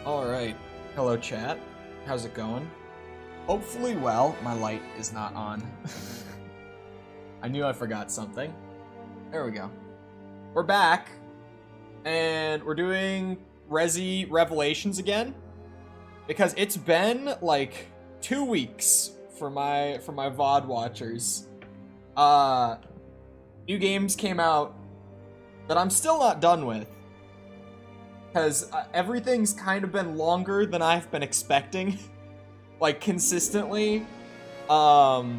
Alright. Hello, chat. How's it going? Hopefully well. My light is not on. I knew I forgot something. There we go. We're back. And we're doing Resi Revelations again. Because it's been, like, 2 weeks for my VOD watchers. New games came out that I'm still not done with. Because everything's kind of been longer than I've been expecting. Like, consistently. Both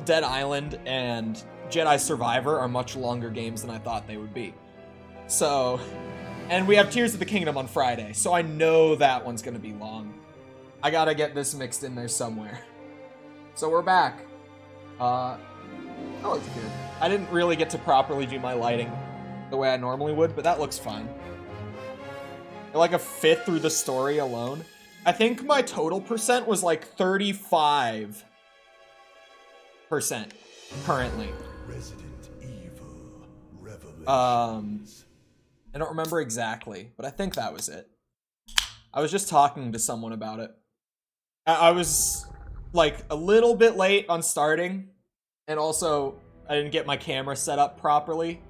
Dead Island and Jedi Survivor are much longer games than I thought they would be. So, and we have Tears of the Kingdom on Friday, so I know that one's gonna be long. I gotta get this mixed in there somewhere. So we're back. That looks good. I didn't really get to properly do my lighting the way I normally would, but that looks fine. Like a fifth through the story alone. I think my total percent was like 35% currently. Resident Evil Revelations. I don't remember exactly, but I think that was it. I was just talking to someone about it. I was like a little bit late on starting, and also I didn't get my camera set up properly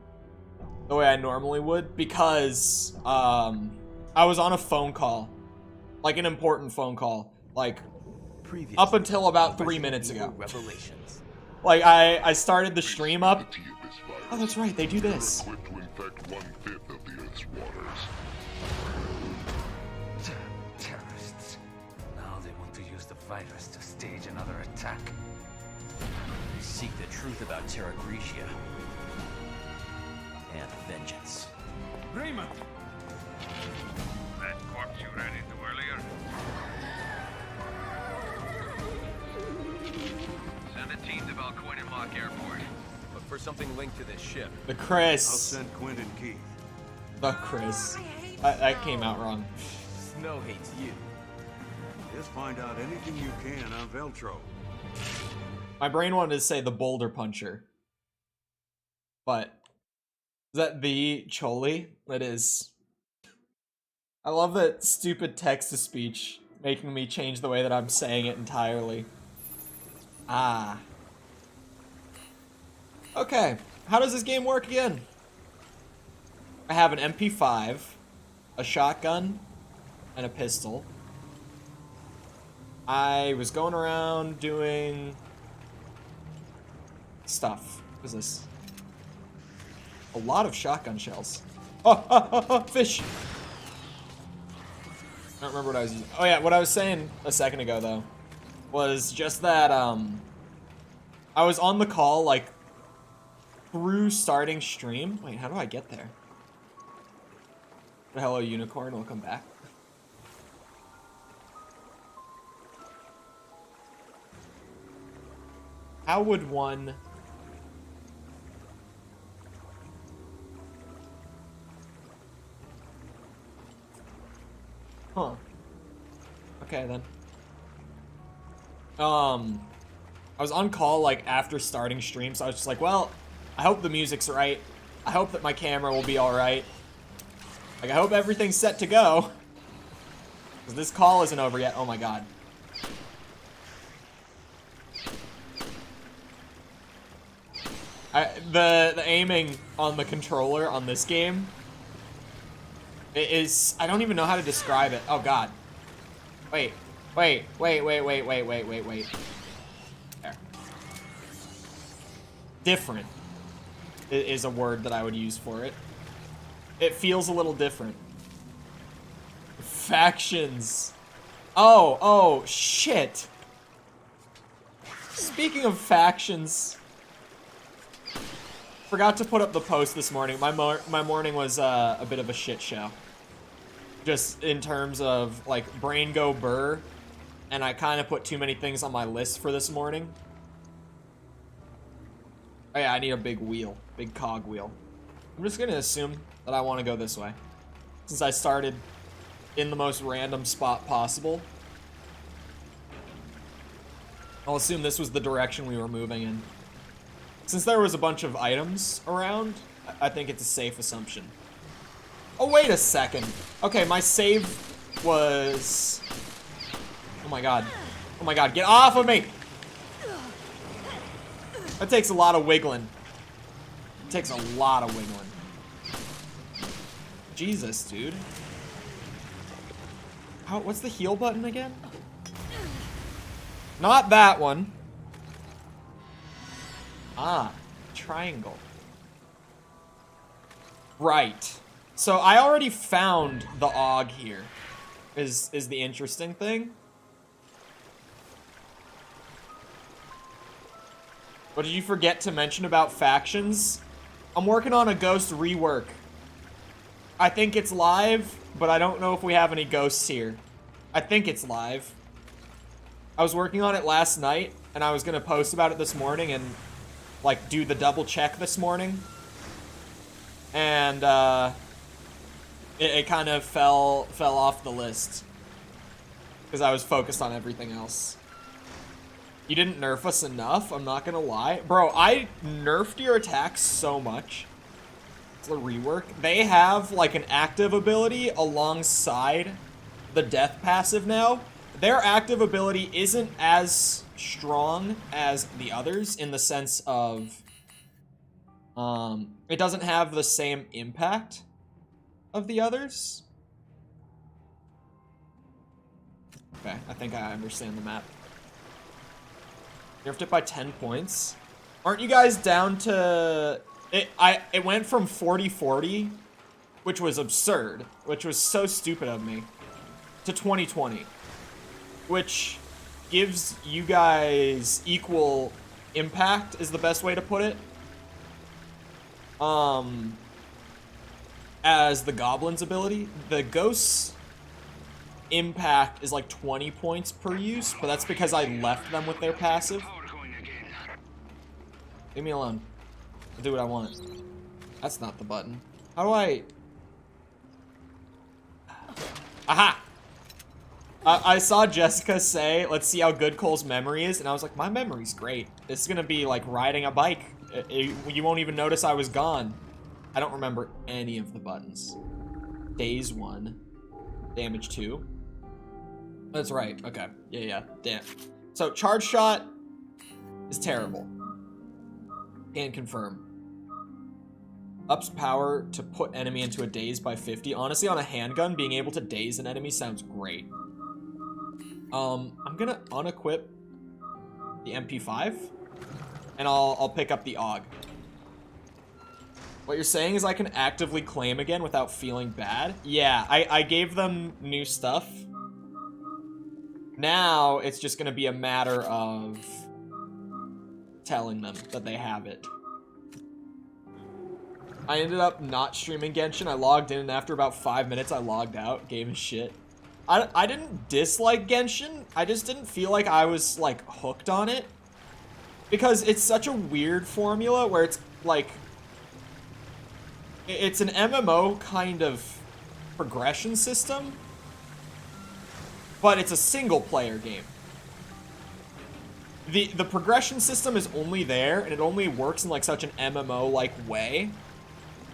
the way I normally would because I was on a phone call, like an important phone call, like up until about 3 minutes ago. Like I started the stream up. Oh, that's right, they do this. Terrorists. Now they want to use the virus to stage another attack. They seek the truth about Terra Grigia and vengeance. Raymond! That corpse you ran into earlier? Send a team to Valcoin and Mock Airport. Look for something linked to this ship. The Chris. I'll send Quinn and Keith. The Chris. That came out wrong. Snow hates you. Just find out anything you can on Veltro. My brain wanted to say the Boulder Puncher. But is that the Chole? That is. I love that stupid text-to-speech making me change the way that I'm saying it entirely. Ah. Okay, how does this game work again? I have an MP5, a shotgun, and a pistol. I was going around doing stuff. What is this? A lot of shotgun shells. Oh, fish! I don't remember what I was using. Oh yeah, what I was saying a second ago, though, was just that, I was on the call, like, through starting stream. Wait, how do I get there? Hello, unicorn, welcome back. How would one... Huh. Okay, then. I was on call, like, after starting stream, so I was just like, well, I hope the music's right. I hope that my camera will be alright. Like, I hope everything's set to go. Because this call isn't over yet. Oh my god. The aiming on the controller on this game is, I don't even know how to describe it. Oh god. Wait. There. Different is a word that I would use for it. It feels a little different. Factions. Oh, shit. Speaking of factions, forgot to put up the post this morning. My morning was a bit of a shit show. Just in terms of, like, brain go burr, and I kind of put too many things on my list for this morning. Oh yeah, I need a big wheel, big cog wheel. I'm just gonna assume that I want to go this way, since I started in the most random spot possible. I'll assume this was the direction we were moving in. Since there was a bunch of items around, I think it's a safe assumption. Oh, wait a second. Okay, my save was... Oh my god. Oh my god, get off of me! That takes a lot of wiggling. It takes a lot of wiggling. Jesus, dude. What's the heal button again? Not that one. Ah, triangle. Right. So I already found the AUG here, is the interesting thing. What did you forget to mention about factions? I'm working on a Ghost rework. I think it's live, but I don't know if we have any ghosts here. I think it's live. I was working on it last night, and I was gonna post about it this morning and, like, do the double check this morning. And, it kind of fell off the list. Because I was focused on everything else. You didn't nerf us enough, I'm not gonna lie. Bro, I nerfed your attacks so much. It's a rework. They have, like, an active ability alongside the death passive now. Their active ability isn't as strong as the others in the sense of... it doesn't have the same impact of the others. Okay, I think I understand the map. Nerfed it by 10 points. Aren't you guys down to... It went from 40-40, which was absurd, which was so stupid of me, to 20-20, which gives you guys equal impact, is the best way to put it. As the Goblin's ability. The Ghost's impact is like 20 points per use, but that's because I left them with their passive. Leave me alone. I'll do what I want. That's not the button. How do I... Aha! I saw Jessica say, let's see how good Cole's memory is, and I was like, my memory's great. This is gonna be like riding a bike. You won't even notice I was gone. I don't remember any of the buttons. Daze 1. Damage 2. That's right, okay. Yeah, damn. So, charge shot is terrible. Can confirm. Ups power to put enemy into a daze by 50. Honestly, on a handgun, being able to daze an enemy sounds great. I'm gonna unequip the MP5, and I'll pick up the AUG. What you're saying is I can actively claim again without feeling bad? Yeah, I gave them new stuff. Now, it's just gonna be a matter of telling them that they have it. I ended up not streaming Genshin. I logged in, and after about 5 minutes, I logged out. Gave a shit. I didn't dislike Genshin. I just didn't feel like I was, like, hooked on it. Because it's such a weird formula where it's, like... It's an MMO kind of progression system. But it's a single-player game. The progression system is only there, and it only works in, like, such an MMO-like way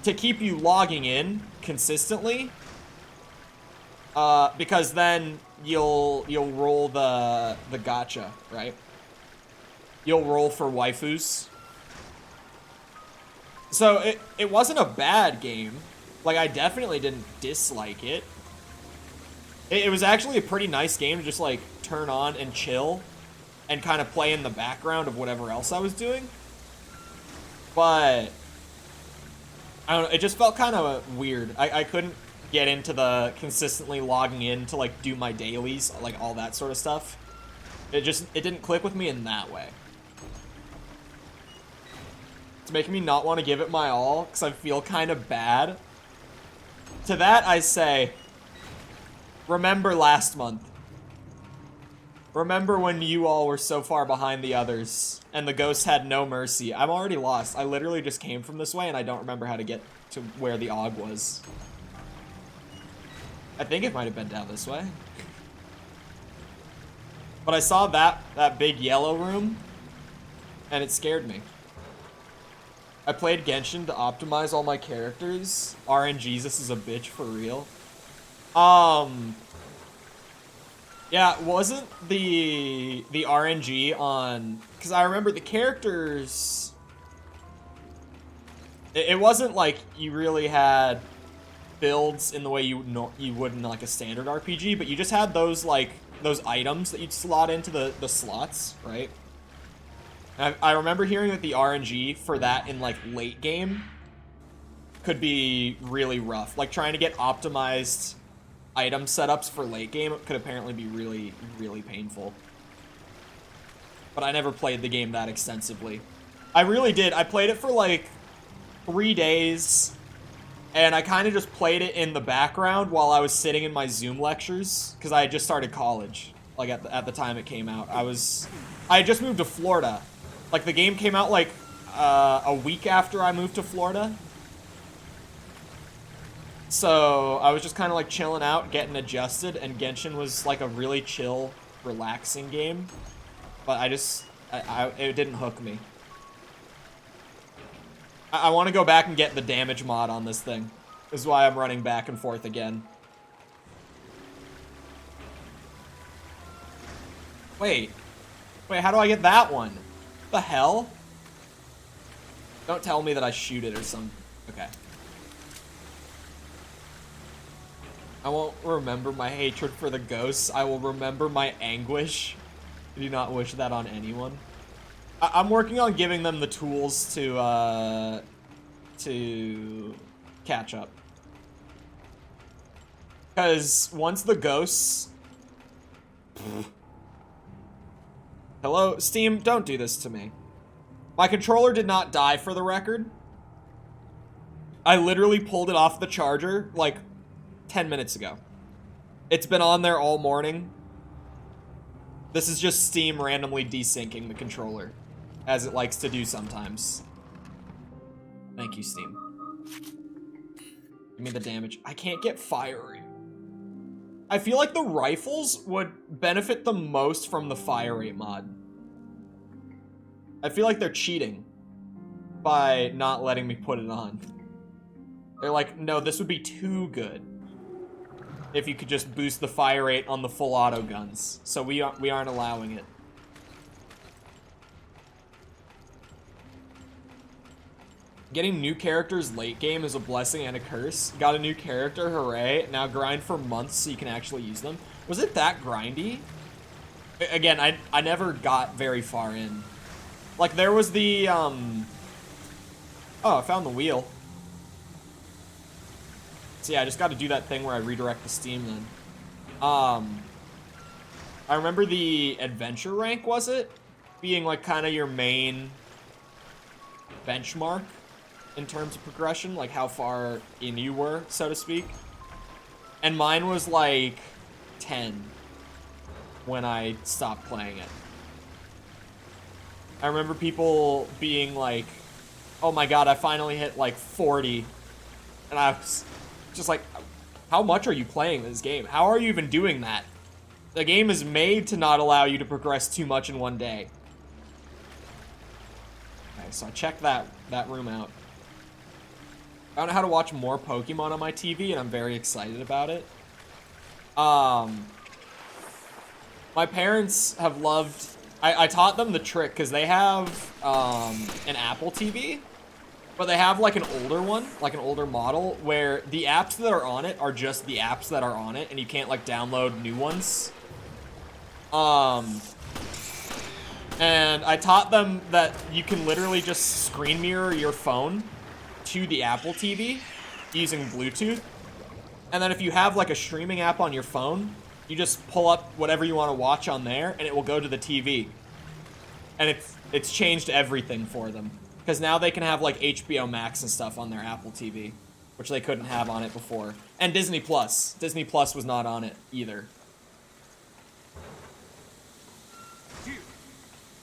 to keep you logging in consistently. Because then you'll roll the gacha, right? You'll roll for waifus. So it wasn't a bad game. Like, I definitely didn't dislike it. It was actually a pretty nice game to just, like, turn on and chill and kind of play in the background of whatever else I was doing. But I don't know, it just felt kind of weird. I couldn't get into the consistently logging in to, like, do my dailies, like, all that sort of stuff. It didn't click with me in that way. It's making me not want to give it my all, because I feel kind of bad. To that, I say, remember last month. Remember when you all were so far behind the others, and the ghosts had no mercy. I'm already lost. I literally just came from this way, and I don't remember how to get to where the AUG was. I think it might have been down this way. But I saw that big yellow room, and it scared me. I played Genshin to optimize all my characters. RNGesus is a bitch for real. Yeah, wasn't the RNG on... Because I remember the characters... It wasn't like you really had builds in the way you would in like a standard RPG, but you just had those like those items that you'd slot into the slots, right? And I remember hearing that the RNG for that in like late game could be really rough. Like trying to get optimized item setups for late game could apparently be really, really painful. But I never played the game that extensively. I really did. I played it for like 3 days, and I kind of just played it in the background while I was sitting in my Zoom lectures, because I had just started college, like at the time it came out. I had just moved to Florida. Like the game came out like a week after I moved to Florida. So I was just kind of like chilling out, getting adjusted, and Genshin was like a really chill, relaxing game. But it didn't hook me. I want to go back and get the damage mod on this thing. This is why I'm running back and forth again. Wait, how do I get that one? The hell? Don't tell me that I shoot it or something. Okay. I won't remember my hatred for the ghosts. I will remember my anguish. I do not wish that on anyone. I'm working on giving them the tools to catch up. Because once the ghosts... Hello? Steam, don't do this to me. My controller did not die, for the record. I literally pulled it off the charger, like, 10 minutes ago. It's been on there all morning. This is just Steam randomly desyncing the controller, as it likes to do sometimes. Thank you, Steam. Give me the damage. I can't get fiery. I feel like the rifles would benefit the most from the fire rate mod. I feel like they're cheating by not letting me put it on. They're like, no, this would be too good if you could just boost the fire rate on the full auto guns. So we aren't allowing it. Getting new characters late game is a blessing and a curse. Got a new character, hooray. Now grind for months so you can actually use them. Was it that grindy? Again, I never got very far in. Like, there was the, Oh, I found the wheel. So yeah, I just got to do that thing where I redirect the Steam then. I remember the adventure rank, was it? Being, like, kind of your main benchmark in terms of progression, like how far in you were, so to speak. And mine was like 10 when I stopped playing it. I remember people being like, oh my god, I finally hit like 40. And I was just like, how much are you playing this game? How are you even doing that? The game is made to not allow you to progress too much in one day. Okay, so I checked that room out. I found out how to watch more Pokemon on my TV, and I'm very excited about it. My parents have loved... I taught them the trick, because they have an Apple TV, but they have like an older one, like an older model, where the apps that are on it are just the apps that are on it, and you can't like download new ones. And I taught them that you can literally just screen mirror your phone to the Apple TV using Bluetooth. And then if you have like a streaming app on your phone, you just pull up whatever you want to watch on there and it will go to the TV. And it's changed everything for them. Because now they can have like HBO Max and stuff on their Apple TV, which they couldn't have on it before. And Disney Plus. Disney Plus was not on it either.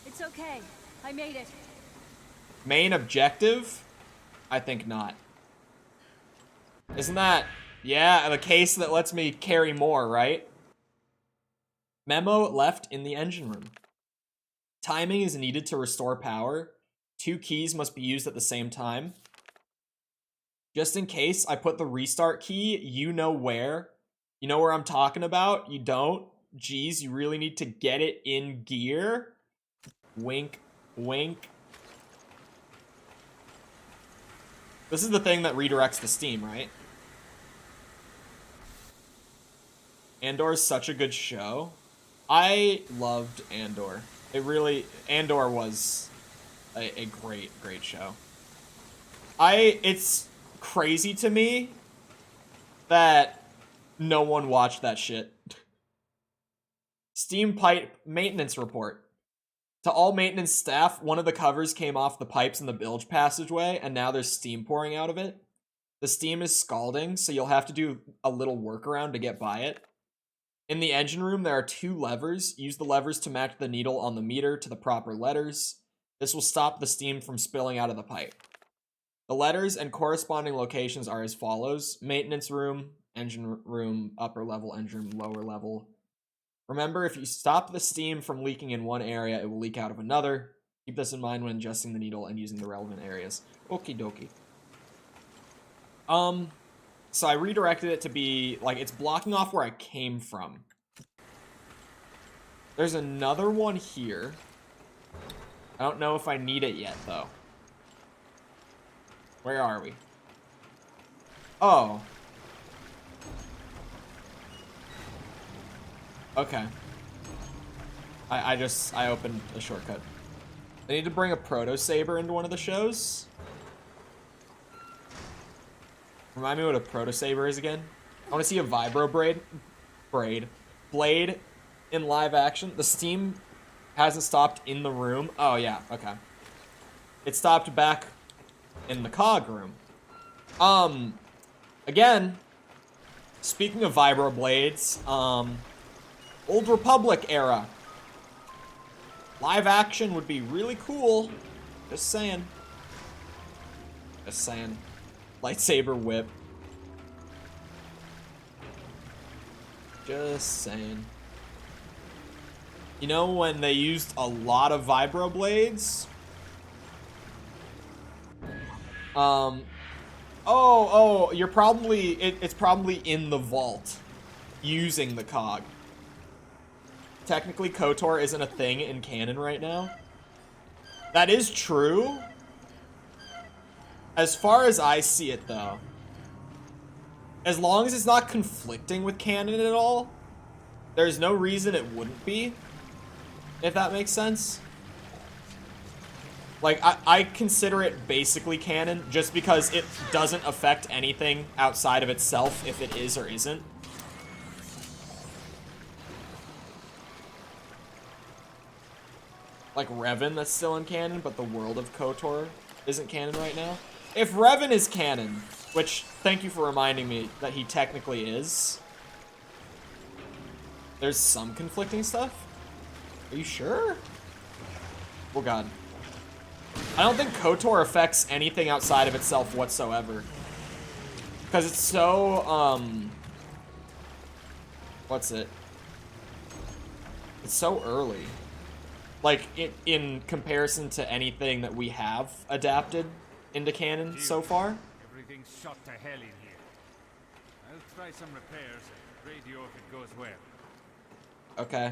It's okay. I made it. Main objective? I think not. Isn't that, yeah, the case that lets me carry more, right? Memo left in the engine room. Timing is needed to restore power. 2 keys must be used at the same time. Just in case, I put the restart key, you know where. You know where I'm talking about? You don't? geez, you really need to get it in gear. Wink, wink. This is the thing that redirects to Steam, right? Andor is such a good show. I loved Andor. Andor was a great, great show. It's crazy to me that no one watched that shit. Steam pipe maintenance report. To all maintenance staff, one of the covers came off the pipes in the bilge passageway, and now there's steam pouring out of it. The steam is scalding, so you'll have to do a little workaround to get by it. In the engine room, there are 2 levers. Use the levers to match the needle on the meter to the proper letters. This will stop the steam from spilling out of the pipe. The letters and corresponding locations are as follows. Maintenance room, engine room, upper level, engine room, lower level. Remember, if you stop the steam from leaking in one area, it will leak out of another. Keep this in mind when adjusting the needle and using the relevant areas. Okie dokie. So I redirected it to be, like, it's blocking off where I came from. There's another one here. I don't know if I need it yet, though. Where are we? Oh. Okay. I opened a shortcut. I need to bring a proto saber into one of the shows. Remind me what a proto saber is again. I want to see a vibro blade in live action. The steam hasn't stopped in the room. Oh yeah, okay. It stopped back in the cog room. Again, speaking of vibro blades, Old Republic era. Live action would be really cool. Just saying. Just saying. Lightsaber whip. Just saying. You know when they used a lot of vibro blades? Oh, you're probably, it's probably in the vault using the cog. Technically, KOTOR isn't a thing in canon right now. That is true. As far as I see it, though, as long as it's not conflicting with canon at all, there's no reason it wouldn't be, if that makes sense. Like, I consider it basically canon just because it doesn't affect anything outside of itself if it is or isn't. Like Revan, that's still in canon, but the world of KOTOR isn't canon right now. If Revan is canon, which, thank you for reminding me that he technically is, there's some conflicting stuff? Are you sure? Oh god. I don't think KOTOR affects anything outside of itself whatsoever. Because it's so, what's it? It's so early. Like, in comparison to anything that we have adapted into canon so far. Everything's shot to hell in here. I'll try some repairs and radio if it goes well. Okay.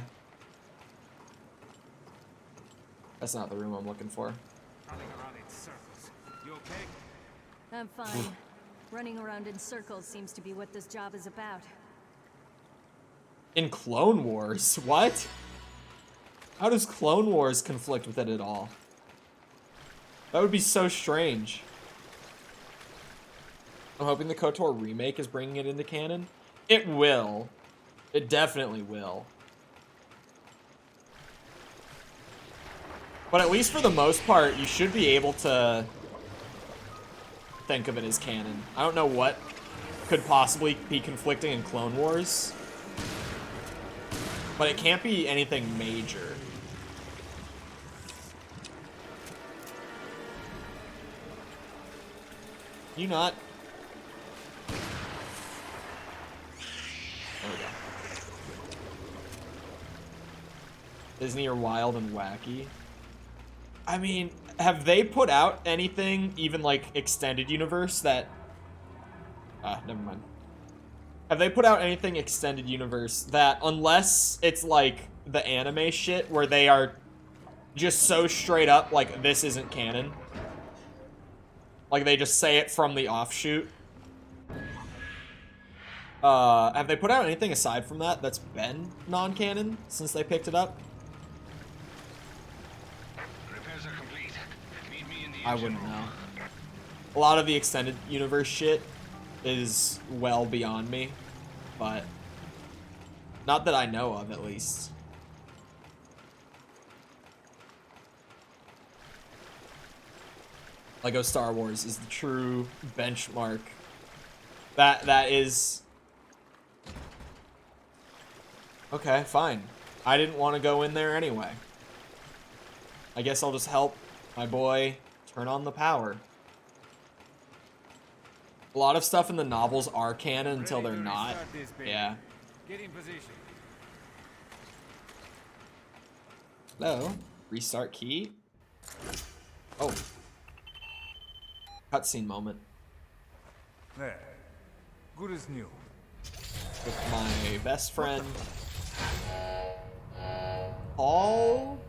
That's not the room I'm looking for. Running around in circles. You okay? I'm fine. Running around in circles seems to be what this job is about. In Clone Wars? What? How does Clone Wars conflict with it at all? That would be so strange. I'm hoping the KOTOR remake is bringing it into canon. It will. It definitely will. But at least for the most part, you should be able to think of it as canon. I don't know what could possibly be conflicting in Clone Wars. But it can't be anything major. You not? There we go. Disney are wild and wacky. I mean, have they put out anything, even like extended universe, that... never mind. Have they put out anything extended universe that, unless it's like the anime shit where they are just so straight up like this isn't canon? Like they just say it from the offshoot? Have they put out anything aside from that that's been non-canon since they picked it up? Repairs are complete. Meet me in the I wouldn't know. A lot of the extended universe shit is well beyond me, but not that I know of, at least. Lego Star Wars is the true benchmark. That is... Okay, fine. I didn't want to go in there anyway. I guess I'll just help my boy turn on the power. A lot of stuff in the novels are canon until they're not. Yeah. Get in position. Hello. Restart key. Oh. Cutscene moment. There. Good as new. With my best friend. Paul?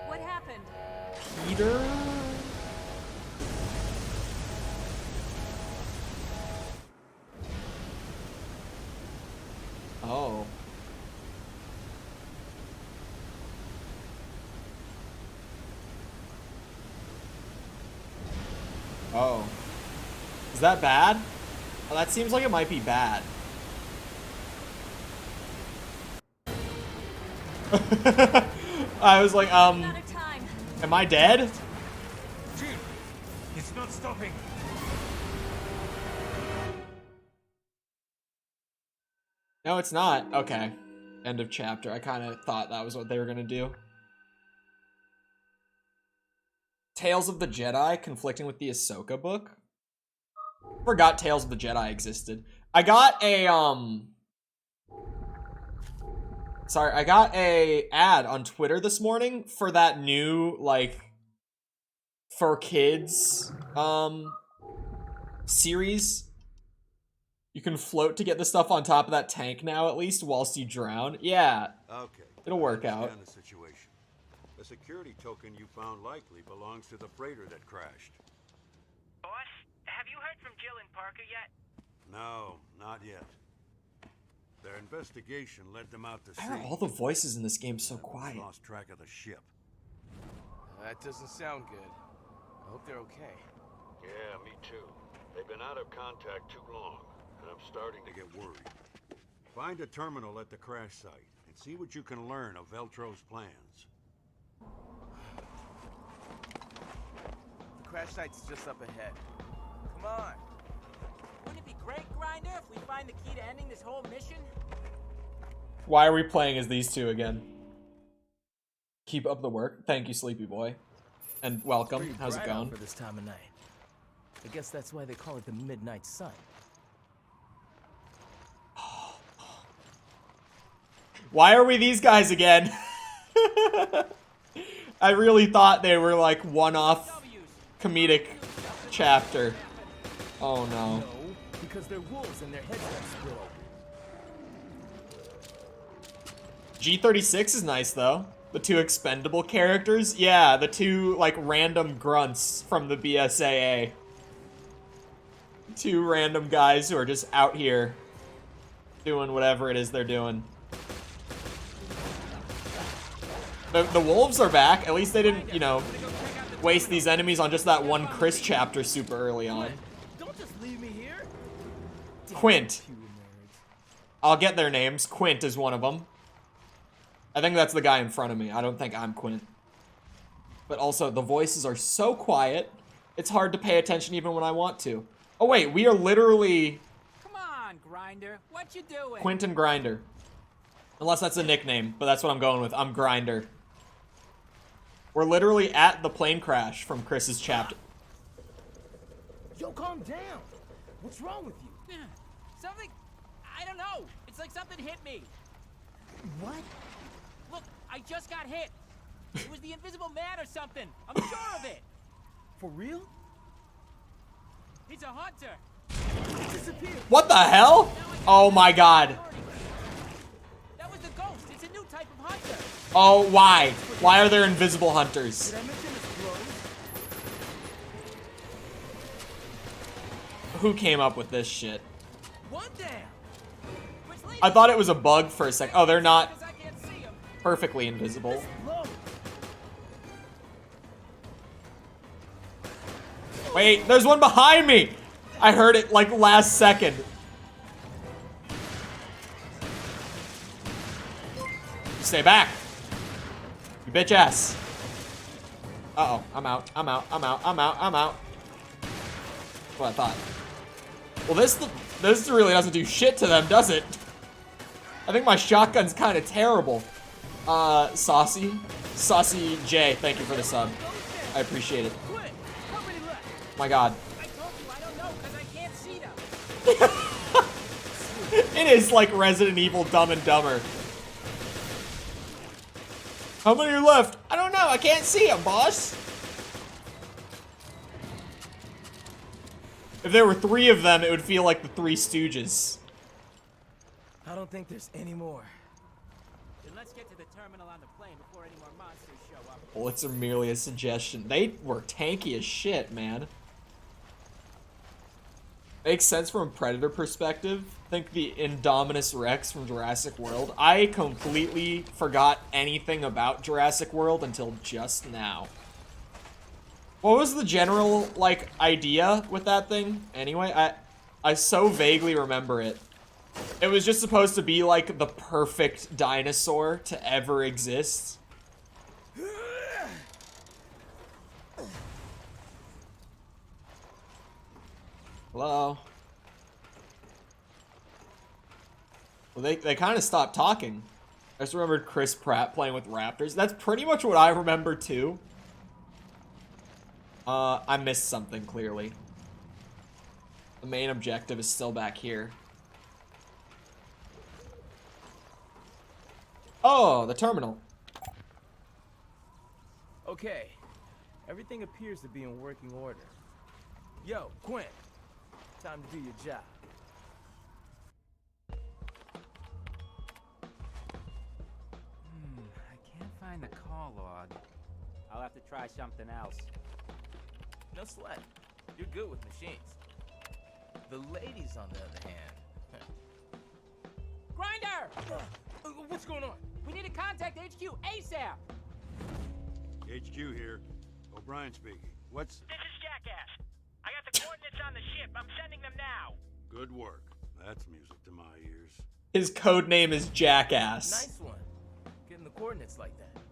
What happened? Peter? Oh. Oh. Is that bad? Oh, that seems like it might be bad. I was like, Out of time. am I dead? Jill, it's not stopping. No, it's not. Okay. End of chapter. I kind of thought that was what they were going to do. Tales of the Jedi conflicting with the Ahsoka book. Forgot Tales of the Jedi existed. I got a, Sorry, I got a ad on Twitter this morning for that new, like, for kids, series. You can float to get the stuff on top of that tank now, at least, whilst you drown. Yeah. Okay. It'll work I out. understand the situation. The security token you found likely belongs to the freighter that crashed. Boss, have you heard from Jill and Parker yet? No, not yet. Their investigation led them out to sea. Why are all the voices in this game so They quiet? lost track of the ship. That doesn't sound good. I hope they're okay. Yeah, me too. They've been out of contact too long, and I'm starting to get worried. Find a terminal at the crash site and see what you can learn of Veltro's plans. The crash site's just up ahead. Come on. Wouldn't it be great, Grinder, if we find the key to ending this whole mission? Why are we playing as these two again? Keep up the work. Thank you, Sleepy Boy. And welcome. Pretty How's it bright out going? for this time of night. I guess that's why they call it the Midnight Sun. Why are we these guys again? I really thought they were like one-off comedic chapter. Oh no. No, because they're wolves and their heads got split open. G36 is nice though. The two expendable characters. Yeah, the two like random grunts from the BSAA. Two random guys who are just out here doing whatever it is they're doing. The wolves are back. At least they didn't, you know, waste these enemies on just that one Chris chapter super early on. Don't just leave me here. Quint. You nerds. I'll get their names. Quint is one of them. I think that's the guy in front of me. I don't think I'm Quint. But also, the voices are so quiet, it's hard to pay attention even when I want to. Oh wait, we are literally Come on, Grinder. What you doing? Quint and Grinder. Unless that's a nickname, but that's what I'm going with. I'm Grinder. We're literally at the plane crash from Chris's chapter. Yo, calm down. What's wrong with you? Something... I don't know. It's like something hit me. What? Look, I just got hit. It was the Invisible Man or something. I'm sure of it. For real? He's a hunter. Disappear. What the hell? Oh my god. That was the ghost. It's a new type of hunter. Oh, why? Why are there invisible hunters? Did I mention his clothes? Who came up with this shit? One down. Which leads I thought it was a bug for a sec. Oh, they're not because I can't see him. perfectly invisible. Low. Wait, there's one behind me! I heard it like last second. Stay back. You bitch ass. Uh-oh, I'm out. I'm out. I'm out. I'm out. I'm out. That's what I thought. Well, this really doesn't do shit to them, does it? I think my shotgun's kind of terrible. Saucy J, thank you for the sub. I appreciate it. Quit. How many left? My god. I told you I don't know because I can't see them. It is like Resident Evil Dumb and Dumber. How many are left? I don't know. I can't see them, boss. If there were 3 of them, it would feel like the Three Stooges. I don't think there's any more. Then let's get to the terminal on the plane before any more monsters show up. Bullets are merely a suggestion. They were tanky as shit, man. Makes sense from a Predator perspective. Think the Indominus Rex from Jurassic World. I completely forgot anything about Jurassic World until just now. What was the general, like, idea with that thing? Anyway, I so vaguely remember it. It was just supposed to be, like, the perfect dinosaur to ever exist. Hello? Well, they kind of stopped talking. I just remembered Chris Pratt playing with raptors. That's pretty much what I remember, too. I missed something, clearly. The main objective is still back here. Oh, the terminal. Okay. Everything appears to be in working order. Yo, Quinn. Time to do your job. I can't find the call log. I'll have to try something else. No sweat. You're good with machines. The ladies, on the other hand. Grinder! What's going on? We need to contact HQ ASAP! HQ here. O'Brien speaking. What's... This is Jackass. I got the coordinates on the ship. I'm sending them now. Good work. That's music to my ears. His code name is Jackass. Nice one. Getting the coordinates like that.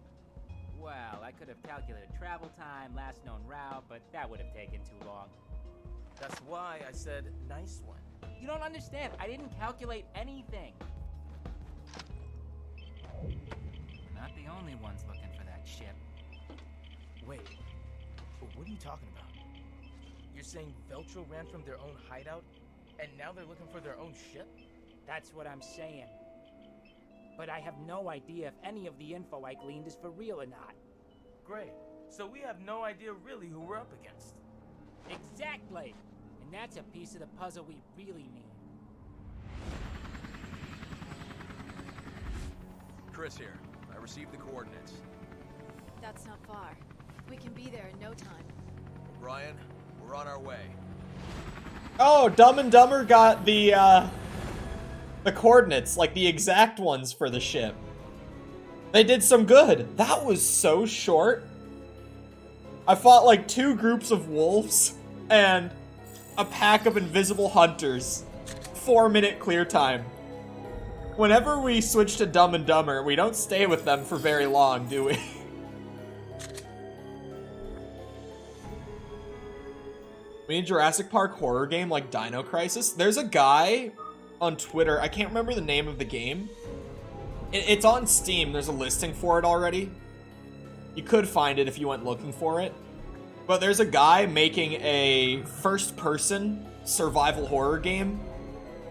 Well, I could have calculated travel time, last known route, but that would have taken too long. That's why I said nice one. You don't understand. I didn't calculate anything. We're not the only ones looking for that ship. Wait. What are you talking about? You're saying Veltro ran from their own hideout, and now they're looking for their own ship? That's what I'm saying. But I have no idea if any of the info I gleaned is for real or not. Great. So we have no idea really who we're up against. Exactly. And that's a piece of the puzzle we really need. Chris here. I received the coordinates. That's not far. We can be there in no time. Brian, we're on our way. Oh, Dumb and Dumber got the coordinates, like the exact ones for the ship. They did some good. That was so short. I fought like 2 groups of wolves and a pack of invisible hunters. 4-minute clear time. Whenever we switch to Dumb and Dumber, we don't stay with them for very long, do we? We need a Jurassic Park horror game like Dino Crisis. There's a guy on Twitter, I can't remember the name of the game. It's on Steam, there's a listing for it already. You could find it if you went looking for it. But there's a guy making a first-person survival horror game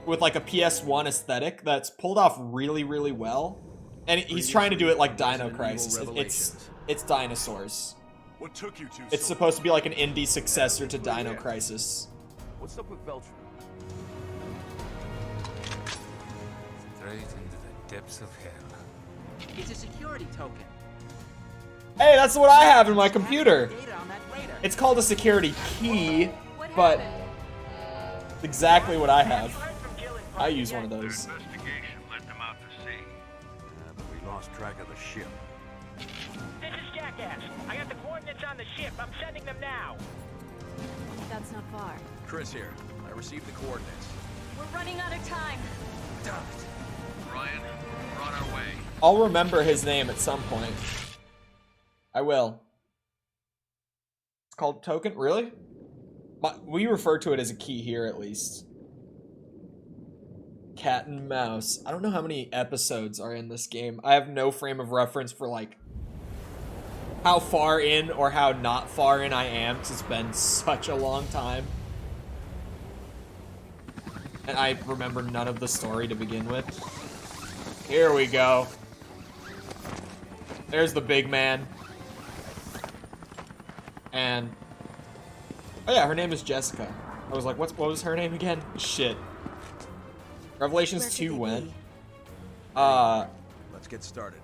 with like a PS1 aesthetic that's pulled off really, really well. And he's trying to do it like Dino Crisis. It's dinosaurs. What took you It's supposed to be like an indie successor to Dino Crisis. What's up with Veltro? Straight into the depths of hell. It's a security token. Hey, that's what I have in my computer. Data on that radar. It's called a security key, What but happened? it's exactly what I have. I use one of Their those. investigation led them out to sea. But we lost track of the ship. This is Jackass. I got the coordinates on the ship. I'm sending them now. That's not far. Chris here. I received the coordinates. We're running out of time. Ryan, we're on our way. I'll remember his name at some point. I will. It's called token? Really? We refer to it as a key here, at least. Cat and mouse. I don't know how many episodes are in this game. I have no frame of reference for, like, how far in or how not far in I am, because it's been such a long time. And I remember none of the story to begin with. Here we go. There's the big man. And oh yeah, her name is Jessica. I was like, what was her name again? Shit. Revelations 2 when? Let's get started.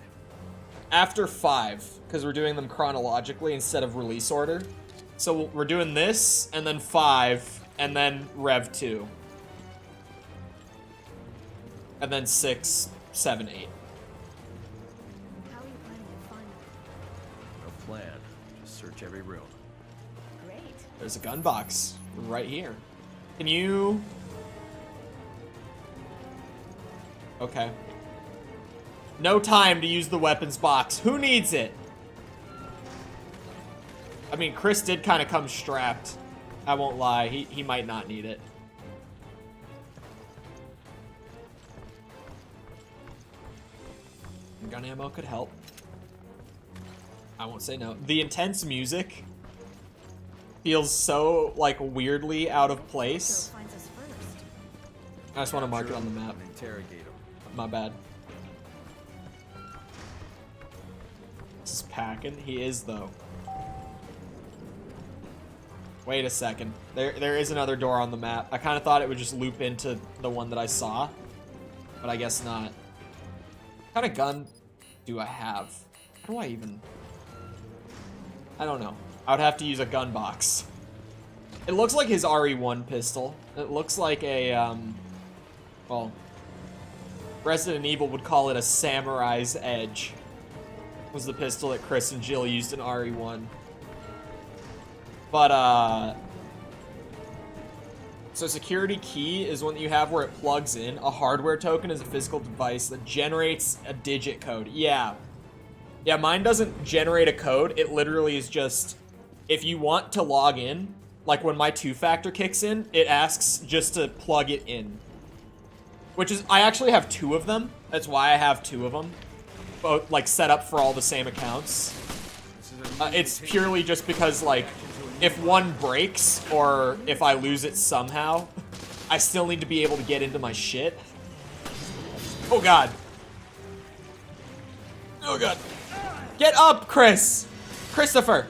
After 5, because we're doing them chronologically instead of release order. So we're doing this, and then 5, and then Rev 2. And then 6, 7, 8. How are you planning to find them? No plan. Just search every room. Great. There's a gun box right here. Can you... Okay. No time to use the weapons box. Who needs it? I mean, Chris did kind of come strapped. I won't lie. He might not need it. Gun ammo could help. I won't say no. The intense music feels so, like, weirdly out of place. Who finds us first? I just want to mark it on the map. Interrogate him. My bad. This is packing. He is, though. Wait a second. There is another door on the map. I kind of thought it would just loop into the one that I saw, but I guess not. What kind of gun do I have? How do I even... I don't know. I would have to use a gun box. It looks like his RE1 pistol. It looks like a, well, Resident Evil would call it a Samurai's Edge. Was the pistol that Chris and Jill used in RE1. But, so security key is one that you have where it plugs in. A hardware token is a physical device that generates a digit code. Yeah. Yeah, mine doesn't generate a code. It literally is just, if you want to log in, like when my 2-factor kicks in, it asks just to plug it in. Which is, I actually have 2 of them. That's why I have 2 of them. Both, like, set up for all the same accounts. It's purely just because, like, if one breaks, or if I lose it somehow, I still need to be able to get into my shit. Oh, God. Oh, God. Get up, Chris! Christopher!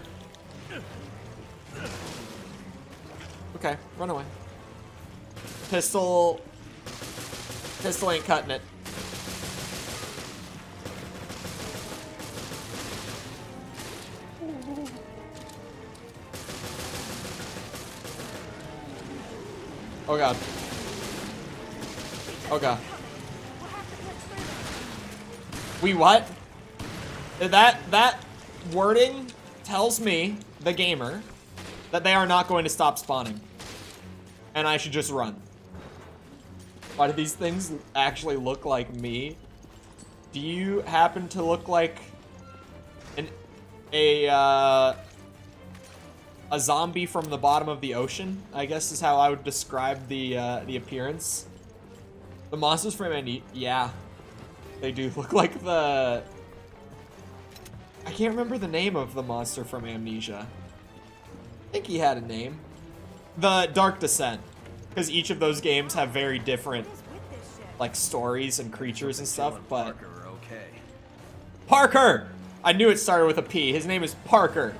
Okay, run away. Pistol ain't cutting it. Oh god. Oh god. We what? That wording tells me, the gamer, that they are not going to stop spawning. And I should just run. Why do these things actually look like me? Do you happen to look like a zombie from the bottom of the ocean? I guess is how I would describe the appearance. The monsters from Amnesia, yeah, they do look like the... I can't remember the name of the monster from Amnesia. I think he had a name. The Dark Descent. Because each of those games have very different, like, stories and creatures and stuff, but... Parker, okay. Parker! I knew it started with a P. His name is Parker.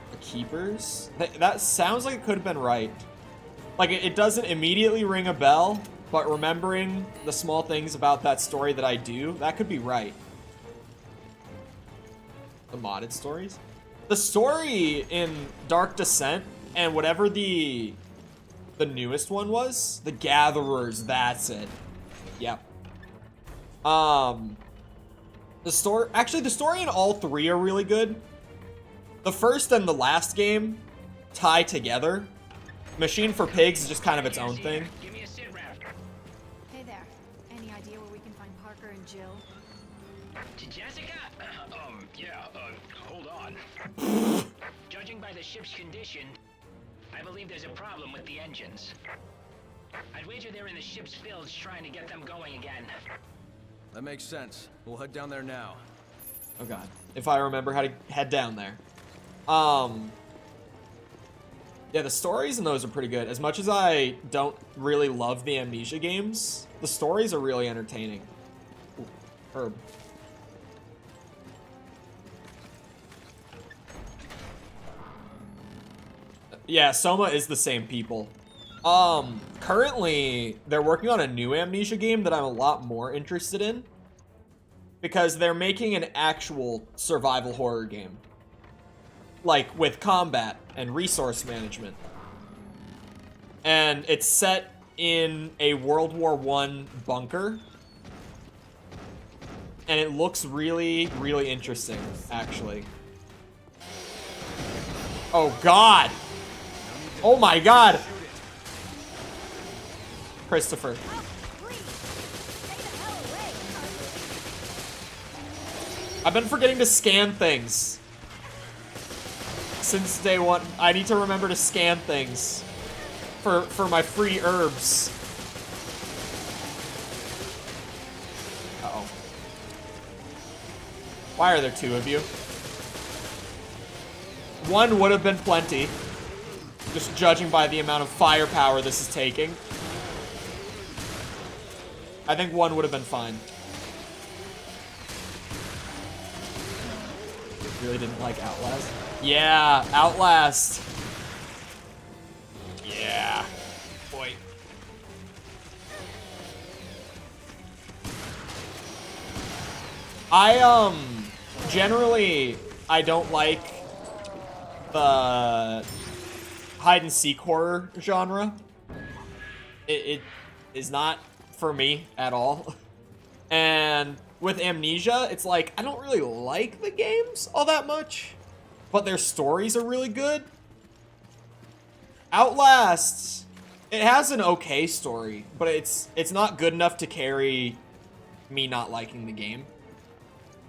The Keepers? That sounds like it could have been right. Like, it doesn't immediately ring a bell, but remembering the small things about that story that I do, that could be right. The modded stories? The story in Dark Descent and whatever the newest one was, the Gatherers, that's it. Yep. The story in all three are really good. The first and the last game tie together. Machine for Pigs is just kind of its own thing. Give me a sit rep. Hey there. Any idea where we can find Parker and Jill? Jessica? Hold on. Judging by the ship's condition, I believe there's a problem with the engines. I'd wager they're in the ship's bilge trying to get them going again. That makes sense. We'll head down there now. Oh god. If I remember how to head down there. Yeah, the stories in those are pretty good. As much as I don't really love the Amnesia games, the stories are really entertaining. Ooh, herb. Yeah, Soma is the same people. Currently, they're working on a new Amnesia game that I'm a lot more interested in. Because they're making an actual survival horror game. Like, with combat and resource management. And it's set in a World War I bunker. And it looks really, really interesting, actually. Oh, God! Oh, my God! Christopher. I've been forgetting to scan things. Since day one, I need to remember to scan things for my free herbs. Uh-oh. Why are there two of you? One would have been plenty, just judging by the amount of firepower this is taking. I think one would have been fine. Really didn't like Outlast? Yeah, Outlast. Yeah. Boy. Generally, I don't like the hide and seek horror genre. It is not for me at all. And with Amnesia, it's like, I don't really like the games all that much, but their stories are really good. Outlast, it has an okay story, but it's not good enough to carry me not liking the game.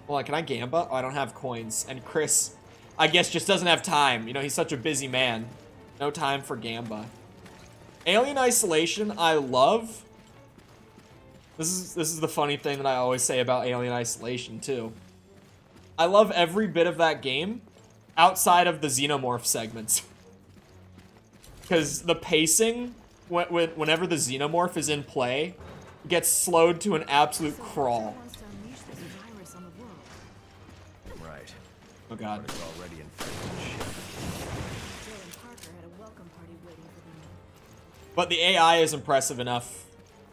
Hold on, can I Gamba? Oh, I don't have coins. And Chris, I guess, just doesn't have time. You know, he's such a busy man. No time for Gamba. Alien Isolation, I love. This is the funny thing that I always say about Alien Isolation, too. I love every bit of that game outside of the Xenomorph segments. Because the pacing, whenever the Xenomorph is in play, gets slowed to an absolute crawl. Right. Oh god. It's already infected ship. But the AI is impressive enough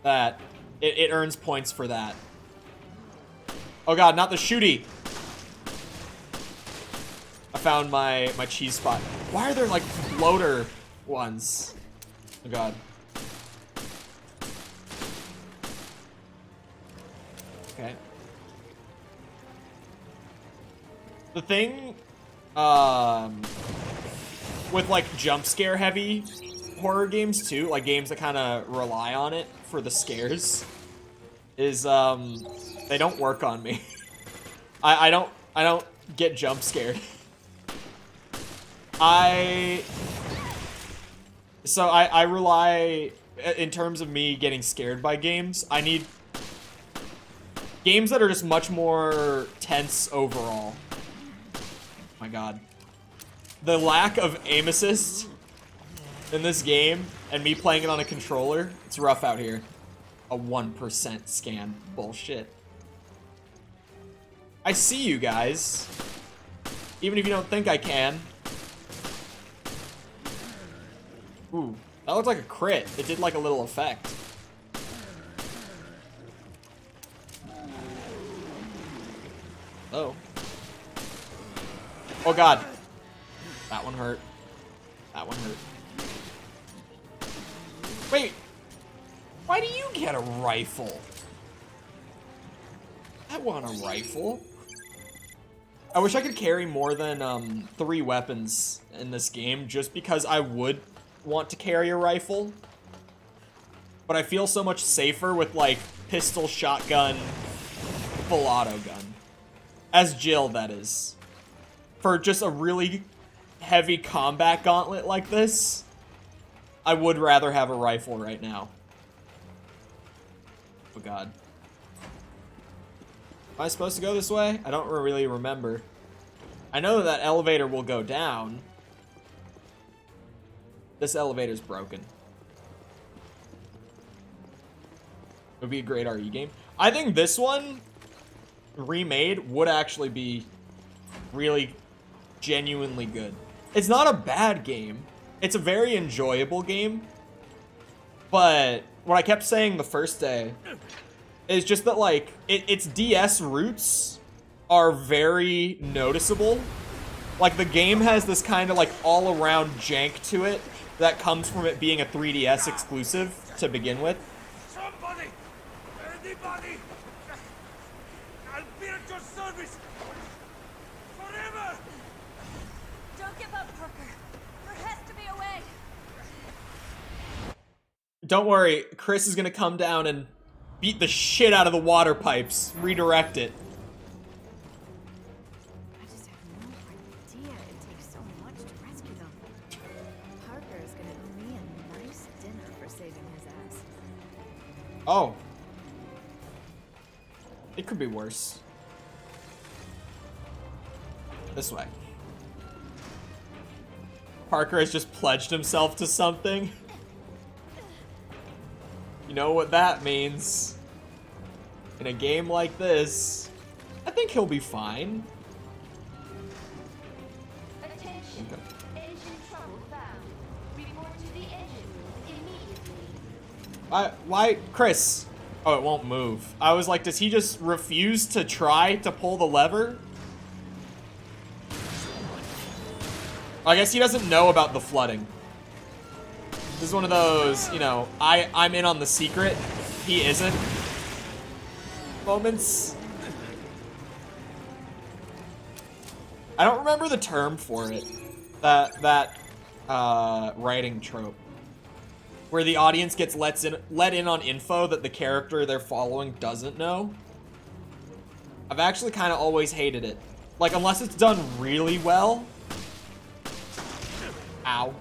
that it earns points for that. Oh god, not the shooty! I found my cheese spot. Why are there like floater ones? Oh god. Okay. The thing, with like jump scare heavy horror games too, like games that kind of rely on it for the scares, is they don't work on me. I don't get jump scared. I rely, in terms of me getting scared by games, I need games that are just much more tense overall. Oh my god. The lack of aim assist in this game, and me playing it on a controller, it's rough out here. A 1% scan. Bullshit. I see you guys. Even if you don't think I can. Ooh, that looked like a crit. It did like a little effect. Oh. Oh god. That one hurt. That one hurt. Wait. Why do you get a rifle? I want a rifle. I wish I could carry more than 3 weapons in this game, just because I would want to carry a rifle. But I feel so much safer with, like, pistol, shotgun, full auto gun. As Jill, that is. For just a really heavy combat gauntlet like this, I would rather have a rifle right now. Oh god. Am I supposed to go this way? I don't really remember. I know that elevator will go down. This elevator's broken. It would be a great RE game. I think this one, remade, would actually be really genuinely good. It's not a bad game. It's a very enjoyable game. But what I kept saying the first day is just that, like, its DS roots are very noticeable. Like, the game has this kind of, like, all-around jank to it that comes from it being a 3DS exclusive to begin with. Somebody! Anybody! I'll be at your service! Forever! Don't give up, Parker. There has to be a way. Don't worry, Chris is gonna come down and beat the shit out of the water pipes. Redirect it. I just have no idea it takes so much to rescue them. Parker is gonna owe me a nice dinner for saving his ass. Oh. It could be worse. This way. Parker has just pledged himself to something. You know what that means. In a game like this, I think he'll be fine. Attention. Engine trouble found. Report to the engine immediately. Why, Chris? Oh, it won't move. I was like, does he just refuse to try to pull the lever? I guess he doesn't know about the flooding. This is one of those, you know, I'm in on the secret, he isn't moments. I don't remember the term for it. That writing trope. Where the audience gets let in on info that the character they're following doesn't know. I've actually kind of always hated it. Like, unless it's done really well. Ow.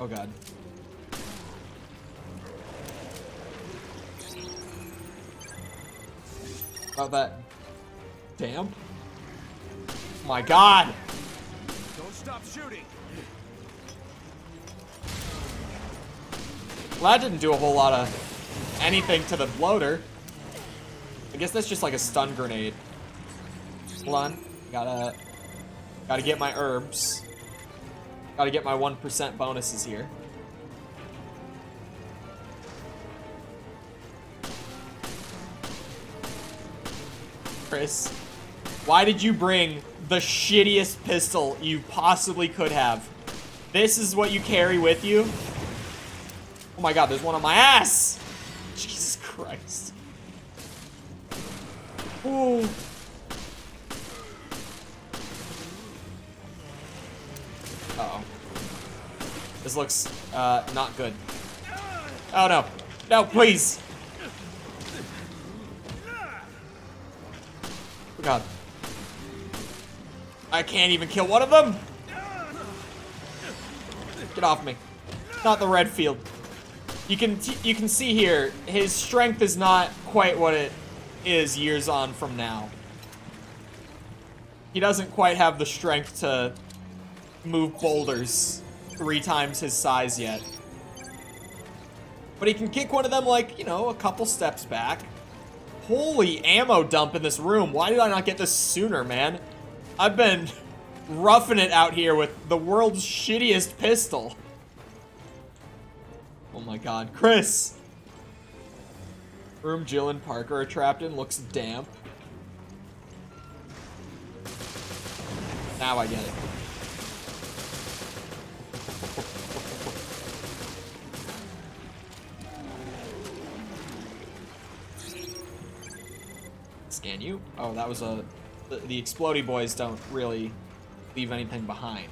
Oh god. About that damp? My god! Don't stop shooting. Well, that didn't do a whole lot of anything to the bloater. I guess that's just like a stun grenade. Hold on. Gotta get my herbs. Gotta get my 1% bonuses here. Chris, why did you bring the shittiest pistol you possibly could have? This is what you carry with you? Oh my god, there's one on my ass! Jesus Christ. Ooh. Uh-oh. This looks, not good. Oh no. No, please! Oh god. I can't even kill one of them! Get off me. Not the red field. You can see here, his strength is not quite what it is years on from now. He doesn't quite have the strength to move boulders 3 times his size yet. But he can kick one of them, like, you know, a couple steps back. Holy ammo dump in this room. Why did I not get this sooner, man? I've been roughing it out here with the world's shittiest pistol. Oh my god. Chris! Room Jill and Parker are trapped in looks damp. Now I get it. Scan you? Oh, that was a... The explodey boys don't really leave anything behind.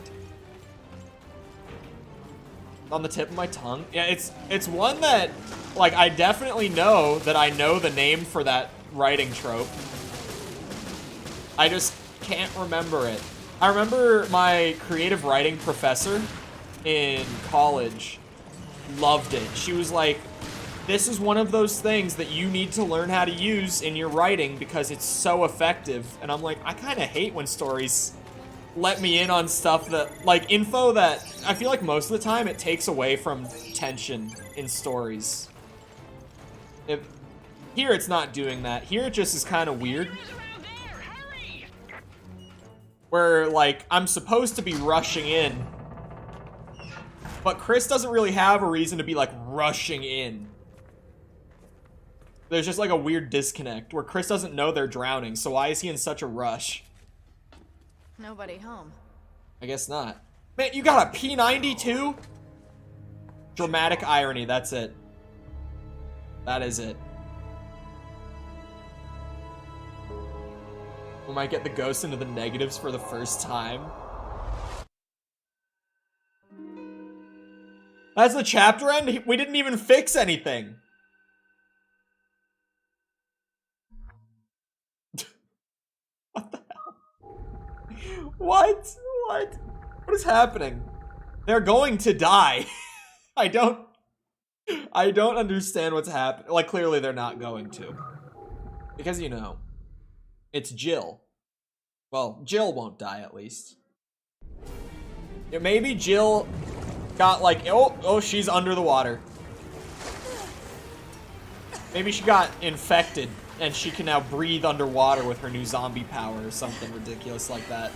On the tip of my tongue. Yeah, it's one that, like, I definitely know that I know the name for that writing trope. I just can't remember it. I remember my creative writing professor in college loved it. She was like, this is one of those things that you need to learn how to use in your writing because it's so effective. And I'm like, I kind of hate when stories let me in on stuff that, like, info that I feel like most of the time it takes away from tension in stories. Here it's not doing that. Here it just is kind of weird. Where, like, I'm supposed to be rushing in, but Chris doesn't really have a reason to be, like, rushing in. There's just, like, a weird disconnect where Chris doesn't know they're drowning, so why is he in such a rush? Nobody home. I guess not. Man, you got a P90 too? Dramatic irony, that's it. That is it. We might get the ghost into the negatives for the first time. That's the chapter end? We didn't even fix anything. What the hell? What? What? What is happening? They're going to die. I don't understand what's happening. Like, clearly they're not going to. Because, you know, it's Jill. Well, Jill won't die, at least. Yeah, maybe Jill got, like, oh, she's under the water. Maybe she got infected, and she can now breathe underwater with her new zombie power or something ridiculous like that.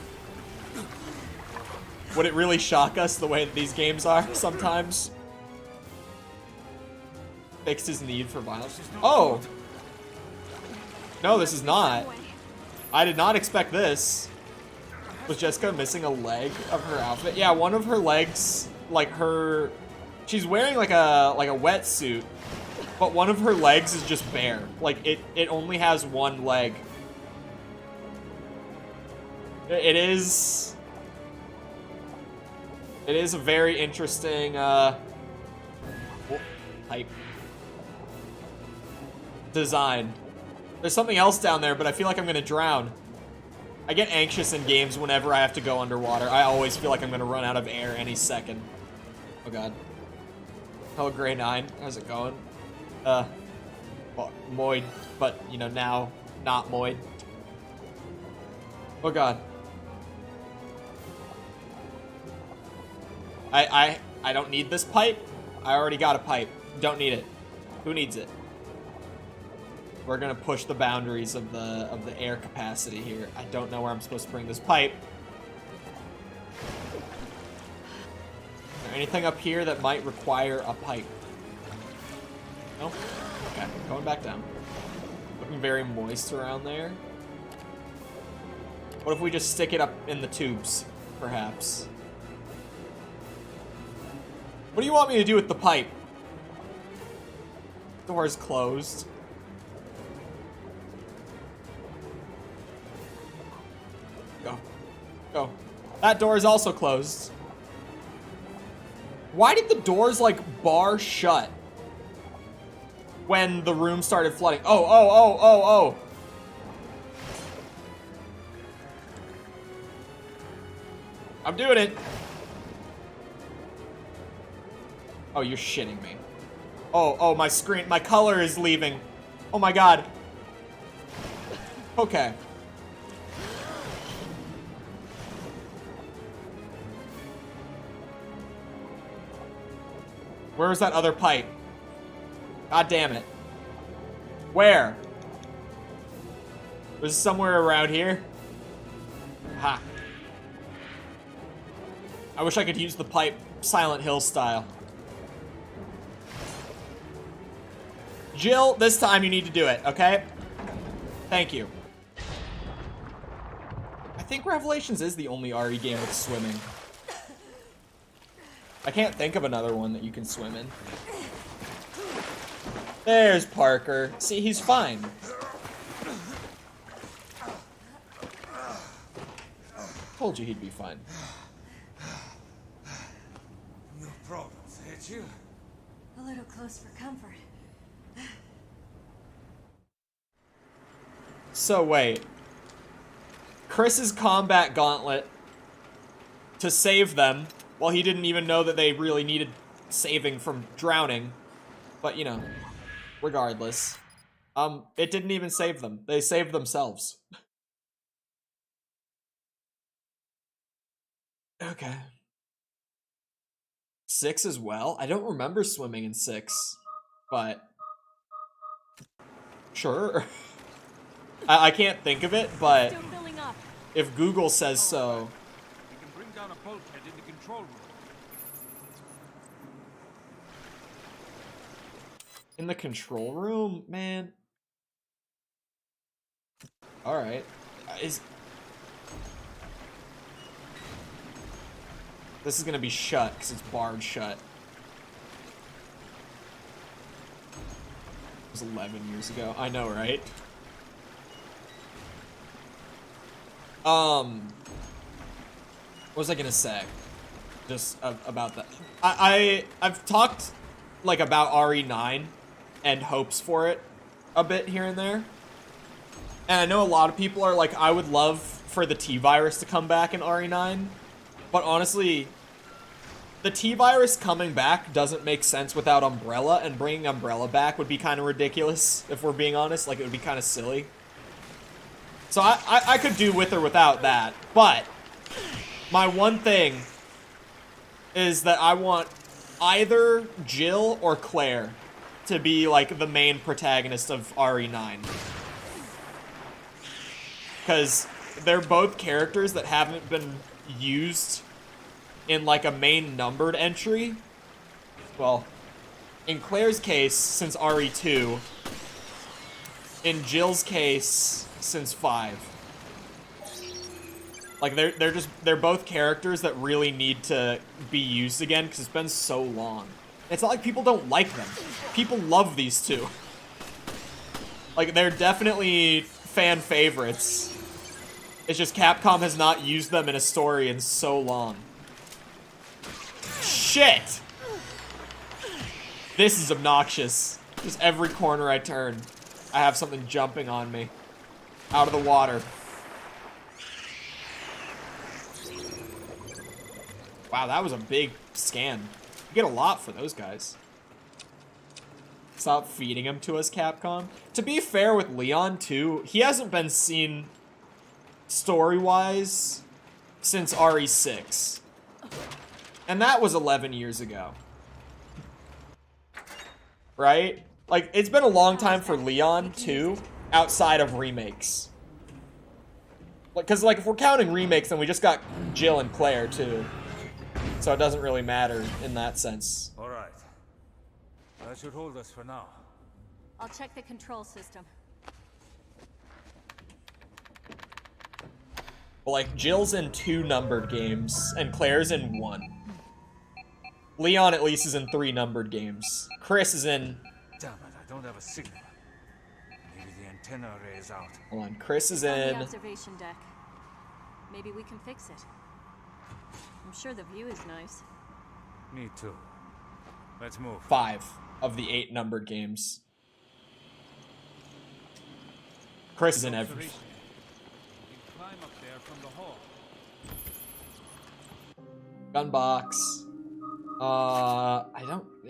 Would it really shock us the way that these games are sometimes? Fixed his need for violence. Oh! No, this is not. I did not expect this. Was Jessica missing a leg of her outfit? Yeah, one of her legs, like her... She's wearing like a wetsuit, but one of her legs is just bare. Like, it only has one leg. It is a very interesting, type design. There's something else down there, but I feel like I'm gonna drown. I get anxious in games whenever I have to go underwater. I always feel like I'm gonna run out of air any second. Oh god. Hello, Grey 9. How's it going? Well, Moid, but, you know, now not Moid. Oh god. I don't need this pipe. I already got a pipe. Don't need it. Who needs it? We're gonna push the boundaries of the air capacity here. I don't know where I'm supposed to bring this pipe. Is there anything up here that might require a pipe? No? Okay, going back down. Looking very moist around there. What if we just stick it up in the tubes, perhaps? What do you want me to do with the pipe? Door's closed. Go. Go. That door is also closed. Why did the doors, like, bar shut when the room started flooding? Oh. I'm doing it. Oh, you're shitting me. Oh, my screen, my color is leaving. Oh my god. Okay. Where's that other pipe? God damn it. Where? Was it somewhere around here? Ha. I wish I could use the pipe Silent Hill style. Jill, this time you need to do it, okay? Thank you. I think Revelations is the only RE game with swimming. I can't think of another one that you can swim in. There's Parker. See, he's fine. Told you he'd be fine. No problems, hit you? A little close for comfort. So wait. Chris's combat gauntlet to save them, well, he didn't even know that they really needed saving from drowning. But, you know, regardless. It didn't even save them. They saved themselves. Okay. 6 as well? I don't remember swimming in 6, but sure. I can't think of it, but if Google says so. You can bring down a bulkhead in the control room. In the control room? Man. Alright. This is gonna be shut, because it's barred shut. It was 11 years ago. I know, right? What was I gonna say? Just about that. I've talked, like, about RE9 and hopes for it a bit here and there. And I know a lot of people are like, I would love for the T-Virus to come back in RE9. But honestly, the T-Virus coming back doesn't make sense without Umbrella, and bringing Umbrella back would be kind of ridiculous, if we're being honest. Like, it would be kind of silly. So I could do with or without that. But my one thing is that I want either Jill or Claire to be, like, the main protagonist of RE9. Because they're both characters that haven't been used in, like, a main numbered entry. Well, in Claire's case, since RE2. In Jill's case, since 5. Like, they're both characters that really need to be used again, because it's been so long. It's not like people don't like them. People love these two. Like, they're definitely fan favorites. It's just Capcom has not used them in a story in so long. Shit! This is obnoxious. Just every corner I turn, I have something jumping on me. Out of the water. Wow, that was a big scan. You get a lot for those guys. Stop feeding them to us, Capcom. To be fair with Leon, too, he hasn't been seen story-wise since RE6. And that was 11 years ago. Right? Like, it's been a long time for Leon, too, outside of remakes. Because, like, if we're counting remakes, then we just got Jill and Claire, too. So it doesn't really matter in that sense. All right. That should hold us for now. I'll check the control system. Well, like, Jill's in 2 numbered games, and Claire's in 1. Leon, at least, is in 3 numbered games. Chris is in... Damn it, I don't have a signal. Maybe the antenna array is out. Hold on, Chris is On in... the observation deck. Maybe we can fix it. I'm sure the view is nice. Me too. Let's move. 5 of the 8 numbered games. Chris is in every... You can climb up there from the hall. Gunbox.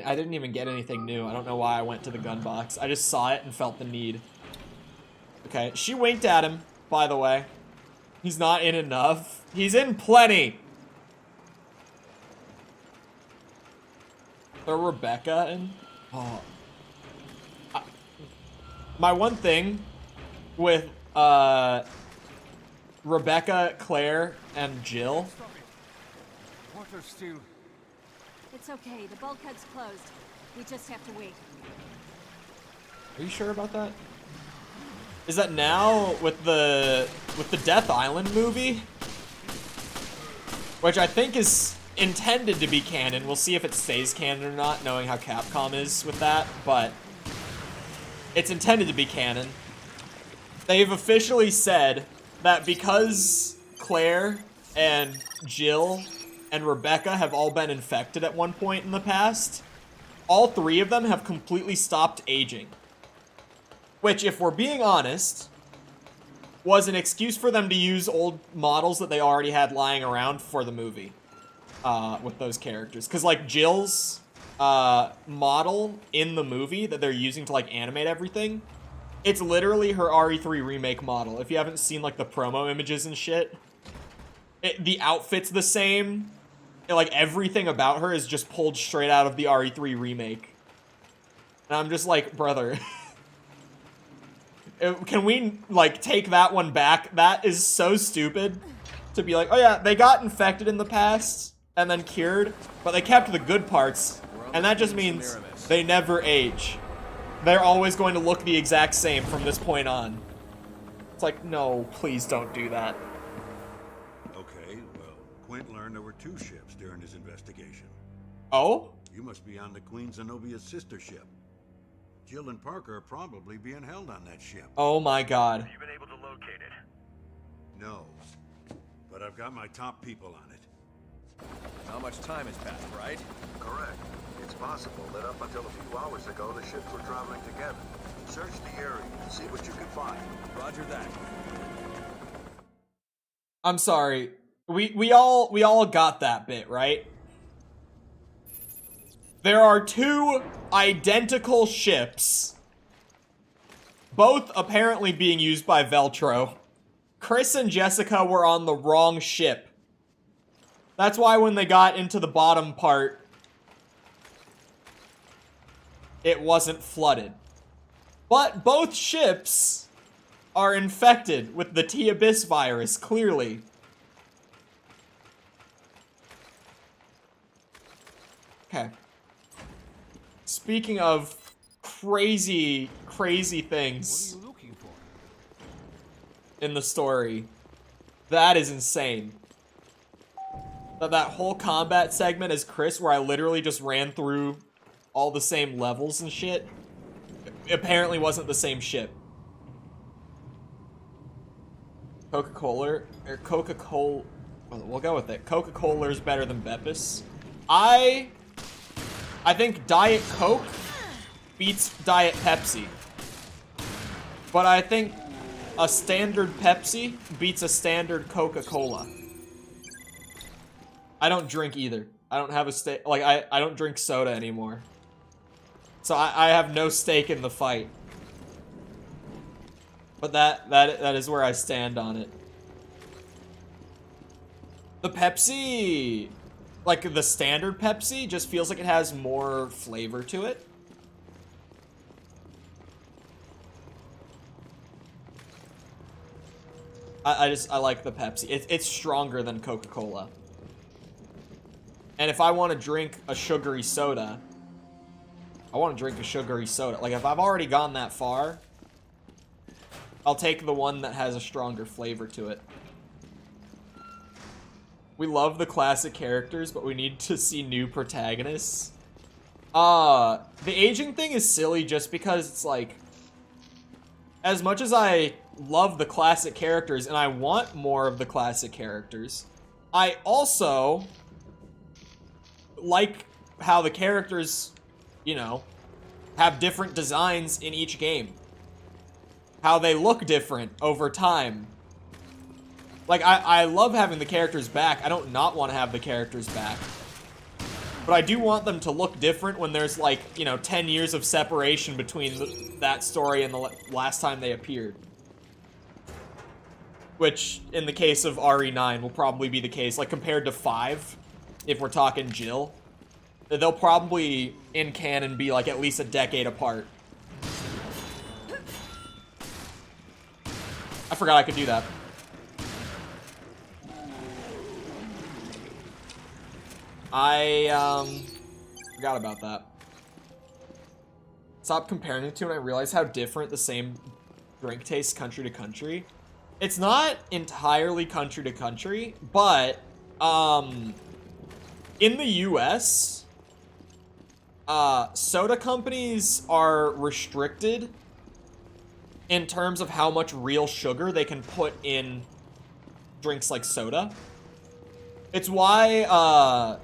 I didn't even get anything new. I don't know why I went to the gun box. I just saw it and felt the need. Okay, she winked at him, by the way. He's not in enough. He's in plenty. Throw Rebecca in. Oh. My one thing with Rebecca, Claire, and Jill. Water's still. It's okay. The bulkhead's closed. We just have to wait. Are you sure about that? Is that now with the Death Island movie? Which I think is intended to be canon. We'll see if it stays canon or not, knowing how Capcom is with that, but it's intended to be canon. They've officially said that because Claire and Jill and Rebecca have all been infected at one point in the past, all three of them have completely stopped aging. Which, if we're being honest, was an excuse for them to use old models that they already had lying around for the movie with those characters. Because, like, Jill's model in the movie that they're using to, like, animate everything, it's literally her RE3 remake model. If you haven't seen, like, the promo images and shit, the outfit's the same. Like, everything about her is just pulled straight out of the RE3 remake. And I'm just like, brother... Can we, like, take that one back? That is so stupid to be like, oh yeah, they got infected in the past and then cured, but they kept the good parts, and that just means they never age. They're always going to look the exact same from this point on. It's like, no, please don't do that. Okay, well, Quint learned there were 2 ships during his investigation. Oh? You must be on the Queen Zenobia's sister ship. Jill and Parker are probably being held on that ship. Oh my god. Have you been able to locate it? No, but I've got my top people on it. How much time has passed, right? Correct. It's possible that up until a few hours ago, the ships were traveling together. Search the area and see what you can find. Roger that. I'm sorry. We all got that bit, right? There are 2 identical ships, both apparently being used by Veltro. Chris and Jessica were on the wrong ship. That's why when they got into the bottom part, it wasn't flooded. But both ships are infected with the T-Abyss virus, clearly. Okay. Speaking of crazy, crazy things in the story, that is insane. That whole combat segment as Chris, where I literally just ran through all the same levels and shit, apparently wasn't the same ship. Coca-Cola, or Coca-Cola, we'll go with it. Coca-Cola is better than Beppis. I think Diet Coke beats Diet Pepsi. But I think a standard Pepsi beats a standard Coca-Cola. I don't drink either. I don't have a I don't drink soda anymore. So I have no stake in the fight. But that is where I stand on it. The Pepsi, like the standard Pepsi, just feels like it has more flavor to it. I like the Pepsi. It's stronger than Coca-Cola. And if I want to drink a sugary soda, I want to drink a sugary soda. Like, if I've already gone that far, I'll take the one that has a stronger flavor to it. We love the classic characters, but we need to see new protagonists. The aging thing is silly just because it's like, as much as I love the classic characters and I want more of the classic characters, I also like how the characters, you know, have different designs in each game. How they look different over time. Like, I love having the characters back. I don't not want to have the characters back. But I do want them to look different when there's, like, you know, 10 years of separation between that story and the last time they appeared. Which, in the case of RE9, will probably be the case. Like, compared to 5, if we're talking Jill, they'll probably, in canon, be, like, at least a decade apart. I forgot I could do that. I, forgot about that. stopped comparing the two, and I realized how different the same drink tastes country to country. It's not entirely country to country, but in the US, soda companies are restricted in terms of how much real sugar they can put in drinks like soda. It's why,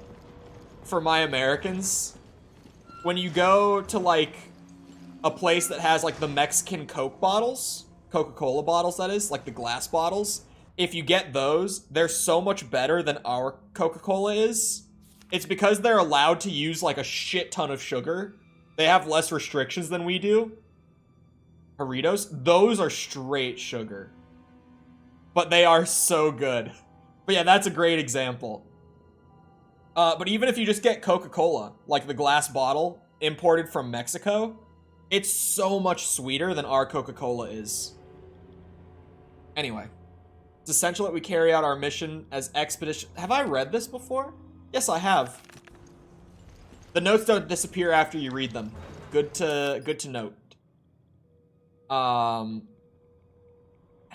for my Americans, when you go to, like, a place that has, like, the Mexican Coke bottles, Coca-Cola bottles, that is, like the glass bottles, if you get those, they're so much better than our Coca-Cola is. It's because they're allowed to use, like, a shit ton of sugar. They have less restrictions than we do. Doritos, those are straight sugar. But they are so good. But yeah, that's a great example. But even if you just get Coca-Cola, like the glass bottle, imported from Mexico, it's so much sweeter than our Coca-Cola is. Anyway, it's essential that we carry out our mission as expedition. Have I read this before? Yes, I have. The notes don't disappear after you read them. Good to note. I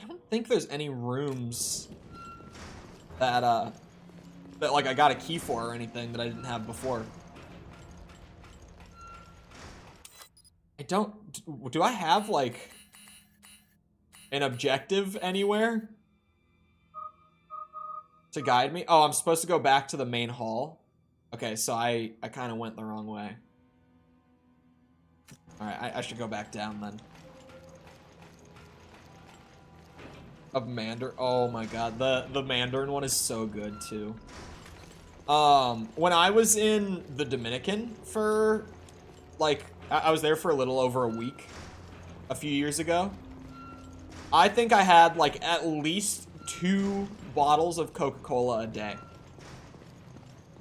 don't think there's any rooms that like I got a key for or anything that I didn't have before. Do I have like an objective anywhere to guide me? Oh, I'm supposed to go back to the main hall. Okay, so I kind of went the wrong way. All right, I should go back down then. Of Mandarin. Oh my god, the Mandarin one is so good too. When I was in the Dominican for, like, I was there for a little over a week a few years ago. I think I had, like, at least 2 bottles of Coca-Cola a day.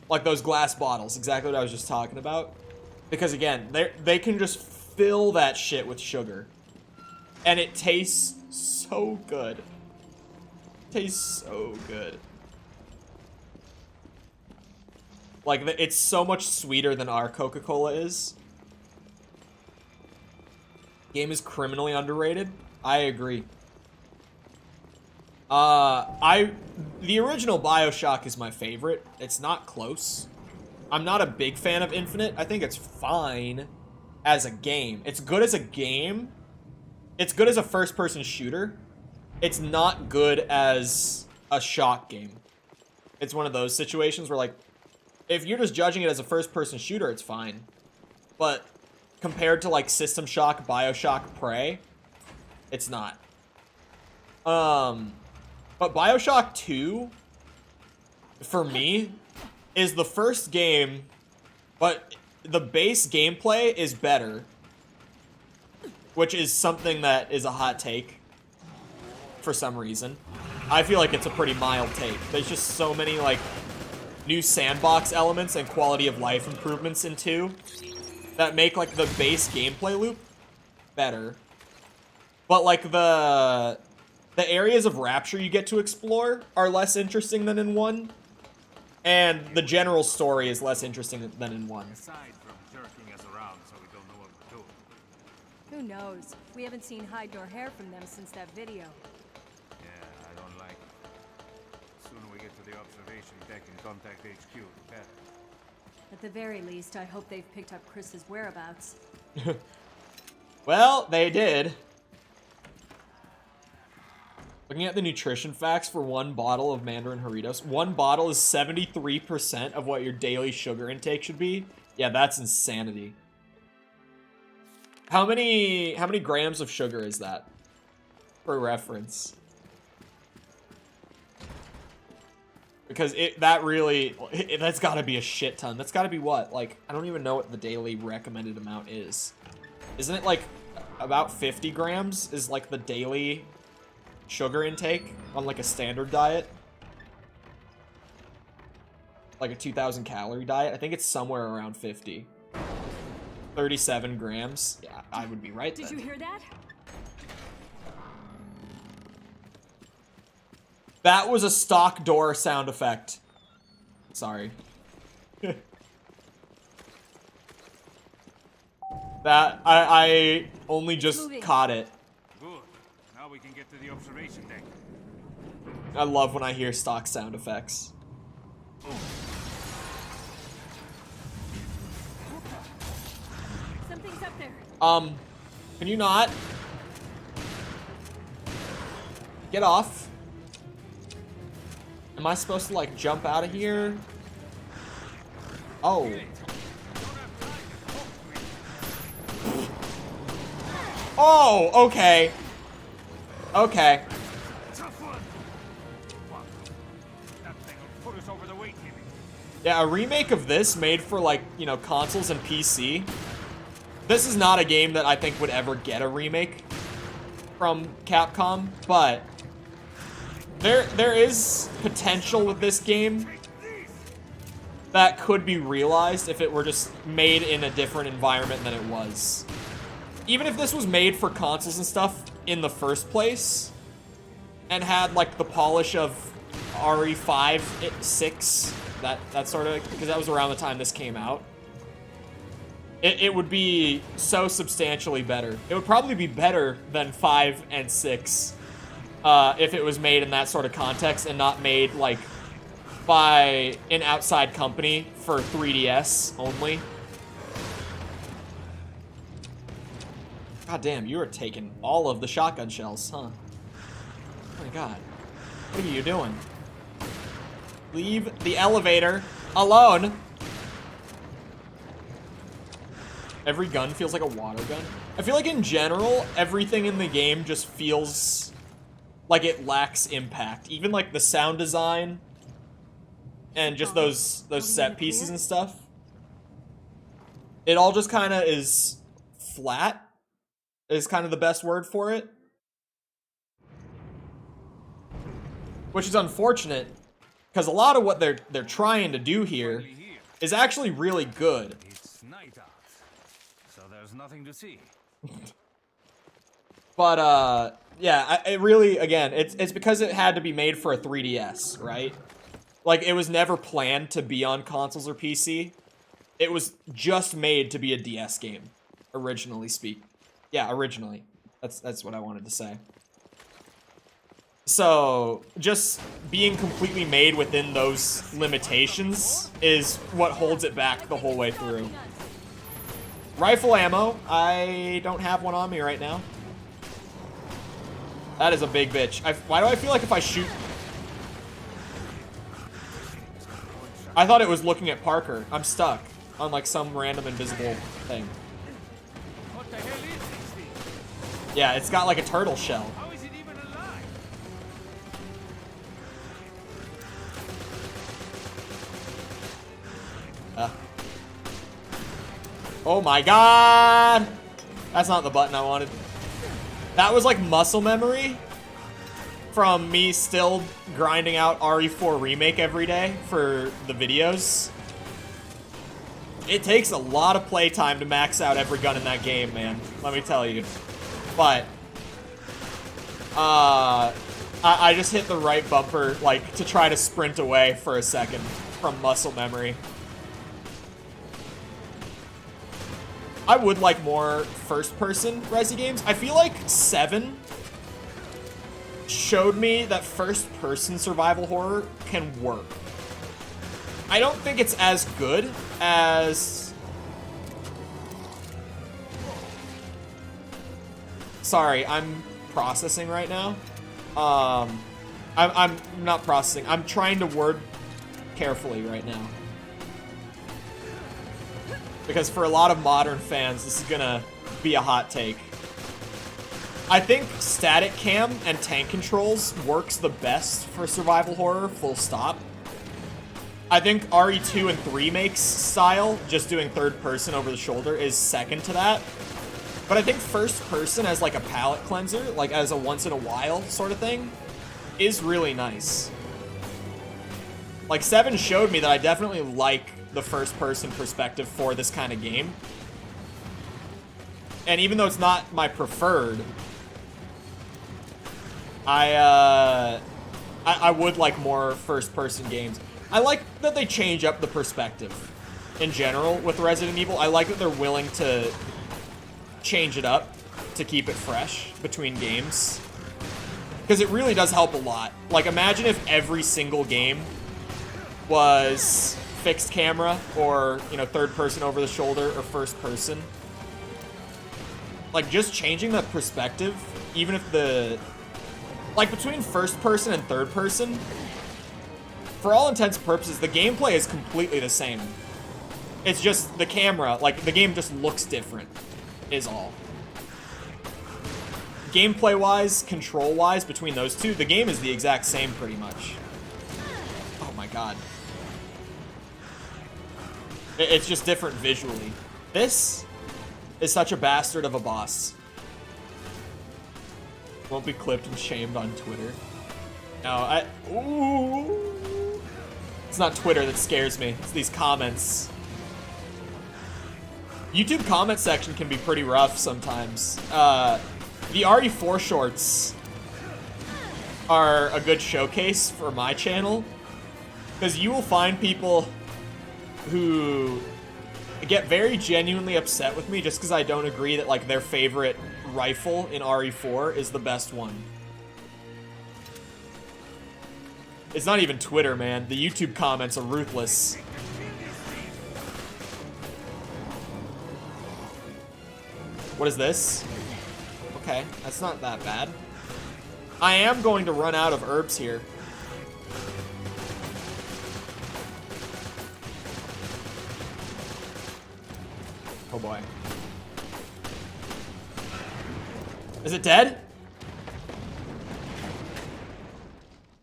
Like those glass bottles, exactly what I was just talking about. Because again, they can just fill that shit with sugar. And it tastes so good. Tastes so good. Like, it's so much sweeter than our Coca-Cola is. Game is criminally underrated. I agree. The original BioShock is my favorite. It's not close. I'm not a big fan of Infinite. I think it's fine as a game. It's good as a game. It's good as a first-person shooter. It's not good as a shock game. It's one of those situations where, like, if you're just judging it as a first-person shooter, it's fine. But compared to, like, System Shock, BioShock, Prey, it's not. But BioShock 2, for me, is the first game, but the base gameplay is better. Which is something that is a hot take. For some reason. I feel like it's a pretty mild take. There's just so many, like, new sandbox elements and quality of life improvements in 2 that make, like, the base gameplay loop better. But, like, the areas of Rapture you get to explore are less interesting than in 1. And the general story is less interesting than in 1. Aside from jerking us around so we don't know what we're doing. Who knows? We haven't seen hide nor hair from them since that video. Yeah, I don't like it. The sooner we get to the observation deck and contact HQ, the better. At the very least, I hope they've picked up Chris's whereabouts. Well, they did. Looking at the nutrition facts for 1 bottle of Mandarin Doritos, 1 bottle is 73% of what your daily sugar intake should be. Yeah, that's insanity. How many grams of sugar is that? For reference. Because that's gotta be a shit ton. That's gotta be what? Like, I don't even know what the daily recommended amount is. Isn't it like about 50 grams is like the daily sugar intake on like a standard diet? Like a 2,000 calorie diet? I think it's somewhere around 50. 37 grams. Yeah, I would be right then. Did you hear that? That was a stock door sound effect. Sorry. That I only just caught it. Good. Now we can get to the observation deck. I love when I hear stock sound effects. Something's up there. Can you not? Get off. Am I supposed to like jump out of here? Oh. Oh, okay. Okay. Yeah, a remake of this made for like, you know, consoles and PC. This is not a game that I think would ever get a remake from Capcom, but there is potential with this game that could be realized if it were just made in a different environment than it was. Even if this was made for consoles and stuff in the first place, and had like the polish of RE5, 6, that sort of, because that was around the time this came out, it would be so substantially better. It would probably be better than 5 and 6 if it was made in that sort of context and not made like by an outside company for 3DS only. God damn, you are taking all of the shotgun shells, huh? Oh my god. What are you doing? Leave the elevator alone. Every gun feels like a water gun. I feel like in general, everything in the game just feels like it lacks impact. Even like the sound design and just those set pieces and stuff. It all just kind of is flat. Is kind of the best word for it. Which is unfortunate, because a lot of what they're trying to do here is actually really good. It's night out, so there's nothing to see. But yeah, it really, again, it's because it had to be made for a 3DS, right? Like, it was never planned to be on consoles or PC. It was just made to be a DS game, originally speaking. Yeah, originally. That's what I wanted to say. So, just being completely made within those limitations is what holds it back the whole way through. Rifle ammo. I don't have one on me right now. That is a big bitch. Why do I feel like if I shoot... I thought it was looking at Parker. I'm stuck on like some random invisible thing. What the hell is this thing? Yeah, it's got like a turtle shell. How is it even alive? Oh my god! That's not the button I wanted. That was like muscle memory from me still grinding out RE4 Remake every day for the videos. It takes a lot of playtime to max out every gun in that game, man. Let me tell you. But I just hit the right bumper, like, to try to sprint away for a second from muscle memory. I would like more first-person Resi games. I feel like 7 showed me that first-person survival horror can work. I don't think it's as good as... Sorry, I'm processing right now. I'm not processing. I'm trying to word carefully right now. Because for a lot of modern fans, this is gonna be a hot take. I think static cam and tank controls works the best for survival horror, full stop. I think RE2 and 3 makes style, just doing third person over the shoulder, is second to that. But I think first person as like a palate cleanser, like as a once in a while sort of thing, is really nice. Like 7 showed me that I definitely like the first person perspective for this kind of game. And even though it's not my preferred, I would like more first person games. I like that they change up the perspective in general with Resident Evil. I like that they're willing to change it up to keep it fresh between games. Because it really does help a lot. Like, imagine if every single game was fixed camera or, you know, third person over the shoulder or first person. Like, just changing that perspective, even if the... Like, between first person and third person, for all intents and purposes, the gameplay is completely the same. It's just the camera, like, the game just looks different, is all. Gameplay-wise, control-wise, between those two, the game is the exact same, pretty much. Oh my god. It's just different visually. This is such a bastard of a boss. Won't be clipped and shamed on Twitter. No, ooh. It's not Twitter that scares me. It's these comments. YouTube comment section can be pretty rough sometimes. The RE4 shorts are a good showcase for my channel, because you will find people who get very genuinely upset with me just because I don't agree that, like, their favorite rifle in RE4 is the best one. It's not even Twitter, man. The YouTube comments are ruthless. What is this? Okay, that's not that bad. I am going to run out of herbs here. Oh boy. Is it dead?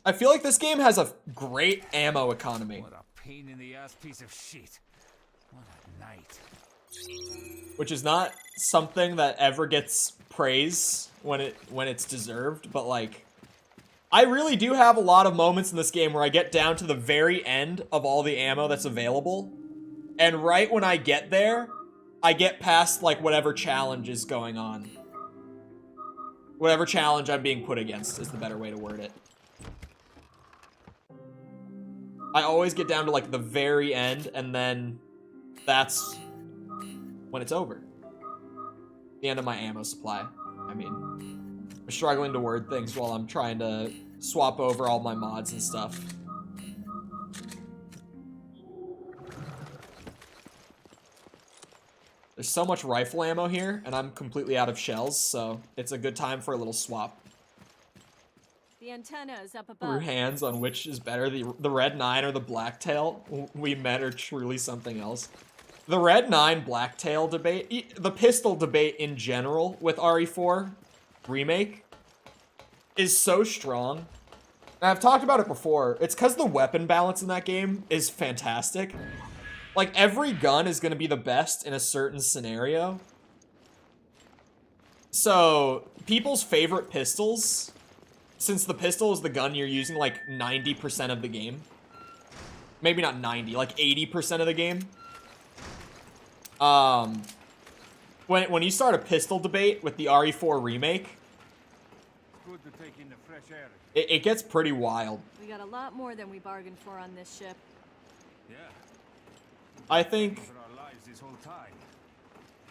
I feel like this game has a great ammo economy. What a pain in the ass piece of shit. What a night. Which is not something that ever gets praise when it's deserved, but like, I really do have a lot of moments in this game where I get down to the very end of all the ammo that's available, and right when I get there, I get past like whatever challenge is going on. Whatever challenge I'm being put against is the better way to word it. I always get down to like the very end, and then that's when it's over. The end of my ammo supply. I mean, I'm struggling to word things while I'm trying to swap over all my mods and stuff. There's so much rifle ammo here, and I'm completely out of shells, so it's a good time for a little swap. The antenna is up Through above. hands on which is better, the Red 9 or the Blacktail. We met are truly something else. The Red 9 Blacktail debate, the pistol debate in general with RE4 Remake is so strong. And I've talked about it before. It's because the weapon balance in that game is fantastic. Like, every gun is going to be the best in a certain scenario. So, people's favorite pistols, since the pistol is the gun you're using like 90% of the game. Maybe not 90, like 80% of the game. When you start a pistol debate with the RE4 Remake, Good to take in the fresh air. it gets pretty wild. We got a lot more than we bargained for on this ship. Yeah. I think For our lives this whole time.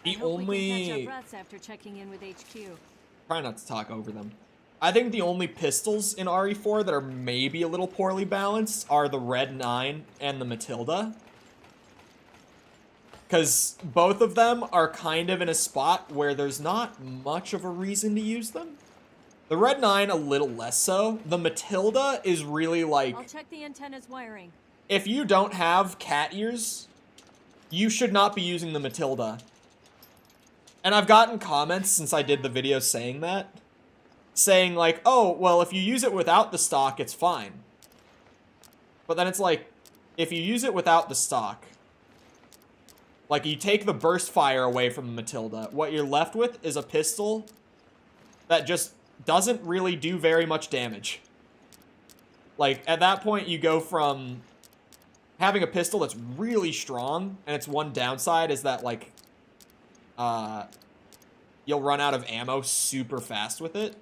the I hope we can catch our only... breaths after checking in with HQ. Try not to talk over them. I think the only pistols in RE4 that are maybe a little poorly balanced are the Red 9 and the Matilda. Because both of them are kind of in a spot where there's not much of a reason to use them. The Red 9 a little less so. The Matilda is really like... I'll check the antenna's wiring. If you don't have cat ears, you should not be using the Matilda. And I've gotten comments since I did the video saying that. Saying like, oh, well, if you use it without the stock, it's fine. But then it's like, if you use it without the stock, like you take the burst fire away from the Matilda, what you're left with is a pistol that just doesn't really do very much damage. Like, at that point, you go from having a pistol that's really strong, and its one downside is that, like, you'll run out of ammo super fast with it.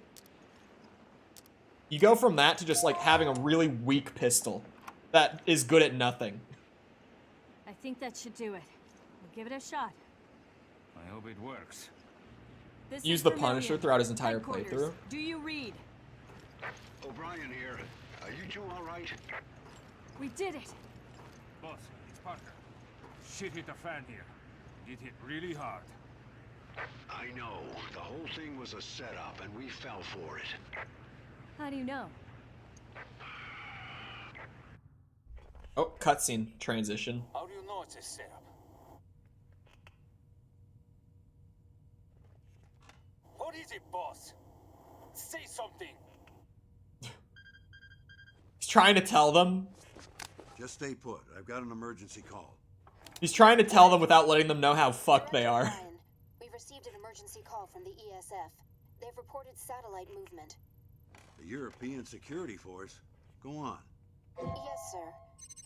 You go from that to just, like, having a really weak pistol that is good at nothing. I think that should do it. We'll give it a shot. I hope it works. This used is the Vermilion. Punisher throughout his entire Headquarters. playthrough. Do you read? O'Brien here. Are you two all right? We did it. Boss, it's Parker. Shit hit the fan here. It hit really hard. I know. The whole thing was a setup, and we fell for it. How do you know? Oh, cutscene transition. How do you know it's a setup? What is it, boss? Say something. He's trying to tell them. Just stay put. I've got an emergency call. He's trying to tell them without letting them know how fucked they are. Ryan, we've received an emergency call from the ESF. They've reported satellite movement. The European Security Force? Go on. Yes, sir.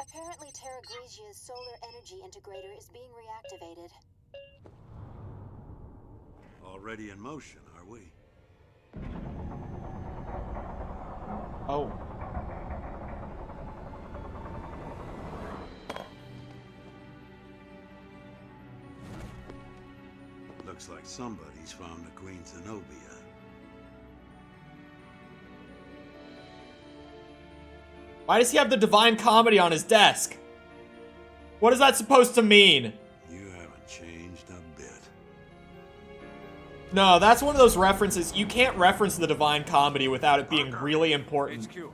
Apparently Terra Grecia's solar energy integrator is being reactivated. Already in motion, are we? Oh. Looks like somebody's found the Queen Zenobia. Why does he have the Divine Comedy on his desk? What is that supposed to mean? You haven't changed a bit. No, that's one of those references. You can't reference the Divine Comedy without it being really important. HQ,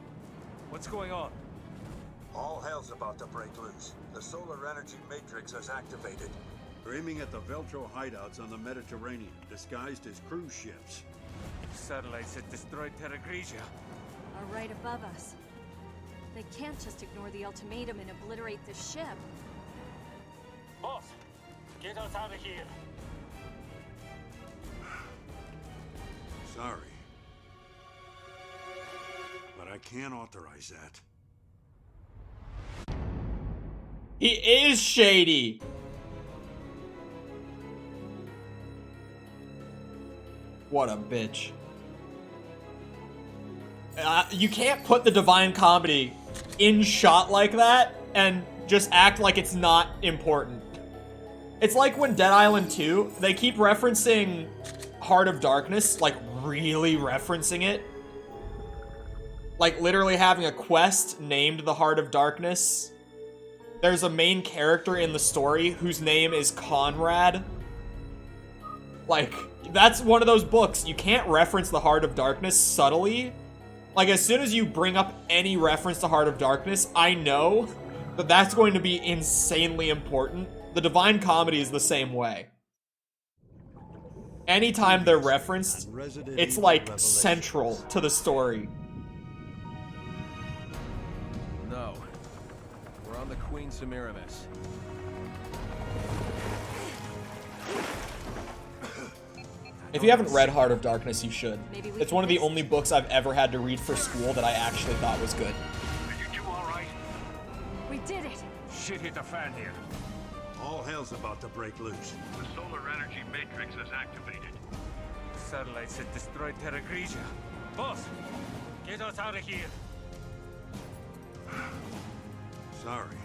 what's going on? All hell's about to break loose. The solar energy matrix is activated. We're aiming at the Veltro hideouts on the Mediterranean, disguised as cruise ships. Satellites that destroyed Terra Grigia. Are right above us. They can't just ignore the ultimatum and obliterate the ship. Boss, get us out of here. Sorry. But I can't authorize that. He is shady. What a bitch. You can't put the Divine Comedy in shot like that and just act like it's not important. It's like when Dead Island 2, they keep referencing Heart of Darkness, like really referencing it. Like literally having a quest named the Heart of Darkness. There's a main character in the story whose name is Conrad. Like, that's one of those books. You can't reference the Heart of Darkness subtly. Like, as soon as you bring up any reference to Heart of Darkness, I know that that's going to be insanely important. The Divine Comedy is the same way. Anytime they're referenced, it's like central to the story. No. We're on the Queen Semiramis. If you haven't read Heart of Darkness, you should. It's one of the only books I've ever had to read for school that I actually thought was good. Are you two all right? We did it. Shit hit the fan here. All hell's about to break loose. The solar energy matrix is activated. Satellites that destroyed Terra Grigia. Boss, get us out of here. Sorry.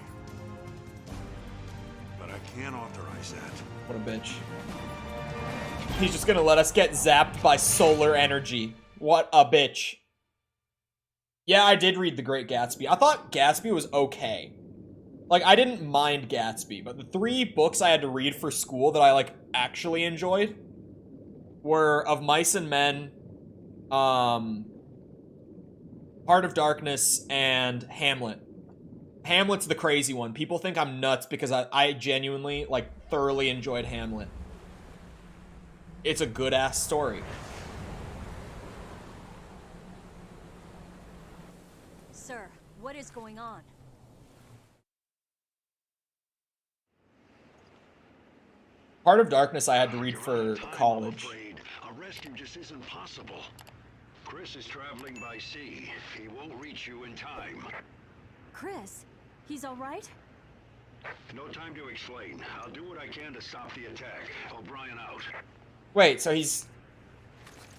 But I can't authorize that. What a bitch. He's just gonna let us get zapped by solar energy. What a bitch. Yeah, I did read The Great Gatsby. I thought Gatsby was okay. Like, I didn't mind Gatsby, but the 3 books I had to read for school that I, like, actually enjoyed were Of Mice and Men, Heart of Darkness, and Hamlet. Hamlet's the crazy one. People think I'm nuts because I genuinely, like, thoroughly enjoyed Hamlet. It's a good-ass story. Sir, what is going on? Heart of Darkness I had to read for college. A rescue just isn't possible. Chris is traveling by sea. He won't reach you in time. Chris, he's all right? No time to explain. I'll do what I can to stop the attack. O'Brien out. Wait, so he's...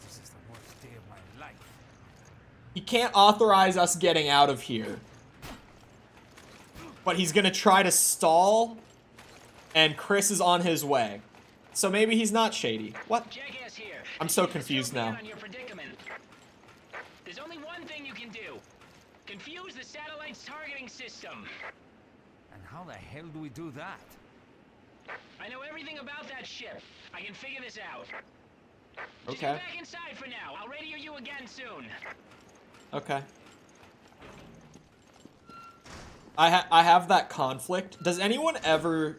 This is the worst day of my life. He can't authorize us getting out of here. But he's gonna try to stall, and Chris is on his way. So maybe he's not shady. What? Jackass here. I'm so confused now. On your predicament. There's only one thing you can do. Confuse the satellite's targeting system. And how the hell do we do that? I know everything about that ship. I can figure this out. Just Okay. get back inside for now. I'll radio you again soon. Okay. I have that conflict. Does anyone ever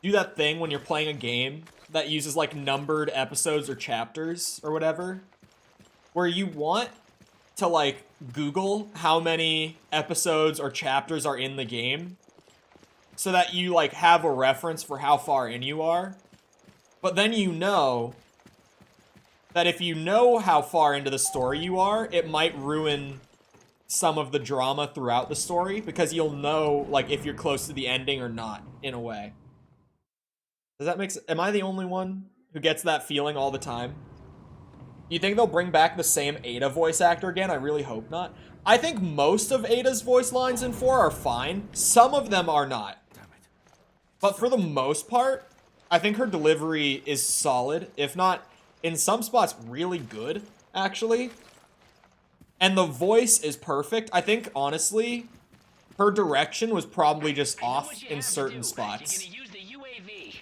do that thing when you're playing a game that uses like numbered episodes or chapters or whatever, where you want to like Google how many episodes or chapters are in the game so that you like have a reference for how far in you are, but then you know that if you know how far into the story you are, it might ruin some of the drama throughout the story because you'll know like if you're close to the ending or not in a way. Does that make sense? Am I the only one who gets that feeling all the time? Do you think they'll bring back the same Ada voice actor again? I really hope not. I think most of Ada's voice lines in 4 are fine. Some of them are not. But for the most part, I think her delivery is solid, if not, in some spots, really good, actually. And the voice is perfect. I think, honestly, her direction was probably just off in certain spots. You're gonna use the UAV.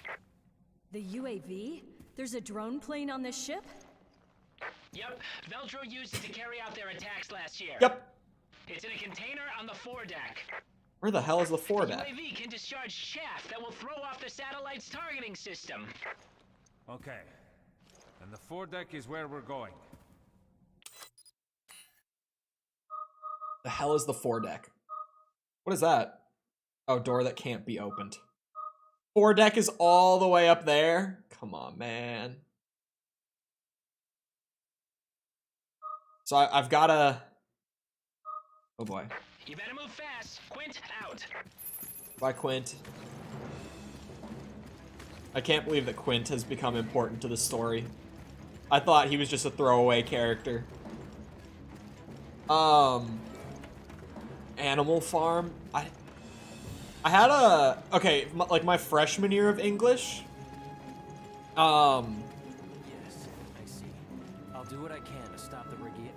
The UAV? There's a drone plane on this ship? Yep, Veltro used it to carry out their attacks last year. Yep. It's in a container on the foredeck. Where the hell is the foredeck? The UAV can discharge chaff that will throw off the satellite's targeting system. Okay. And the foredeck is where we're going. The hell is the foredeck? What is that? Oh, door that can't be opened. Foredeck is all the way up there? Come on, man. So I've got to... Oh boy. You better move fast. Quint out. Bye, Quint. I can't believe that Quint has become important to the story. I thought he was just a throwaway character. Animal Farm. I had a... Okay, like my freshman year of English. Yes, I see. I'll do what I can to stop the Ricky.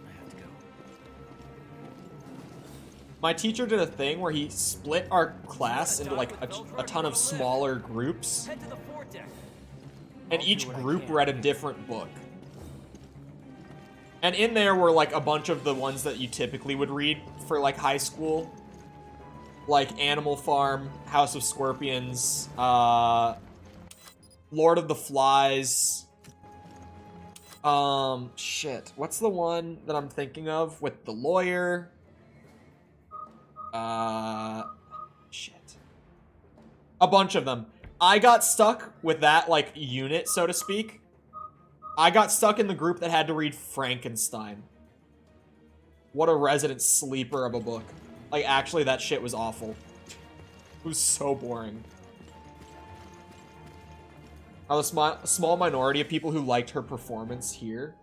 I have to go. My teacher did a thing where he split our class into like a ton of smaller groups. Head to the foredeck. And each group read a different book. And in there were like a bunch of the ones that you typically would read for like high school. Like Animal Farm, House of Scorpions, Lord of the Flies. Shit. What's the one that I'm thinking of with the lawyer? Shit. A bunch of them. I got stuck with that, like, unit, so to speak. I got stuck in the group that had to read Frankenstein. What a resident sleeper of a book. Like, actually, that shit was awful. It was so boring. I was a small minority of people who liked her performance here.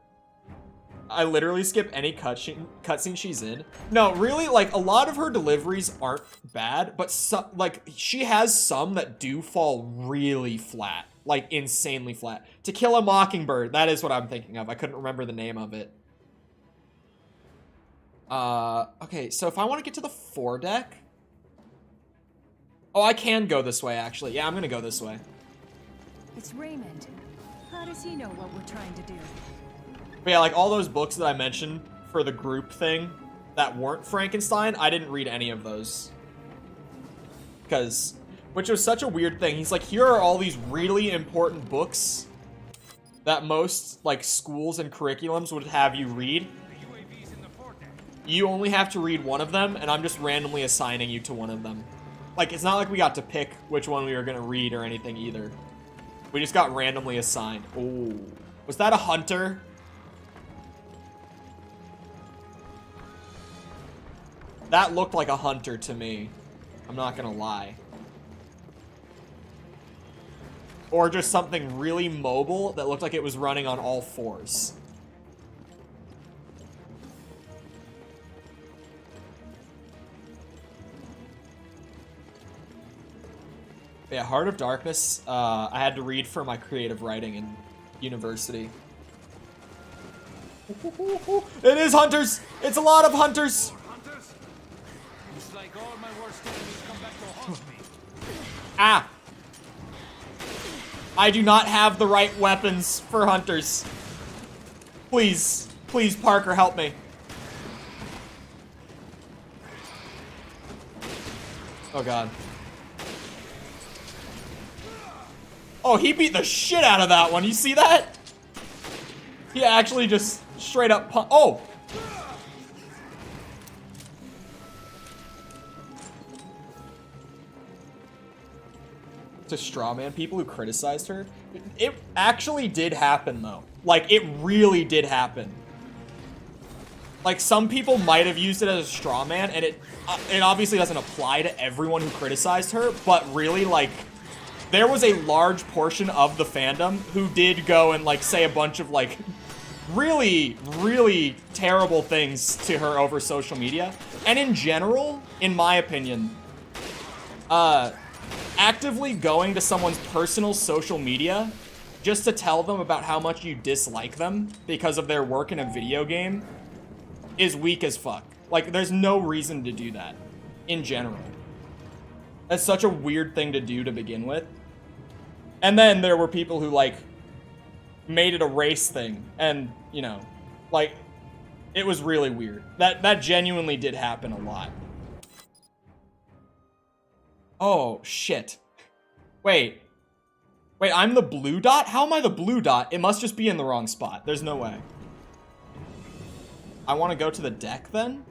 I literally skip any cutscene she's in. No, really, like, a lot of her deliveries aren't bad, but like, she has some that do fall really flat. Like, insanely flat. To Kill a Mockingbird, that is what I'm thinking of. I couldn't remember the name of it. Okay, so if I want to get to the foredeck... Oh, I can go this way, actually. Yeah, I'm gonna go this way. It's Raymond. How does he know what we're trying to do? But yeah, like all those books that I mentioned for the group thing that weren't Frankenstein, I didn't read any of those. Which was such a weird thing. He's like, here are all these really important books that most like schools and curriculums would have you read. You only have to read one of them, and I'm just randomly assigning you to one of them. Like, it's not like we got to pick which one we were gonna read or anything either. We just got randomly assigned. Oh, was that a hunter? That looked like a hunter to me. I'm not gonna lie. Or just something really mobile that looked like it was running on all fours. Yeah, Heart of Darkness, I had to read for my creative writing, and university. It is hunters! It's a lot of hunters! It's like all my worst enemies come back to haunt me. Ah! I do not have the right weapons for hunters. Please, please, Parker, help me. Oh god. Oh, he beat the shit out of that one. You see that? He actually just straight up oh! To strawman people who criticized her. It actually did happen though. Like, it really did happen. Like, some people might have used it as a straw man, and it obviously doesn't apply to everyone who criticized her, but really, like, there was a large portion of the fandom who did go and, like, say a bunch of, like, really, really terrible things to her over social media. And in general, in my opinion, actively going to someone's personal social media just to tell them about how much you dislike them because of their work in a video game is weak as fuck. Like, there's no reason to do that in general. That's such a weird thing to do to begin with. And then there were people who, like, made it a race thing, and, you know, like, it was really weird. That genuinely did happen a lot. Oh, shit. Wait, I'm the blue dot? How am I the blue dot? It must just be in the wrong spot. There's no way. I want to go to the deck, then?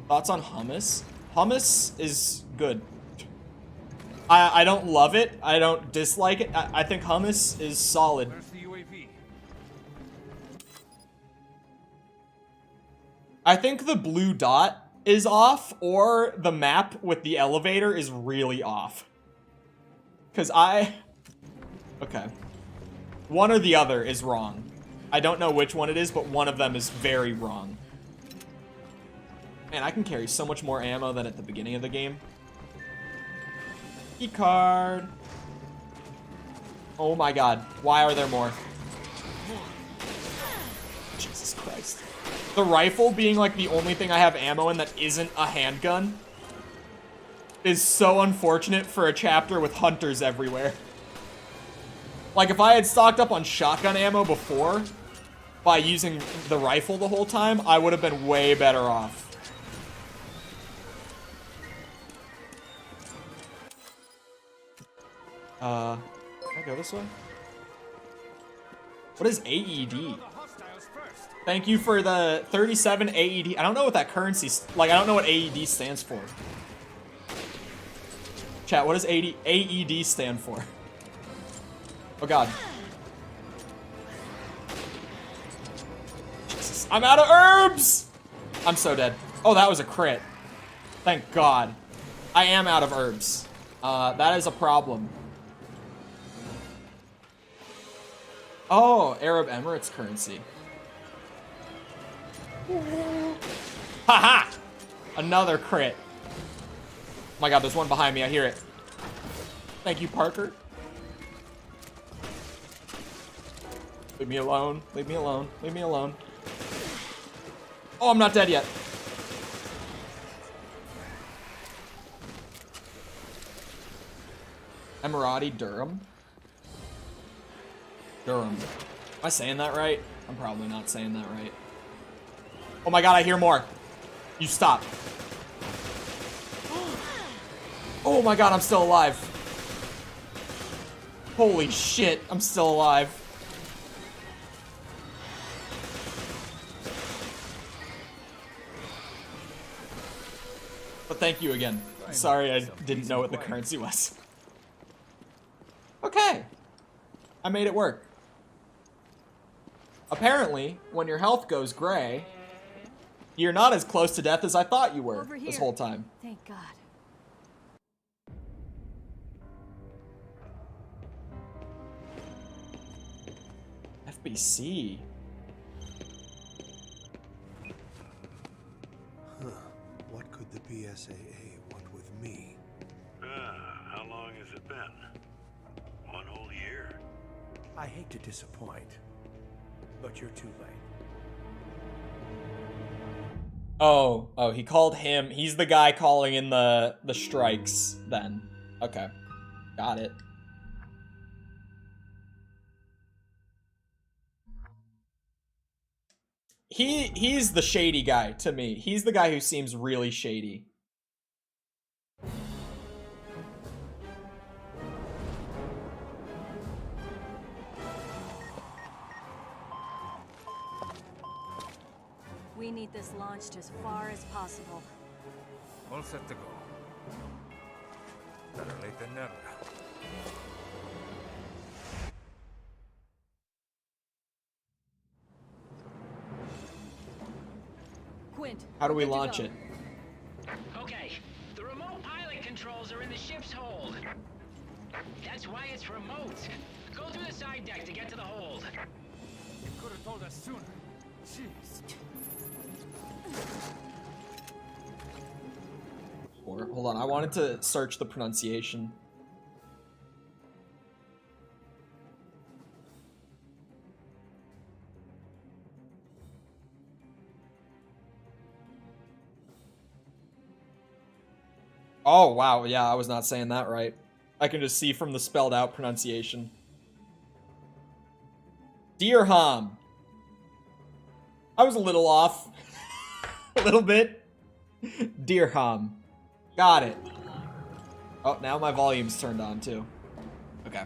Thoughts on hummus? Hummus is good. I don't love it. I don't dislike it. I think hummus is solid. Where's the UAV? I think the blue dot is off, or the map with the elevator is really off. Because okay. One or the other is wrong. I don't know which one it is, but one of them is very wrong. Man, I can carry so much more ammo than at the beginning of the game. Key card. Oh my god. Why are there more? Jesus Christ. The rifle being like the only thing I have ammo in that isn't a handgun is so unfortunate for a chapter with hunters everywhere. Like, if I had stocked up on shotgun ammo before by using the rifle the whole time, I would have been way better off. Can I go this way? What is AED? Thank you for the 37 AED. I don't know what that currency, like, I don't know what AED stands for. Chat, what does AED stand for? Oh god. Jesus, I'm out of herbs! I'm so dead. Oh, that was a crit. Thank god. I am out of herbs. That is a problem. Oh, Arab Emirates currency. Haha! Another crit. Oh my god, there's one behind me. I hear it. Thank you, Parker. Leave me alone. Leave me alone. Leave me alone. Oh, I'm not dead yet. Emirati Durham? Durham. Am I saying that right? I'm probably not saying that right. Oh my god, I hear more. You stop. Oh my god, I'm still alive. Holy shit, I'm still alive. But thank you again. Sorry, I didn't know what the currency was. Okay. I made it work. Apparently, when your health goes gray, you're not as close to death as I thought you were this whole time. Thank God. FBC. Huh. What could the BSAA want with me? How long has it been? whole year. I hate to disappoint, but you're too late. Oh, he called him. He's the guy calling in the strikes then. Okay. Got it. He's the shady guy to me. He's the guy who seems really shady. We need this launched as far as possible. All set to go. Better late than never. Quint, How do we launch it? Okay, the remote pilot controls are in the ship's hold. That's why it's remote. Go through the side deck to get to the hold. You could have told us sooner. Jeez. Or hold on, I wanted to search the pronunciation. Oh, wow, yeah, I was not saying that right. I can just see from the spelled out pronunciation. Dirham. I was a little off. A little bit. Dirham. Got it. Oh, now my volume's turned on too. Okay.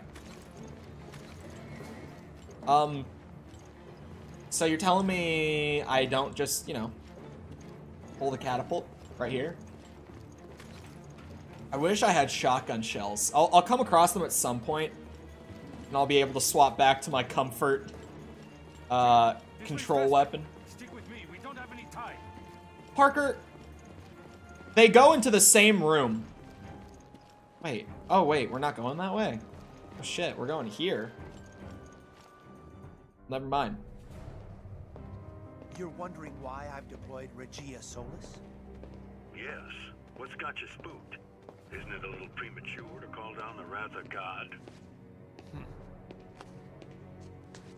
So you're telling me I don't just, you know, hold a catapult right here? I wish I had shotgun shells. I'll come across them at some point, and I'll be able to swap back to my comfort control weapon. Stick with me. We don't have any time. Parker, they go into the same room. Wait. Oh, wait. We're not going that way. Oh, shit. We're going here. Never mind. You're wondering why I've deployed Regia Solis? Yes. What's got you spooked? Isn't it a little premature to call down the wrath of God?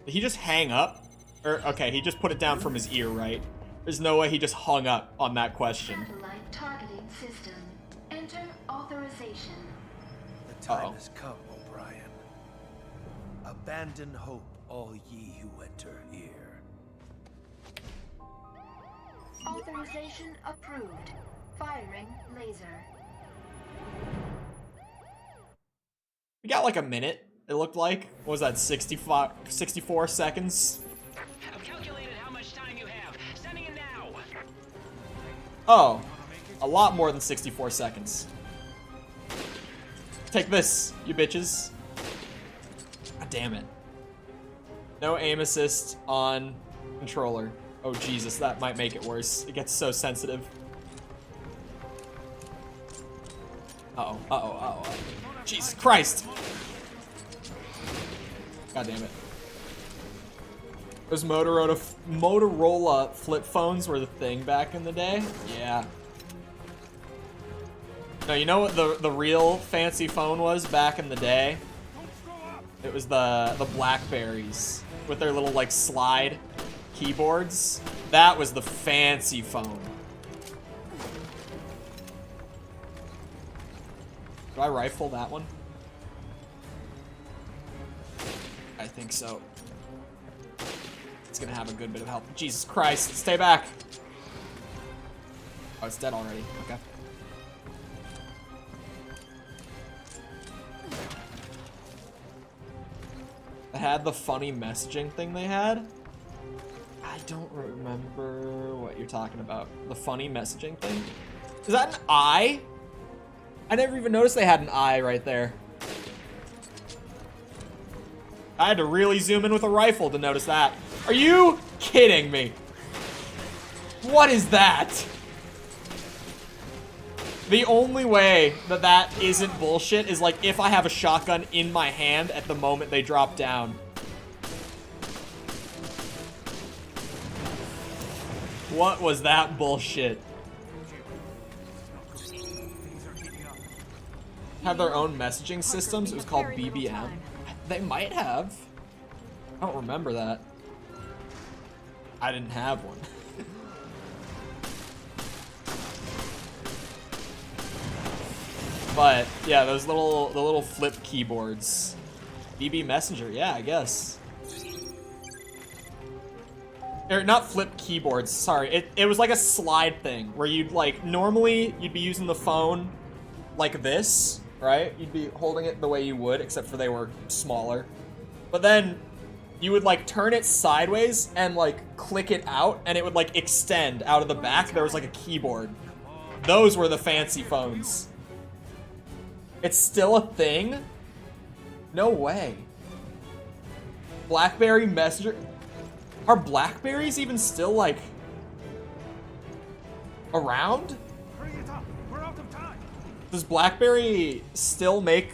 Did he just hang up? Or, okay, he just put it down from his ear, right? There's no way he just hung up on that question. Satellite targeting system. Enter authorization. The time has come, O'Brien. Abandon hope, all ye who enter here. Authorization approved. Firing laser. We got like a minute, it looked like. What was that, 64 seconds? I've calculated how much time you have. Sending it now. Oh, a lot more than 64 seconds. Take this, you bitches. God damn it. No aim assist on controller. Oh Jesus, that might make it worse. It gets so sensitive. Uh-oh, uh-oh, uh-oh, uh-oh. Jesus Christ! God damn it. Those Motorola flip phones were the thing back in the day? Yeah. No, you know what the real fancy phone was back in the day? It was the Blackberries with their little like slide keyboards. That was the fancy phone. Do I rifle that one? I think so. It's gonna have a good bit of health. Jesus Christ, stay back! Oh, it's dead already. Okay. It had the funny messaging thing they had. I don't remember what you're talking about. The funny messaging thing? Is that an eye? I never even noticed they had an eye right there. I had to really zoom in with a rifle to notice that. Are you kidding me? What is that? The only way that that isn't bullshit is like if I have a shotgun in my hand at the moment they drop down. What was that bullshit? Have their own messaging systems. It was called BBM. They might have. I don't remember that. I didn't have one. But yeah, those the little flip keyboards. BB Messenger, yeah, I guess. Or not flip keyboards, sorry. It was like a slide thing where you'd like, normally you'd be using the phone like this, right? You'd be holding it the way you would, except for they were smaller. But then you would like turn it sideways and like click it out and it would like extend out of the back. There was like a keyboard. Those were the fancy phones. It's still a thing? No way. BlackBerry Messenger? Are Blackberries even still, like, around? Hurry it up. We're out of time. Does BlackBerry still make...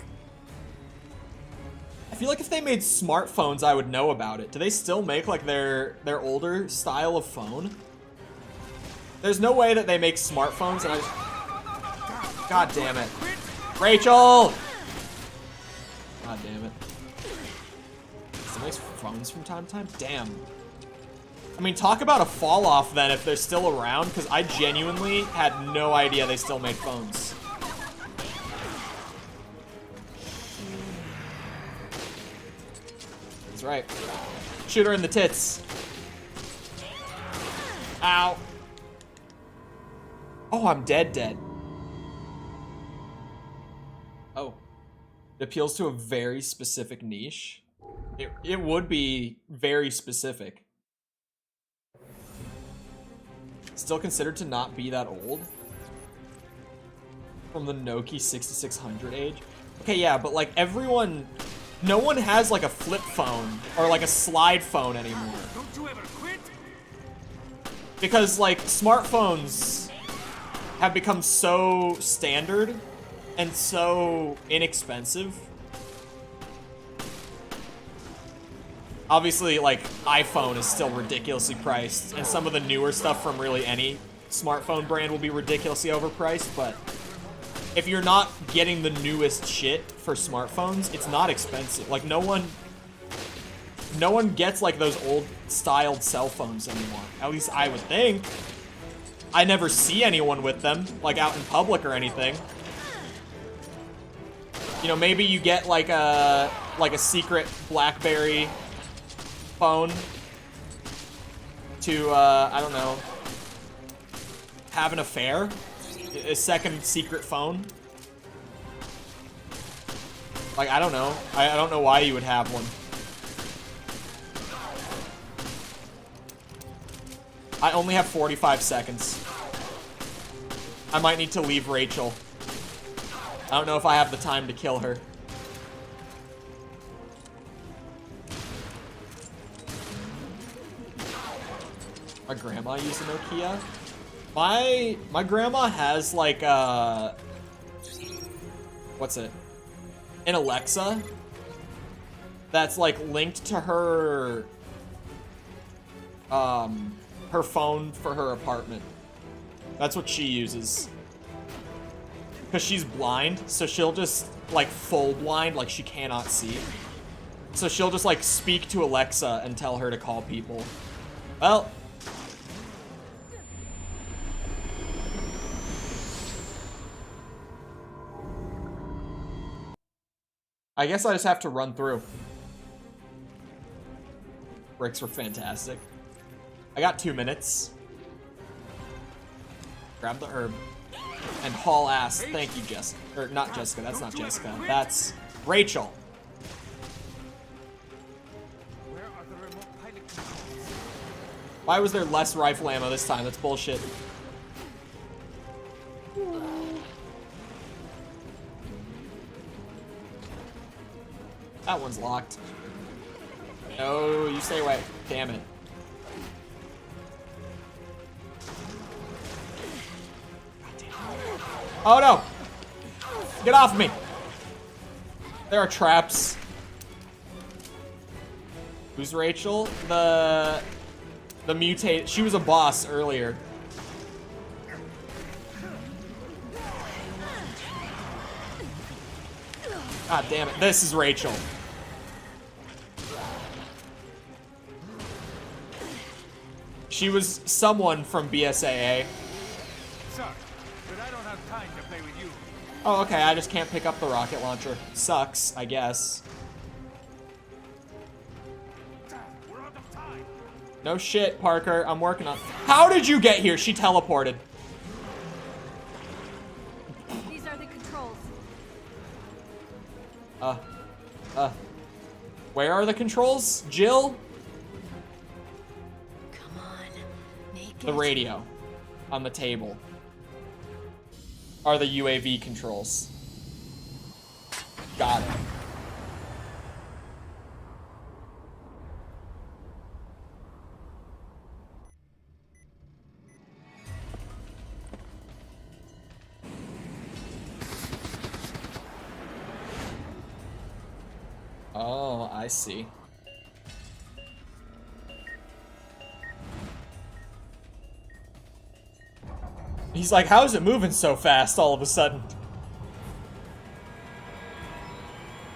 I feel like if they made smartphones, I would know about it. Do they still make, like, their older style of phone? There's no way that they make smartphones and I... God damn it. Rachel! God damn it. Still makes phones from time to time? Damn. I mean, talk about a fall off then if they're still around, because I genuinely had no idea they still make phones. That's right. Shoot her in the tits. Ow. Oh, I'm dead. Oh. It appeals to a very specific niche. It would be very specific. Still considered to not be that old? From the Nokia 6600 age? Okay, yeah, but like everyone... No one has like a flip phone or like a slide phone anymore. Don't you ever quit? Because like smartphones have become so standard and so inexpensive. Obviously, like, iPhone is still ridiculously priced, and some of the newer stuff from really any smartphone brand will be ridiculously overpriced, but if you're not getting the newest shit for smartphones, it's not expensive. Like, no one gets, like, those old-styled cell phones anymore. At least I would think. I never see anyone with them, like, out in public or anything. You know, maybe you get, like a secret BlackBerry phone to, I don't know, have an affair? A second secret phone? Like, I don't know. I don't know why you would have one. I only have 45 seconds. I might need to leave Rachel. I don't know if I have the time to kill her. My grandma used a Nokia. My grandma has like what's it? An Alexa that's like linked to her her phone for her apartment. That's what she uses. Cause she's blind, so she'll just like full blind, like she cannot see. So she'll just like speak to Alexa and tell her to call people. Well, I guess I just have to run through. Bricks were fantastic. I got 2 minutes. Grab the herb. And haul ass. Thank you, Jessica. Or not Jessica, that's not Jessica. That's Rachel. Why was there less rifle ammo this time? That's bullshit. That one's locked. No, you stay away. Damn it. Oh no! Get off me! There are traps. Who's Rachel? The mutate. She was a boss earlier. God damn it. This is Rachel. She was someone from BSAA. Sorry, but I don't have time to play with you. Oh, okay, I just can't pick up the rocket launcher. Sucks, I guess. We're out of time. No shit, Parker. I'm working on... How did you get here? She teleported. These are the controls. Where are the controls? Jill? Come on, make The radio on the table are the UAV controls. Got it. Oh, I see. He's like, how is it moving so fast all of a sudden?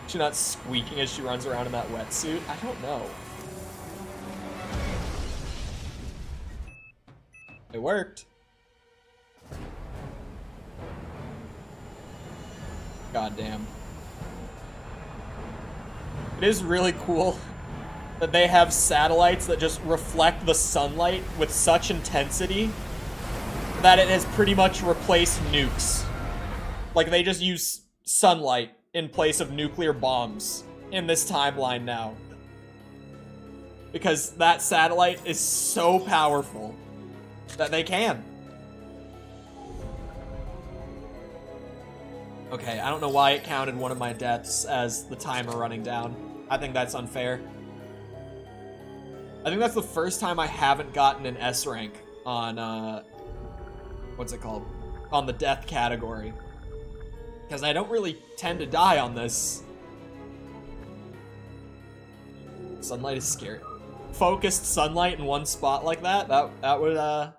She not squeaking as she runs around in that wetsuit? I don't know. It worked. Goddamn. It is really cool that they have satellites that just reflect the sunlight with such intensity that it has pretty much replaced nukes. Like, they just use sunlight in place of nuclear bombs in this timeline now. Because that satellite is so powerful that they can. Okay, I don't know why it counted one of my deaths as the timer running down. I think that's unfair. I think that's the first time I haven't gotten an S rank on, what's it called? On the death category. Because I don't really tend to die on this. Sunlight is scary. Focused sunlight in one spot like that, that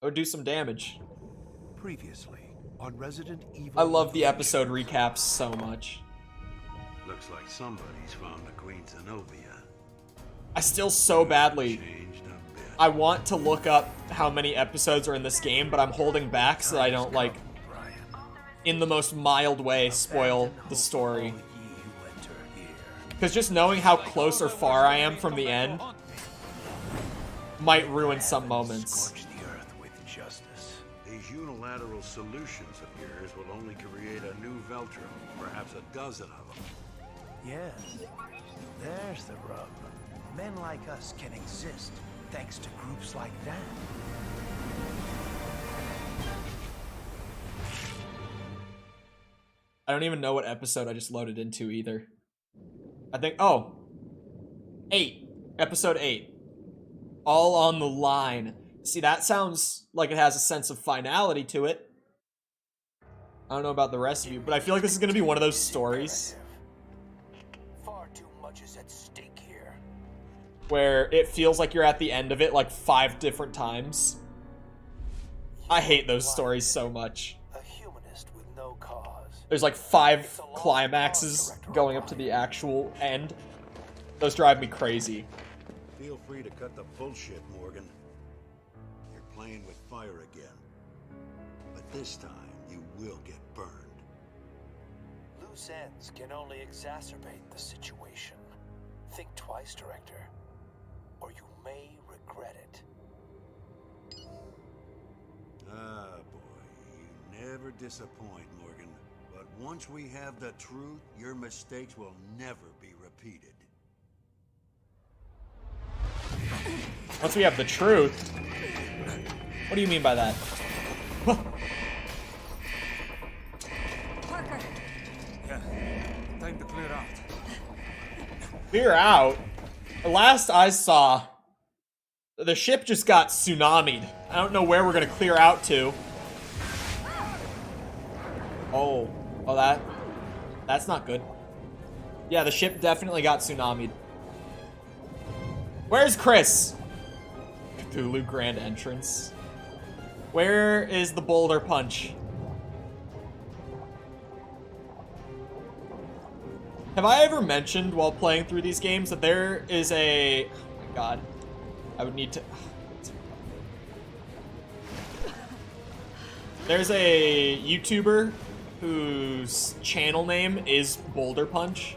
would do some damage. Previously on Resident Evil. I love the episode recaps so much. Looks like somebody's found the Queen Zenobia. I still so badly... I want to look up how many episodes are in this game, but I'm holding back so that I don't, like, in the most mild way, spoil the story. Because just knowing how close or far I am from the end might ruin some moments. These unilateral solutions of yours will only create a new Veltro, perhaps a dozen of them. Yes, there's the rub. Men like us can exist thanks to groups like that. I don't even know what episode I just loaded into either. I think, oh, 8. Episode 8. All on the line. See, that sounds like it has a sense of finality to it. I don't know about the rest of you, but I feel like this is going to be one of those stories Far too much is at stake here. where it feels like you're at the end of it like 5 different times. I hate those stories so much. A humanist with no cause. There's like 5 climaxes going up to the actual end. Those drive me crazy. Feel free to cut the bullshit, Morgan. You're playing with fire again. But this time, you will get burned. Loose ends can only exacerbate the situation. Think twice, Director, or you may regret it. Ah, boy, you never disappoint, Morgan. But once we have the truth, your mistakes will never be repeated. Once we have the truth. What do you mean by that? Parker. Yeah, time to clear out. Clear out? Last I saw, the ship just got tsunami'd. I don't know where we're gonna clear out to. Oh, that's not good. Yeah, the ship definitely got tsunami'd. Where's Chris? Cthulhu Grand Entrance. Where is the boulder punch? Have I ever mentioned while playing through these games that there is a... Oh my god. I would need to... There's a YouTuber whose channel name is Boulder Punch.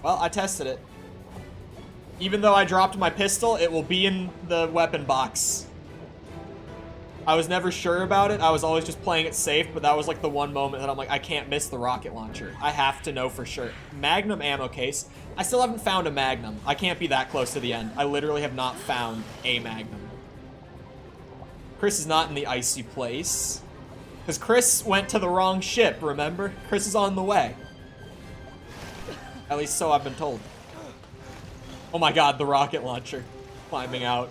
Well, I tested it. Even though I dropped my pistol, it will be in the weapon box. I was never sure about it. I was always just playing it safe, but that was like the one moment that I'm like, I can't miss the rocket launcher. I have to know for sure. Magnum ammo case. I still haven't found a Magnum. I can't be that close to the end. I literally have not found a Magnum. Chris is not in the icy place. Because Chris went to the wrong ship, remember? Chris is on the way. At least so I've been told. Oh my god, the rocket launcher. Climbing out.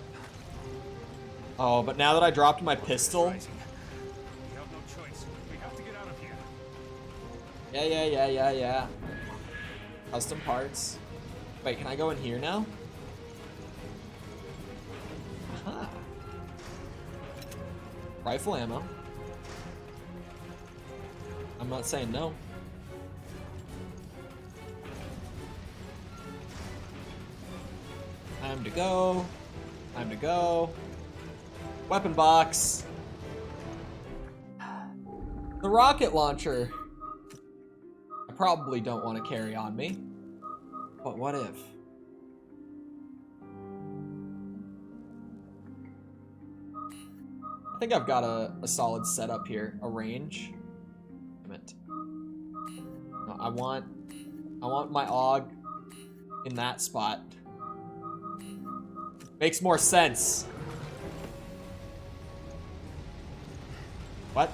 Oh, but now that I dropped my pistol... We have no choice. We have to get out of here. Yeah. Custom parts. Wait, can I go in here now? Aha. Rifle ammo. I'm not saying no. Time to go. Time to go. Weapon box. The rocket launcher. I probably don't want to carry on me. But what if? I think I've got a solid setup here. A range. Damn it. No, I want my AUG in that spot. Makes more sense. What?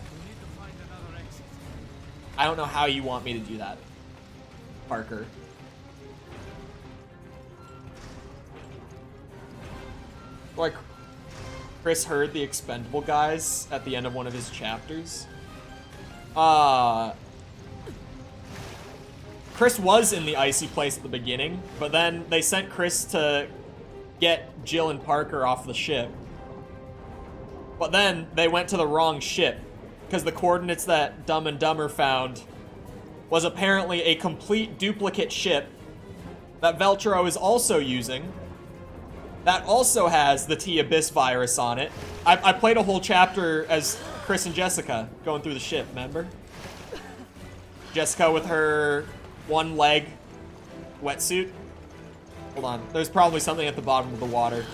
I don't know how you want me to do that, Parker. Like, Chris heard the Expendable guys at the end of one of his chapters. Chris was in the icy place at the beginning, but then they sent Chris to get Jill and Parker off the ship. But then they went to the wrong ship, because the coordinates that Dumb and Dumber found was apparently a complete duplicate ship that Veltro is also using, that also has the T-Abyss virus on it. I played a whole chapter as Chris and Jessica going through the ship, remember? Jessica with her one leg wetsuit. Hold on, there's probably something at the bottom of the water.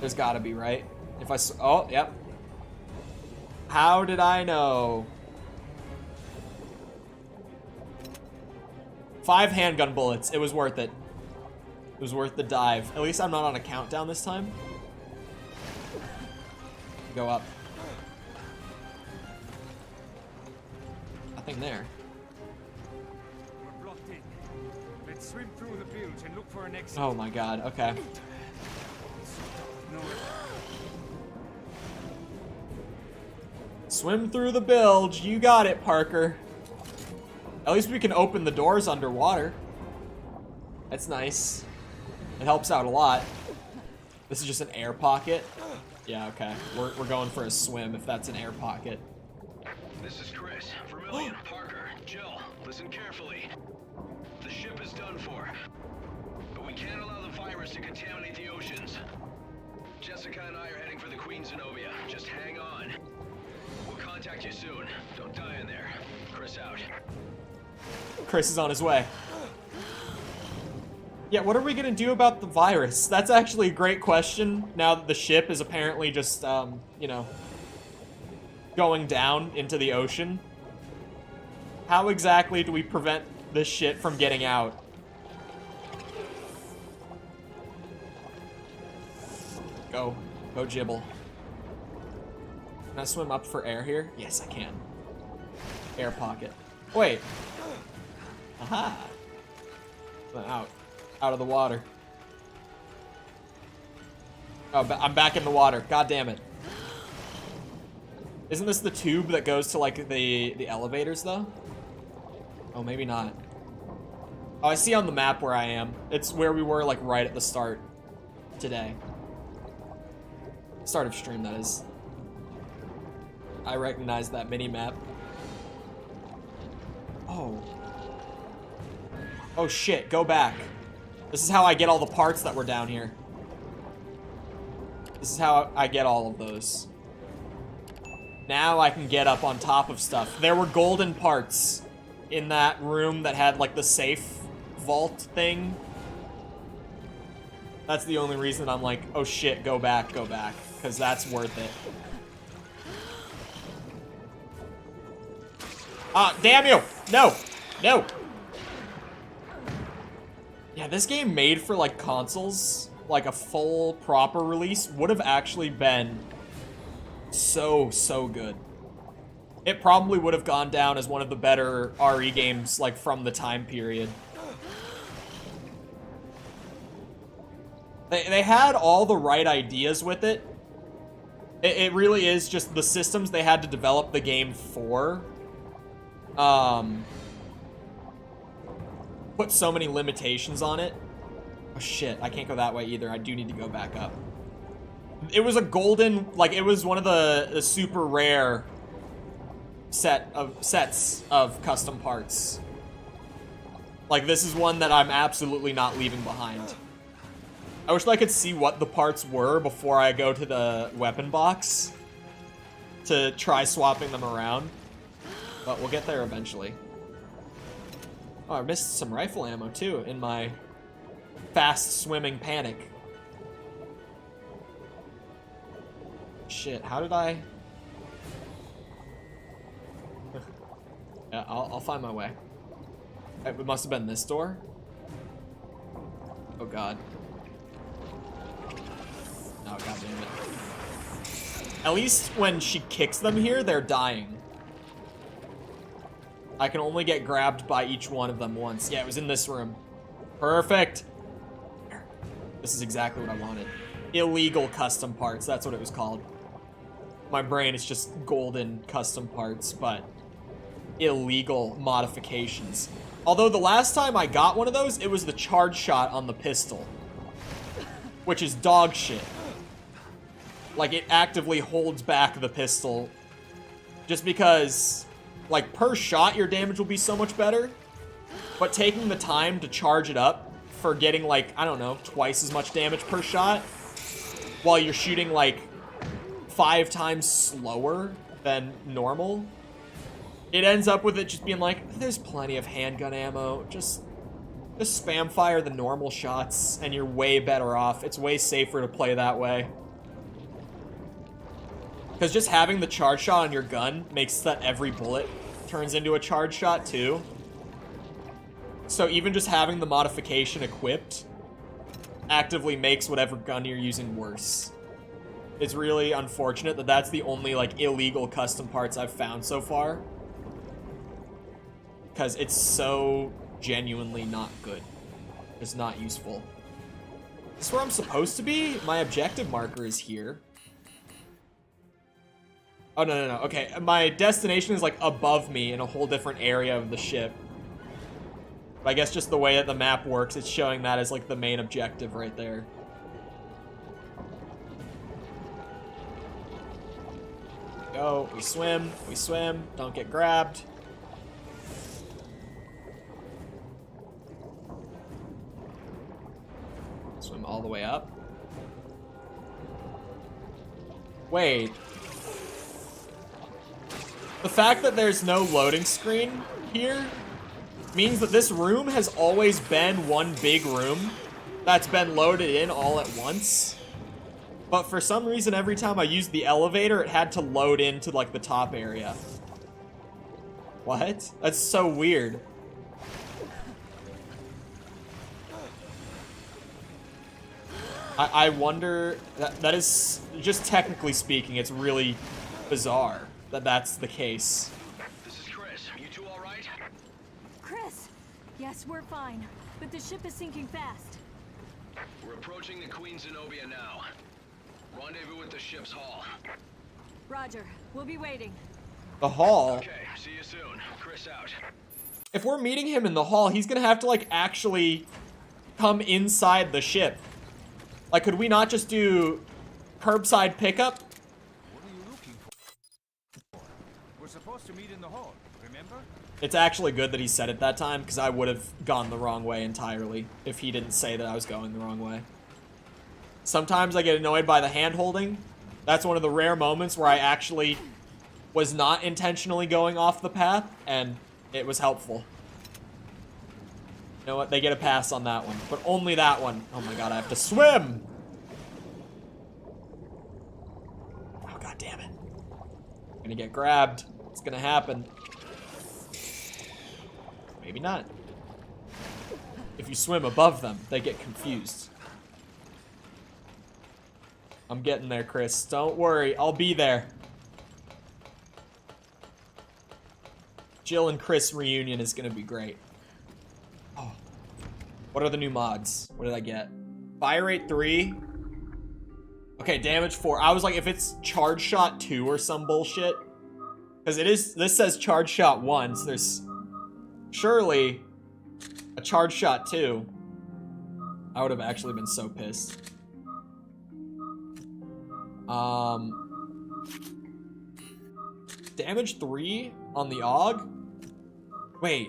There's gotta be, right? If I oh, yep. How did I know? 5 handgun bullets. It was worth it. It was worth the dive. At least I'm not on a countdown this time. Go up. Nothing there. We're blocked in. Let's swim through the bilge and look for an exit. Oh my god, okay. No. Swim through the bilge. You got it, Parker. At least we can open the doors underwater. That's nice. It helps out a lot. This is just an air pocket. Yeah, okay. We're going for a swim if that's an air pocket. This is Chris. Vermillion, Parker, Jill, listen carefully. The ship is done for. But we can't allow the virus to contaminate the oceans. Jessica and I are heading for the Queen Zenobia. Just hang on. We'll contact you soon. Don't die in there. Chris out. Chris is on his way. Yeah, what are we gonna do about the virus? That's actually a great question, now that the ship is apparently just, you know, going down into the ocean. How exactly do we prevent this shit from getting out? Go. Go Jibble. Can I swim up for air here? Yes, I can. Air pocket. Wait. Aha. Went out. Out of the water. Oh, I'm back in the water. God damn it. Isn't this the tube that goes to, like, the elevators, though? Oh, maybe not. Oh, I see on the map where I am. It's where we were, like, right at the start today. Start of stream, that is. I recognize that mini-map. Oh. Oh, shit. Go back. This is how I get all the parts that were down here. This is how I get all of those. Now I can get up on top of stuff. There were golden parts in that room that had like the safe vault thing. That's the only reason I'm like, oh shit, go back, because that's worth it. Ah, damn you! No! No! Yeah, this game made for like consoles, like a full proper release, would have actually been so good. It probably would have gone down as one of the better RE games like from the time period. They had all the right ideas with it. It really is just the systems they had to develop the game for. Put so many limitations on it. Oh shit, I can't go that way either. I do need to go back up. It was a golden, like it was one of the super rare sets of custom parts. Like this is one that I'm absolutely not leaving behind. I wish I could see what the parts were before I go to the weapon box to try swapping them around. But we'll get there eventually. Oh, I missed some rifle ammo too in my fast swimming panic. Shit, how did I? Yeah, I'll find my way. It must have been this door. Oh god. Oh god damn it. At least when she kicks them here, they're dying. I can only get grabbed by each one of them once. Yeah, it was in this room. Perfect. This is exactly what I wanted. Illegal custom parts, that's what it was called. My brain is just golden custom parts, but illegal modifications. Although the last time I got one of those, it was the charge shot on the pistol, which is dog shit. Like, it actively holds back the pistol just because, like, per shot, your damage will be so much better. But taking the time to charge it up for getting, like, I don't know, twice as much damage per shot while you're shooting, like, 5 times slower than normal, it ends up with it just being like, there's plenty of handgun ammo. Just spam fire the normal shots, and you're way better off. It's way safer to play that way. Because just having the charge shot on your gun makes that every bullet turns into a charge shot too. So even just having the modification equipped actively makes whatever gun you're using worse. It's really unfortunate that that's the only, like, illegal custom parts I've found so far. Because it's so genuinely not good. It's not useful. Is this where I'm supposed to be? My objective marker is here. Oh, no. Okay, my destination is, like, above me in a whole different area of the ship. But I guess just the way that the map works, it's showing that as, like, the main objective right there. Go, we swim, don't get grabbed. Swim all the way up. Wait. The fact that there's no loading screen here means that this room has always been one big room that's been loaded in all at once. But for some reason, every time I used the elevator, it had to load into, like, the top area. What? That's so weird. I wonder... That is... Just technically speaking, it's really bizarre that that's the case. This is Chris. You two all right? Chris! Yes, we're fine. But the ship is sinking fast. We're approaching the Queen Zenobia now. Rendezvous at the ship's hull. Roger. We'll be waiting. The hall? Okay, see you soon. Chris out. If we're meeting him in the hall, he's gonna have to, like, actually come inside the ship. Like, could we not just do curbside pickup? What are you looking for? We're supposed to meet in in the hall, remember? It's actually good that he said it that time, because I would have gone the wrong way entirely if he didn't say that I was going the wrong way. Sometimes I get annoyed by the hand-holding. That's one of the rare moments where I actually was not intentionally going off the path, and it was helpful. You know what? They get a pass on that one, but only that one. Oh my god, I have to swim! Oh god damn it. I'm gonna get grabbed. It's gonna happen. Maybe not. If you swim above them, they get confused. I'm getting there, Chris. Don't worry, I'll be there. Jill and Chris reunion is gonna be great. Oh. What are the new mods? What did I get? Fire rate 3. Okay, damage 4. I was like, if it's charge shot 2 or some bullshit. Because it is, this says charge shot 1, so there's surely a charge shot 2. I would have actually been so pissed. Damage 3 on the AUG? Wait.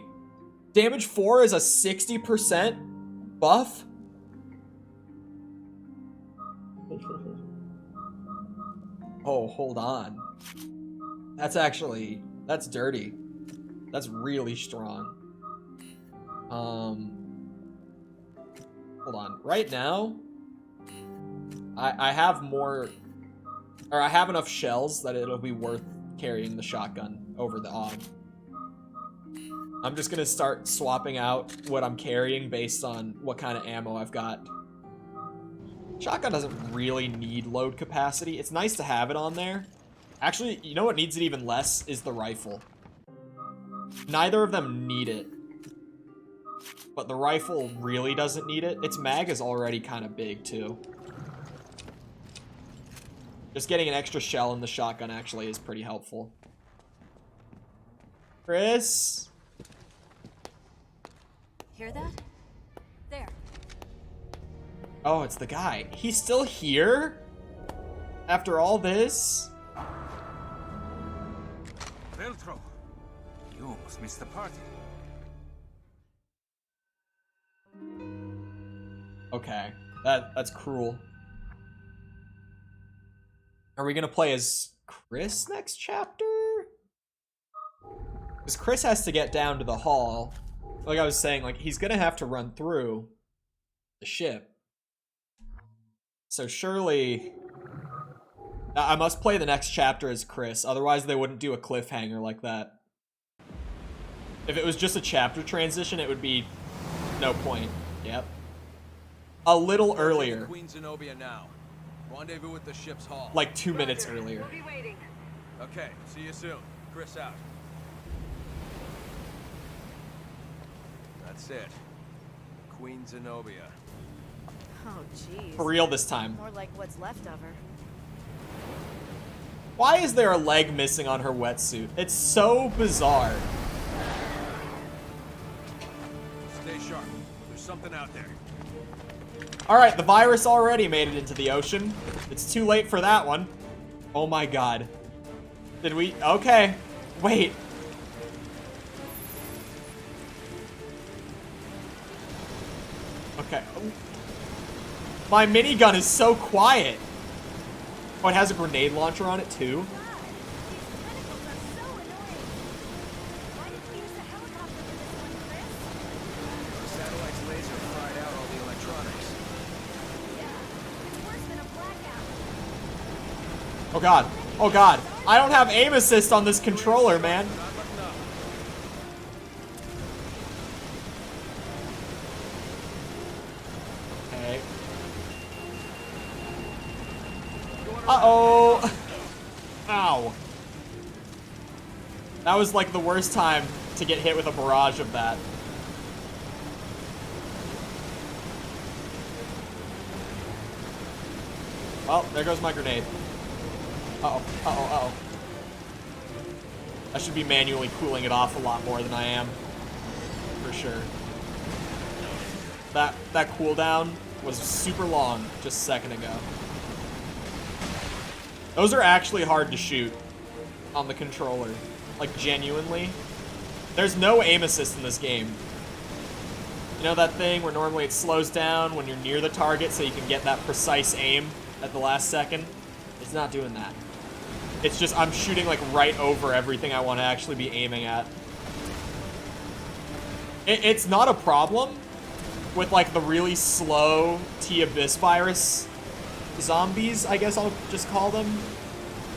Damage 4 is a 60% buff? Oh, hold on. That's actually, that's dirty. That's really strong. Hold on. Right now, I have more, or I have enough shells that it'll be worth carrying the shotgun over the AUG. I'm just gonna start swapping out what I'm carrying based on what kind of ammo I've got. Shotgun doesn't really need load capacity. It's nice to have it on there. Actually, you know what needs it even less is the rifle. Neither of them need it. But the rifle really doesn't need it. Its mag is already kind of big, too. Just getting an extra shell in the shotgun actually is pretty helpful. Chris? Hear that? There. Oh, it's the guy. He's still here? After all this? Veltro, you almost missed the party. Okay, that's cruel. Are we gonna play as Chris next chapter? Because Chris has to get down to the hall. Like I was saying, like he's gonna have to run through the ship. So surely I must play the next chapter as Chris, otherwise they wouldn't do a cliffhanger like that. If it was just a chapter transition, it would be no point. Yep. A little earlier. Queen Zenobia now. Rendezvous at the ship's hall. Like 2 minutes earlier. We'll be waiting. Okay, see you soon. Chris out. That's it. Queen Zenobia. Oh, jeez. For real this time. More like what's left of her. Why is there a leg missing on her wetsuit? It's so bizarre. Stay sharp. There's something out there. Alright, the virus already made it into the ocean. It's too late for that one. Oh my god. Did we? Okay. Wait. Okay. My minigun is so quiet. Oh, it has a grenade launcher on it too? The satellite's laser fried out all the electronics. Oh god. Oh god. I don't have aim assist on this controller, man. Okay. Uh-oh. Ow. That was like the worst time to get hit with a barrage of that. Well, there goes my grenade. Uh-oh, uh-oh, uh-oh. I should be manually cooling it off a lot more than I am. For sure. That cooldown was super long just a second ago. Those are actually hard to shoot on the controller. Like, genuinely. There's no aim assist in this game. You know that thing where normally it slows down when you're near the target so you can get that precise aim at the last second? It's not doing that. It's just I'm shooting like right over everything I want to actually be aiming at. It's not a problem with like the really slow T-Abyss virus zombies, I guess I'll just call them.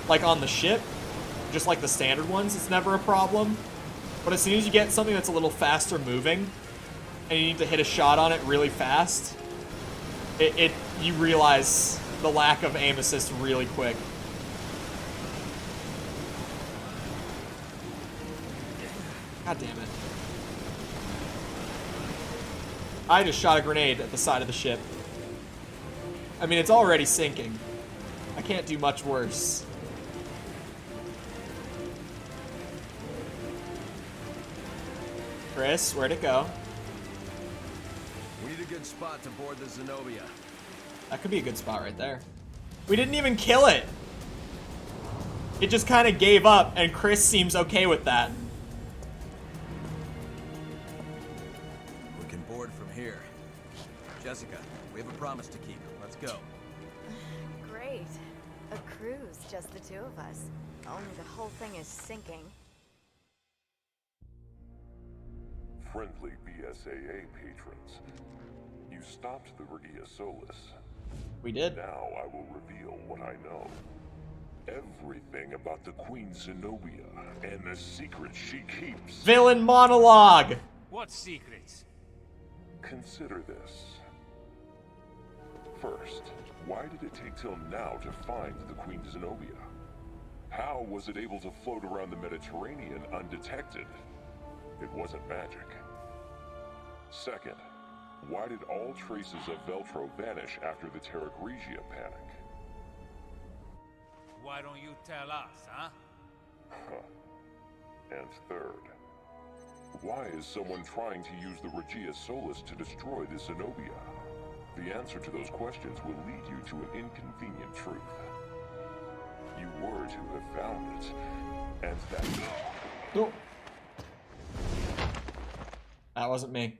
Like on the ship, just like the standard ones, it's never a problem. But as soon as you get something that's a little faster moving, and you need to hit a shot on it really fast, you realize the lack of aim assist really quick. God damn it. I just shot a grenade at the side of the ship. I mean, it's already sinking. I can't do much worse. Chris, where'd it go? We need a good spot to board the Zenobia. That could be a good spot right there. We didn't even kill it. It just kind of gave up, and Chris seems okay with that. We can board from here. Jessica, we have a promise to keep. Let's go. Great. A cruise, just the two of us. Only the whole thing is sinking. Friendly BSAA patrons, you stopped the Regia Solis. We did. Now I will reveal what I know. Everything about the Queen Zenobia and the secrets she keeps. Villain monologue! What secrets? Consider this. First, why did it take till now to find the Queen Zenobia? How was it able to float around the Mediterranean undetected? It wasn't magic. Second, why did all traces of Veltro vanish after the Terra Grigia panic? Why don't you tell us, huh? And third, why is someone trying to use the Regia Solis to destroy the Zenobia? The answer to those questions will lead you to an inconvenient truth. You were to have found it, and that... No. That wasn't me.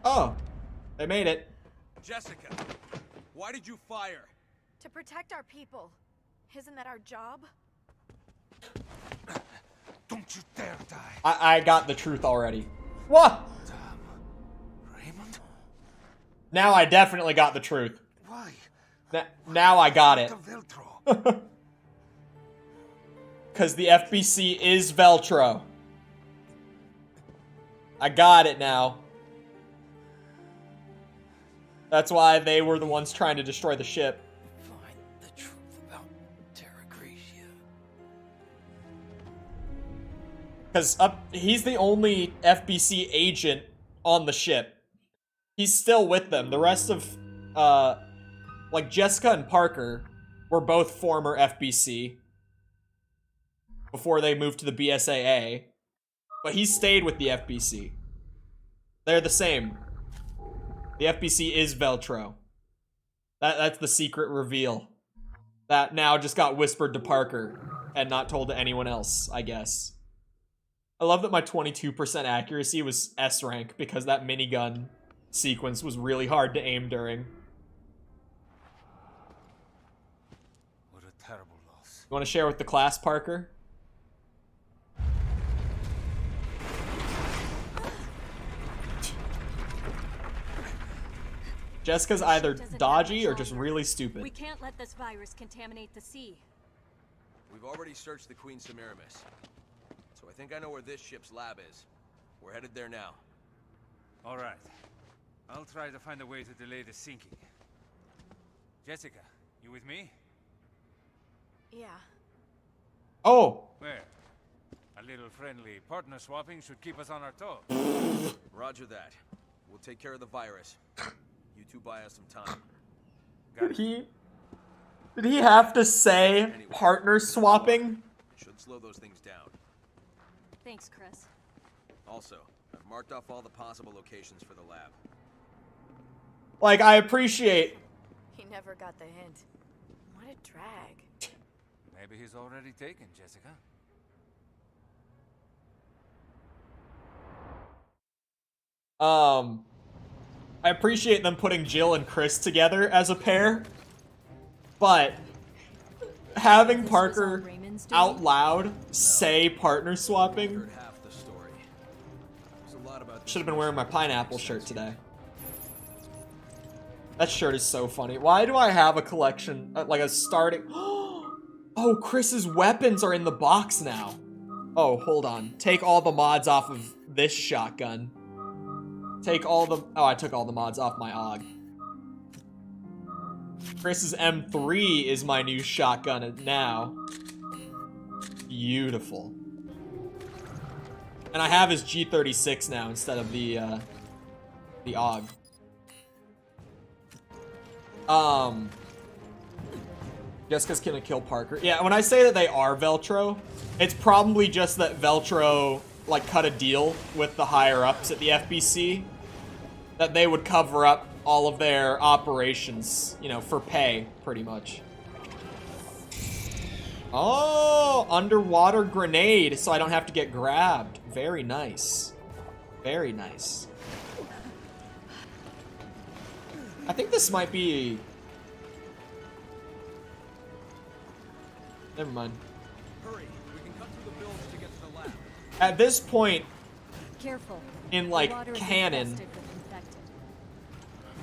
Oh, they made it. Jessica, why did you fire? To protect our people. Isn't that our job? Don't you dare die. I got the truth already. What? Raymond? Now I definitely got the truth. Why? Now I got it. Veltro. Because the FBC is Veltro. I got it now. That's why they were the ones trying to destroy the ship. Find the truth about Terra Grigia. Because he's the only FBC agent on the ship. He's still with them. The rest of, like Jessica and Parker were both former FBC before they moved to the BSAA. But he stayed with the FBC. They're the same. The FBC is Veltro. That's the secret reveal. That now just got whispered to Parker and not told to anyone else, I guess. I love that my 22% accuracy was S rank because that minigun sequence was really hard to aim during. What a terrible loss. You want to share with the class, Parker? Jessica's either dodgy or just really stupid. We can't let this virus contaminate the sea. We've already searched the Queen Semiramis, so I think I know where this ship's lab is. We're headed there now. All right. I'll try to find a way to delay the sinking. Jessica, you with me? Yeah. Oh! Where? A little friendly partner swapping should keep us on our toes. Roger that. We'll take care of the virus. You two buy us some time. Did he have to say partner swapping? Should slow those things down. Thanks, Chris. Also, I've marked off all the possible locations for the lab. Like, I appreciate... He never got the hint. What a drag. Maybe he's already taken, Jessica. I appreciate them putting Jill and Chris together as a pair, but having Parker out loud say partner swapping. Should have been wearing my pineapple shirt today. That shirt is so funny. Why do I have a collection, like a starting... Oh, Chris's weapons are in the box now. Oh, hold on. Take all the mods off of this shotgun. Take all the... Oh, I took all the mods off my AUG. Chris's M3 is my new shotgun now. Beautiful. And I have his G36 now instead of the AUG. Jessica's gonna kill Parker. Yeah, when I say that they are Veltro, it's probably just that Veltro, like, cut a deal with the higher-ups at the FBC that they would cover up all of their operations, you know, for pay, pretty much. Oh, underwater grenade, so I don't have to get grabbed. Very nice. Very nice. I think this might be... Never mind. Hurry, we can cut through the bilge to get to the lab. At this point, Careful. in, like, canon...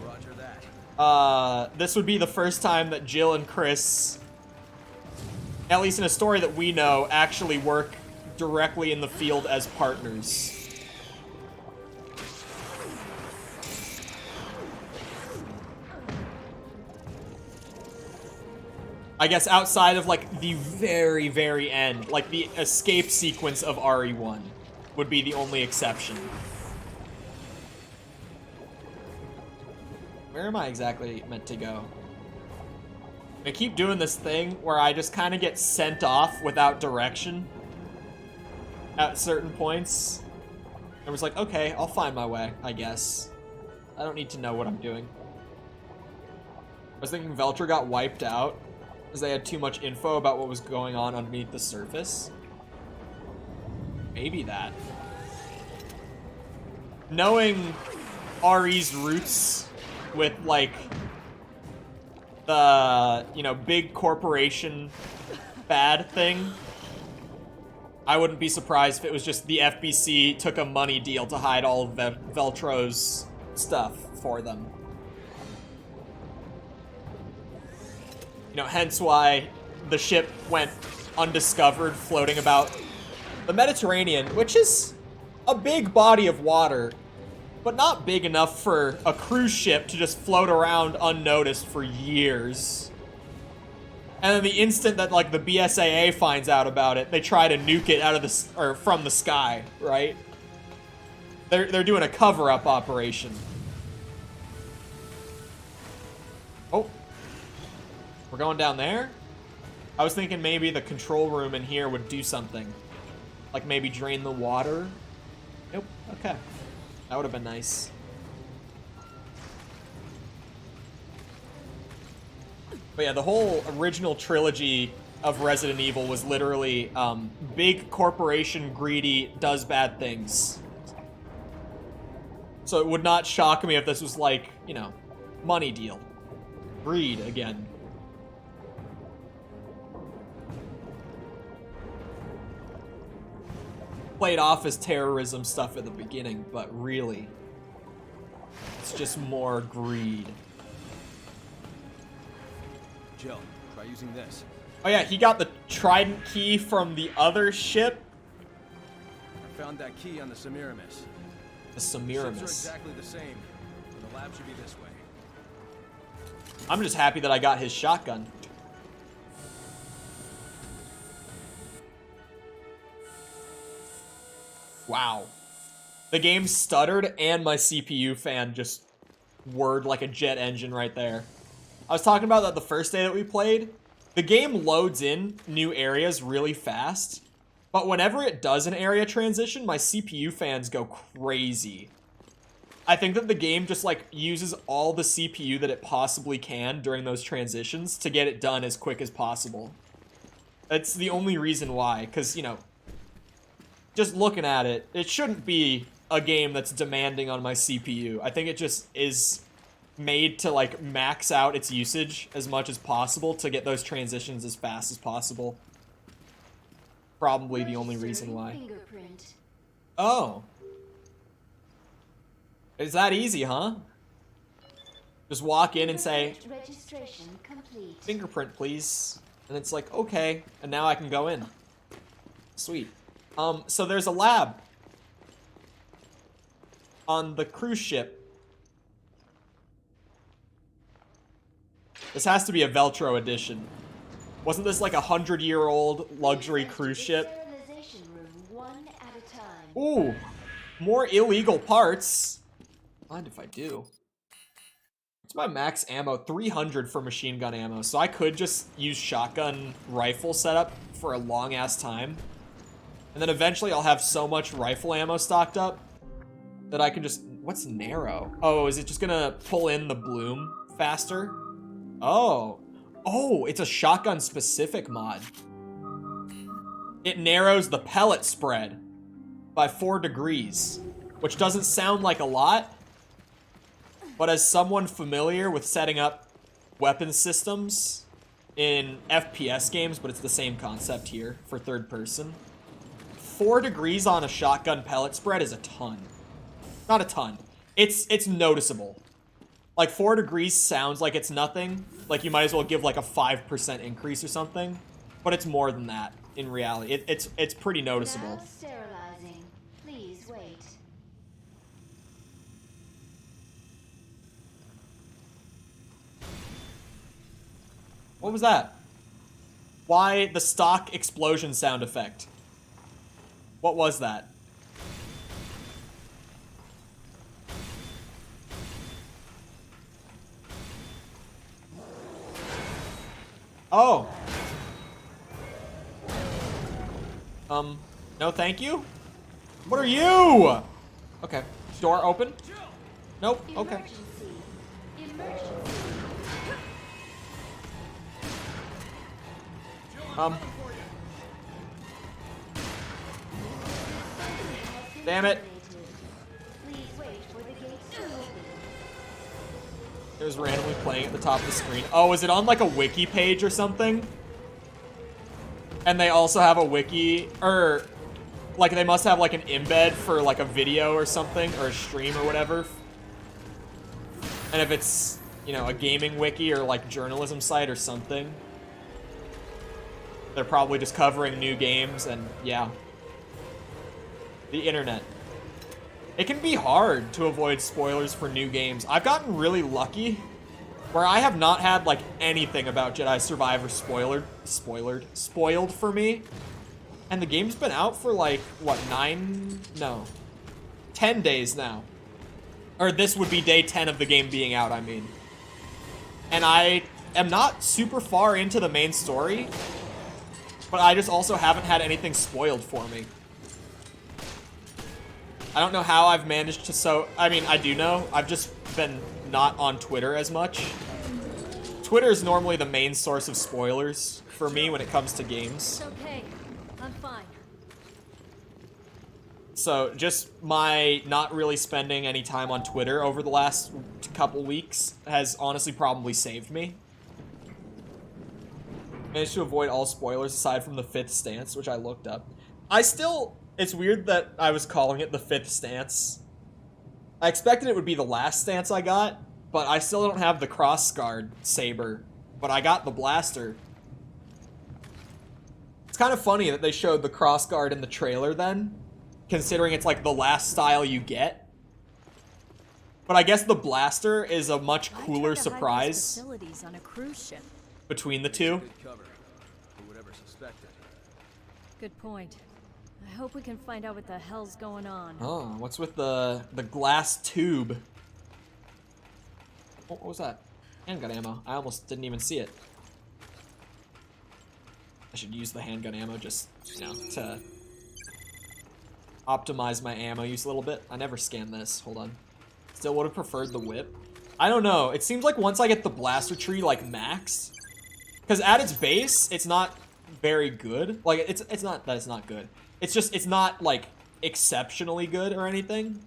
Roger that. This would be the first time that Jill and Chris, at least in a story that we know, actually work directly in the field as partners. I guess outside of, like, the very, very end, like the escape sequence of RE1 would be the only exception. Where am I exactly meant to go? I keep doing this thing where I just kind of get sent off without direction at certain points. I was like, okay, I'll find my way, I guess. I don't need to know what I'm doing. I was thinking Veltro got wiped out because they had too much info about what was going on underneath the surface. Maybe that. Knowing RE's roots with, like, the, you know, big corporation bad thing, I wouldn't be surprised if it was just the FBC took a money deal to hide all of Veltro's stuff for them. You know, hence why the ship went undiscovered, floating about the Mediterranean, which is a big body of water, but not big enough for a cruise ship to just float around unnoticed for years. And then the instant that, like, the BSAA finds out about it, they try to nuke it out of the, or from the sky, right? They're doing a cover-up operation. Oh. We're going down there? I was thinking maybe the control room in here would do something. Like maybe drain the water? Nope, okay. That would have been nice. But yeah, the whole original trilogy of Resident Evil was literally big corporation, greedy, does bad things. So it would not shock me if this was like, you know, money deal. Greed again. Played off as terrorism stuff at the beginning, but really, it's just more greed. Jill, try using this. Oh yeah, he got the trident key from the other ship. I found that key on the Semiramis. The Semiramis. Ships are exactly the same, and the lab should be this way. I'm just happy that I got his shotgun. Wow. The game stuttered and my CPU fan just whirred like a jet engine right there. I was talking about that the first day that we played. The game loads in new areas really fast, but whenever it does an area transition, my CPU fans go crazy. I think that the game just, like, uses all the CPU that it possibly can during those transitions to get it done as quick as possible. That's the only reason why, because, you know, just looking at it, it shouldn't be a game that's demanding on my CPU. I think it just is made to, like, max out its usage as much as possible to get those transitions as fast as possible. Probably the only reason why. Fingerprint. Oh. Is that easy, huh? Just walk in and say, Registration complete. fingerprint, please. And it's like, okay. And now I can go in. Sweet. So there's a lab on the cruise ship. This has to be a Veltro edition. Wasn't this like 100-year-old luxury cruise ship? Sterilization room, one at a time. Ooh, more illegal parts. Mind if I do? What's my max ammo? 300 for machine gun ammo. So I could just use shotgun rifle setup for a long ass time. And then eventually I'll have so much rifle ammo stocked up that I can just... What's narrow? Oh, is it just gonna pull in the bloom faster? Oh. Oh, it's a shotgun specific mod. It narrows the pellet spread by 4 degrees, which doesn't sound like a lot, but as someone familiar with setting up weapon systems in FPS games, but it's the same concept here for third person, 4 degrees on a shotgun pellet spread is a ton. Not a ton. It's noticeable. Like 4 degrees sounds like it's nothing. Like you might as well give like a 5% increase or something, but it's more than that in reality. It's pretty noticeable. Now sterilizing. Please wait. What was that? Why the stock explosion sound effect? What was that? Oh. No thank you? What are you? Okay. Door open? Nope. Okay. Damn it. It was randomly playing at the top of the screen. Oh, is it on like a wiki page or something? And they also have a wiki, or like they must have like an embed for like a video or something, or a stream or whatever. And if it's, you know, a gaming wiki or like journalism site or something, they're probably just covering new games and yeah. The internet. It can be hard to avoid spoilers for new games. I've gotten really lucky where I have not had like anything about Jedi Survivor spoiled for me. And the game's been out for like, what, 10 days now. Or this would be day 10 of the game being out, I mean. And I am not super far into the main story, but I just also haven't had anything spoiled for me. I don't know how I've managed to I mean, I do know. I've just been not on Twitter as much. Twitter is normally the main source of spoilers for me when it comes to games. It's okay. I'm fine. So just my not really spending any time on Twitter over the last couple weeks has honestly probably saved me. Managed to avoid all spoilers aside from the 5th stance, which I looked up. It's weird that I was calling it the 5th stance. I expected it would be the last stance I got, but I still don't have the crossguard saber, but I got the blaster. It's kind of funny that they showed the crossguard in the trailer then, considering it's like the last style you get. But I guess the blaster is a much cooler surprise Facilities on a cruise ship. between the two. Good cover. Who would ever suspect it? Good point. I hope we can find out what the hell's going on. Oh, what's with the glass tube? Oh, what was that? Handgun ammo. I almost didn't even see it. I should use the handgun ammo just, you know, to optimize my ammo use a little bit. I never scanned this. Hold on. Still would have preferred the whip. I don't know. It seems like once I get the blaster tree, like, max, because at its base, it's not very good. Like, it's not that it's not good. It's just, it's not, like, exceptionally good or anything.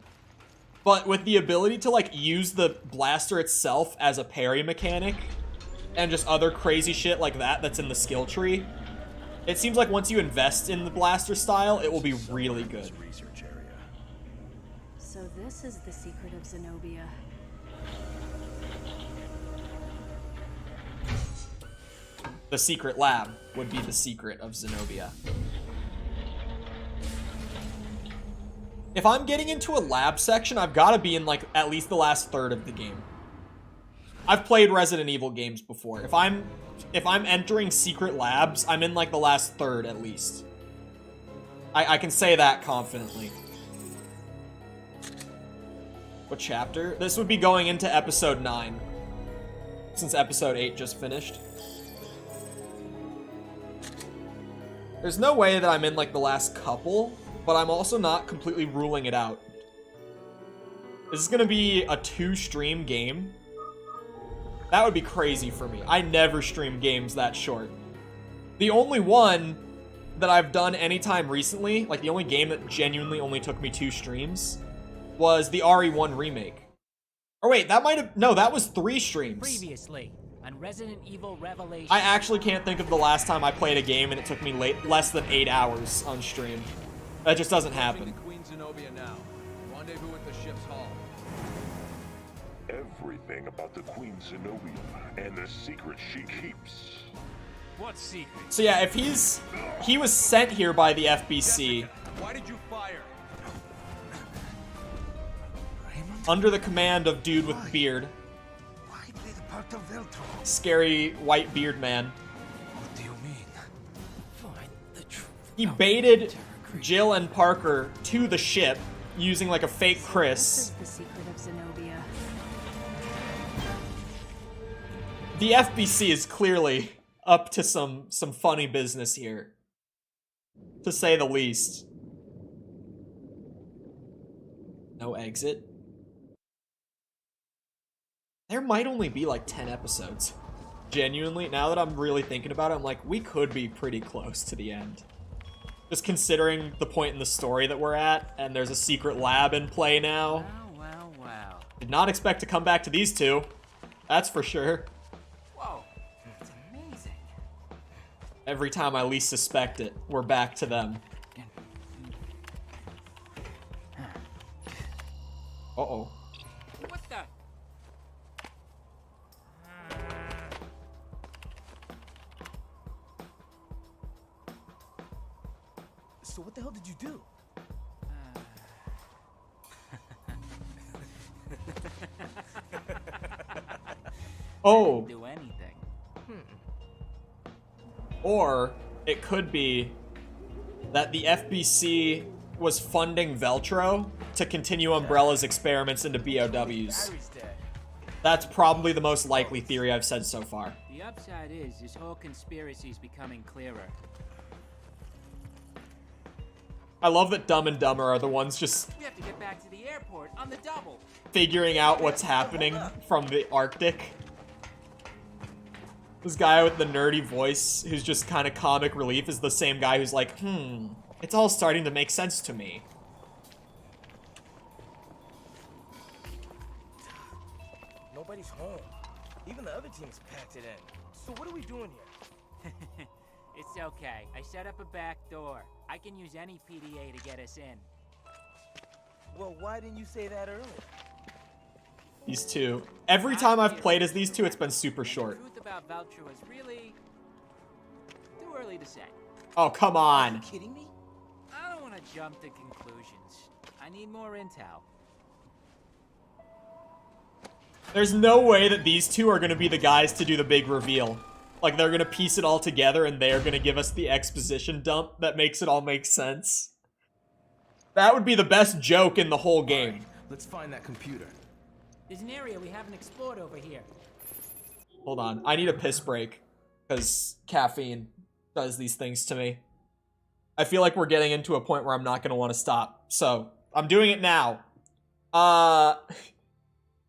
But with the ability to, like, use the blaster itself as a parry mechanic and just other crazy shit like that that's in the skill tree, it seems like once you invest in the blaster style, it will be really good. So this is the secret of Zenobia. The secret lab would be the secret of Zenobia. If I'm getting into a lab section, I've got to be in, like, at least the last third of the game. I've played Resident Evil games before. If I'm entering secret labs, I'm in, like, the last third at least. I can say that confidently. What chapter? This would be going into episode 9, since episode 8 just finished. There's no way that I'm in, like, the last couple, but I'm also not completely ruling it out. This is gonna be a 2-stream game. That would be crazy for me. I never stream games that short. The only one that I've done anytime recently, like the only game that genuinely only took me 2 streams, was the RE1 remake. Or wait, that might have... No, that was 3 streams. Previously on Resident Evil Revelation. I actually can't think of the last time I played a game and it took me less than 8 hours on stream. That just doesn't happen. Queen Zenobia now. Rendezvous at the ship's hull. Everything about the Queen Zenobia and the secret she keeps. What secret? So yeah, if he was sent here by the FBC. Why did you fire? Under the command of dude with beard. Why play the part of Veltro? Scary white beard man. What do you mean? Find the truth. He baited Jill and Parker to the ship using like a fake Chris. This is the secret of Zenobia. The FBC is clearly up to some funny business here, to say the least. No exit. There might only be like 10 episodes. Genuinely, now that I'm really thinking about it, I'm like, we could be pretty close to the end. Just considering the point in the story that we're at, and there's a secret lab in play now. Wow. Did not expect to come back to these two. That's for sure. Whoa, it's amazing. Every time I least suspect it, we're back to them. Uh-oh. What the? So what the hell did you do? Oh. Do anything. Or it could be that the FBC was funding Veltro to continue Umbrella's experiments into BOWs. That's probably the most likely theory I've said so far. The upside is this whole conspiracy is becoming clearer. I love that Dumb and Dumber are the ones just We have to get back to the airport on the double. figuring out what's happening from the Arctic. This guy with the nerdy voice who's just kind of comic relief is the same guy who's like, it's all starting to make sense to me. Nobody's home. Even the other teams packed it in. So what are we doing here? It's okay. I set up a back door. I can use any PDA to get us in. Well, why didn't you say that earlier? These two. Every time I've played as these two, it's been super short. The truth about Veltro is really too early to say. Oh, come on. Are you kidding me? I don't want to jump to conclusions. I need more intel. There's no way that these two are going to be the guys to do the big reveal. Like, they're going to piece it all together and they're going to give us the exposition dump that makes it all make sense. That would be the best joke in the whole game. Right, let's find that computer. There's an area we haven't explored over here. Hold on. I need a piss break. Because caffeine does these things to me. I feel like we're getting into a point where I'm not going to want to stop. So, I'm doing it now.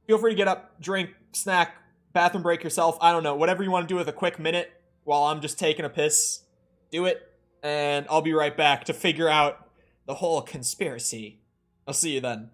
Feel free to get up, drink, snack, bathroom break yourself. I don't know. Whatever you want to do with a quick minute while I'm just taking a piss, do it, and I'll be right back to figure out the whole conspiracy. I'll see you then.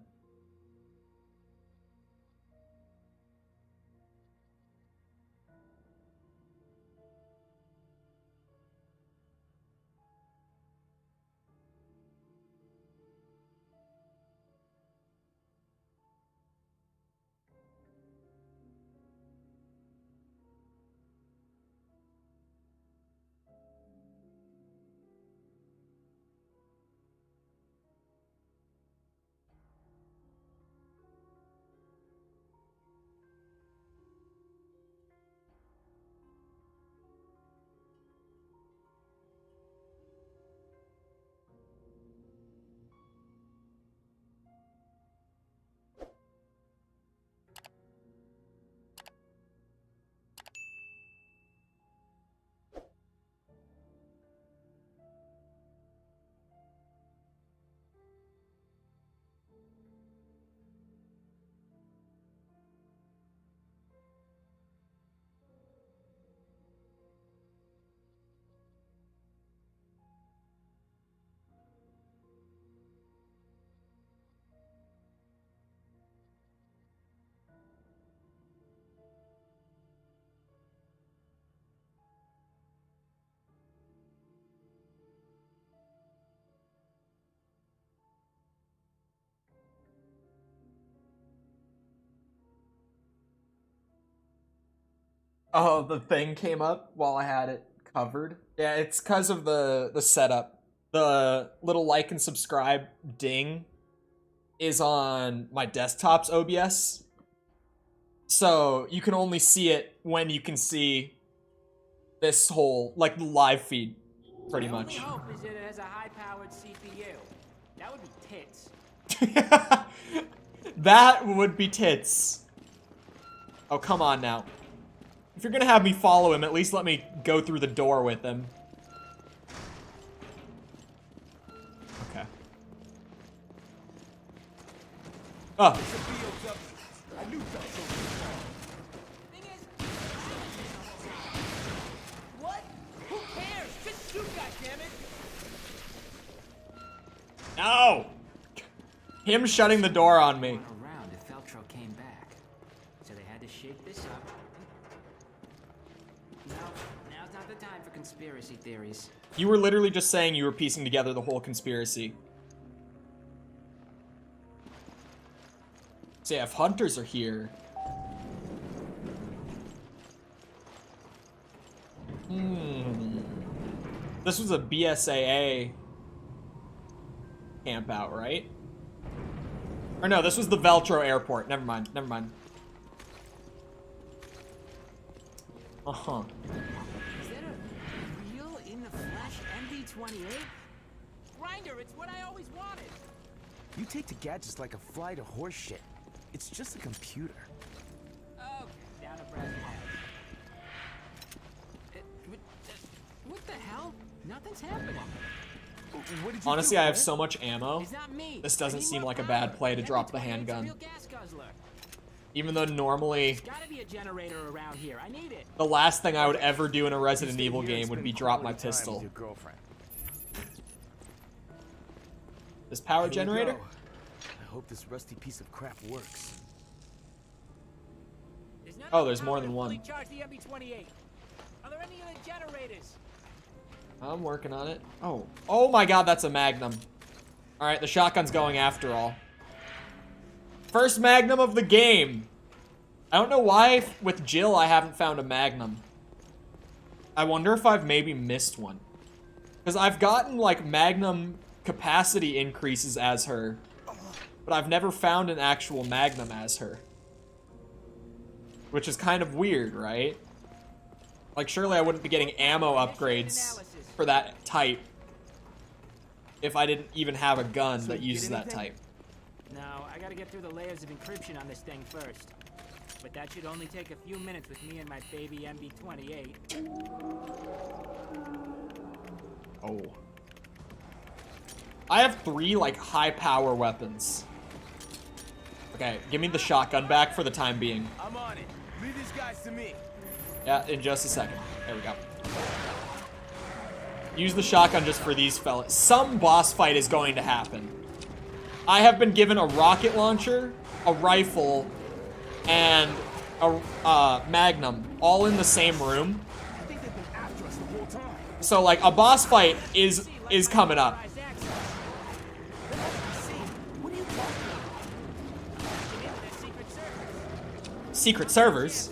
Oh, the thing came up while I had it covered. Yeah, it's because of the setup. The little like and subscribe ding is on my desktop's OBS. So you can only see it when you can see this whole, like, live feed, pretty much. The only hope is that it has a high-powered CPU. That would be tits. That would be tits. Oh, come on now. If you're gonna have me follow him, at least let me go through the door with him. Okay. Oh. What? Who cares? Just shoot, goddammit! No! Him shutting the door on me. Around if Veltro came back, so they had to shake this up. No, now's not the time for conspiracy theories. You were literally just saying you were piecing together the whole conspiracy. So yeah, if hunters are here... This was a BSAA camp out, right? Or no, this was the Veltro airport. Never mind, never mind. Uh-huh. Is that a real in-the-flesh MD-28? Grinder, it's what I always wanted. You take to gadgets like a fly to horse shit. It's just a computer. Okay, down to brass tacks. What the hell? Nothing's happening. What did you Honestly, do, I have man? so much ammo. This doesn't seem like a bad play to drop the handgun. Even though normally, Gotta be a generator around here. I need it. the last thing I would ever do in a Resident Evil game would be drop my pistol. This power generator? I hope this rusty piece of crap works. Oh, there's more than one. Charge the MB-28. Are there any other generators? I'm working on it. Oh. Oh my god, that's a Magnum. Alright, the shotgun's going after all. First Magnum of the game. I don't know why with Jill I haven't found a Magnum. I wonder if I've maybe missed one. Because I've gotten, like, Magnum capacity increases as her. But I've never found an actual Magnum as her. Which is kind of weird, right? Like, surely I wouldn't be getting ammo upgrades for that type if I didn't even have a gun that uses that type. No, I gotta get through the layers of encryption on this thing first. But that should only take a few minutes with me and my baby MB-28. Oh. I have 3, like, high-power weapons. Okay, give me the shotgun back for the time being. I'm on it. Leave these guys to me. Yeah, in just a second. There we go. Use the shotgun just for these fellas. Some boss fight is going to happen. I have been given a rocket launcher, a rifle, and a magnum, all in the same room. So like a boss fight is coming up. Secret servers.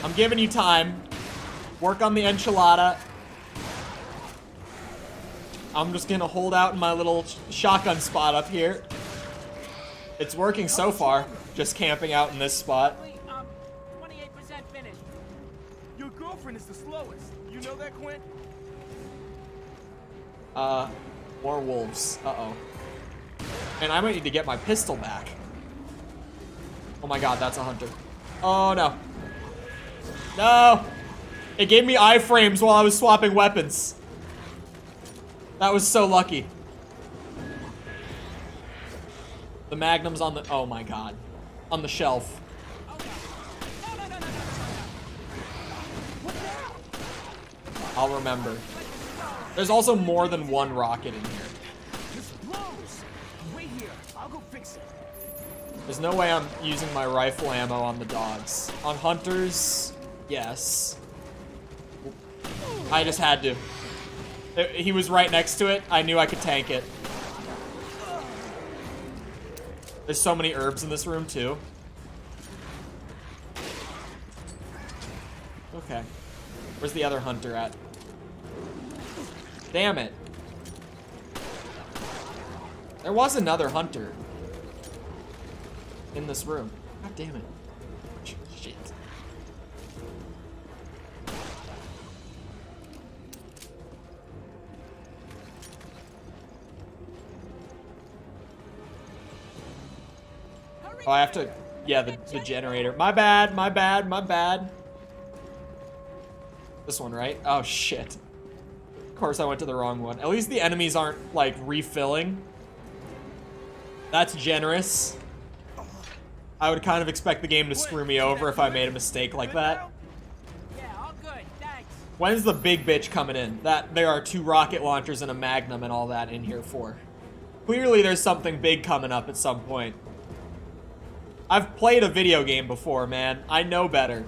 I'm giving you time. Work on the enchilada. I'm just gonna hold out in my little shotgun spot up here. It's working so far, just camping out in this spot. 28% finished. Your girlfriend is the slowest. You know that, Quint? More wolves. Uh-oh. And I might need to get my pistol back. Oh my god, that's a hunter. Oh no. No! It gave me iframes while I was swapping weapons. That was so lucky. The magnum's on the... Oh my god. On the shelf. I'll remember. There's also more than one rocket in here. Wait here. I'll go fix it. There's no way I'm using my rifle ammo on the dogs. On hunters, yes. I just had to. He was right next to it. I knew I could tank it. There's so many herbs in this room, too. Okay. Where's the other hunter at? Damn it. There was another hunter in this room. God damn it. Shit. Oh, I have to... Yeah, the generator. My bad, my bad, my bad. This one, right? Oh, shit. Of course I went to the wrong one. At least the enemies aren't, like, refilling. That's generous. I would kind of expect the game to screw me over if I made a mistake like that. Yeah, all good, thanks. When's the big bitch coming in? That there are 2 rocket launchers and a magnum and all that in here for. Clearly there's something big coming up at some point. I've played a video game before, man. I know better.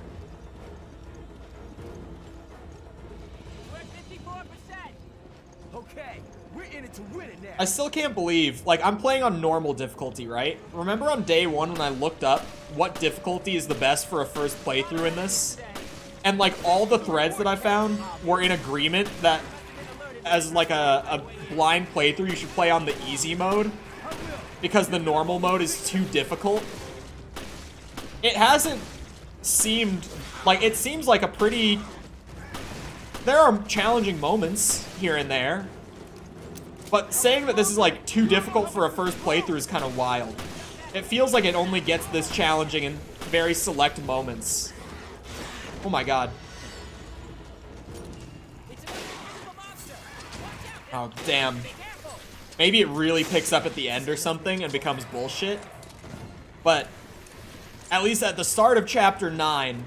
Okay, we're in it to win it now. I still can't believe, like, I'm playing on normal difficulty, right? Remember on day 1 when I looked up what difficulty is the best for a first playthrough in this? And, like, all the threads that I found were in agreement that as, like, a blind playthrough, you should play on the easy mode because the normal mode is too difficult. It hasn't seemed, like, it seems like a pretty... There are challenging moments here and there. But saying that this is, like, too difficult for a first playthrough is kind of wild. It feels like it only gets this challenging in very select moments. Oh my god. Oh, damn. Maybe it really picks up at the end or something and becomes bullshit. But at least at the start of chapter 9,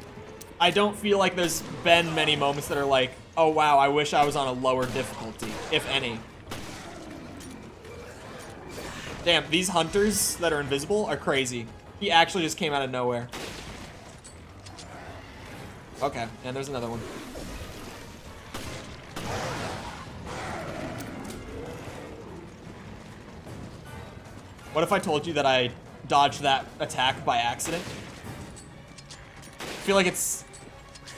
I don't feel like there's been many moments that are like, oh wow, I wish I was on a lower difficulty, if any. Damn, these hunters that are invisible are crazy. He actually just came out of nowhere. Okay, and there's another one. What if I told you that I dodged that attack by accident? I feel like it's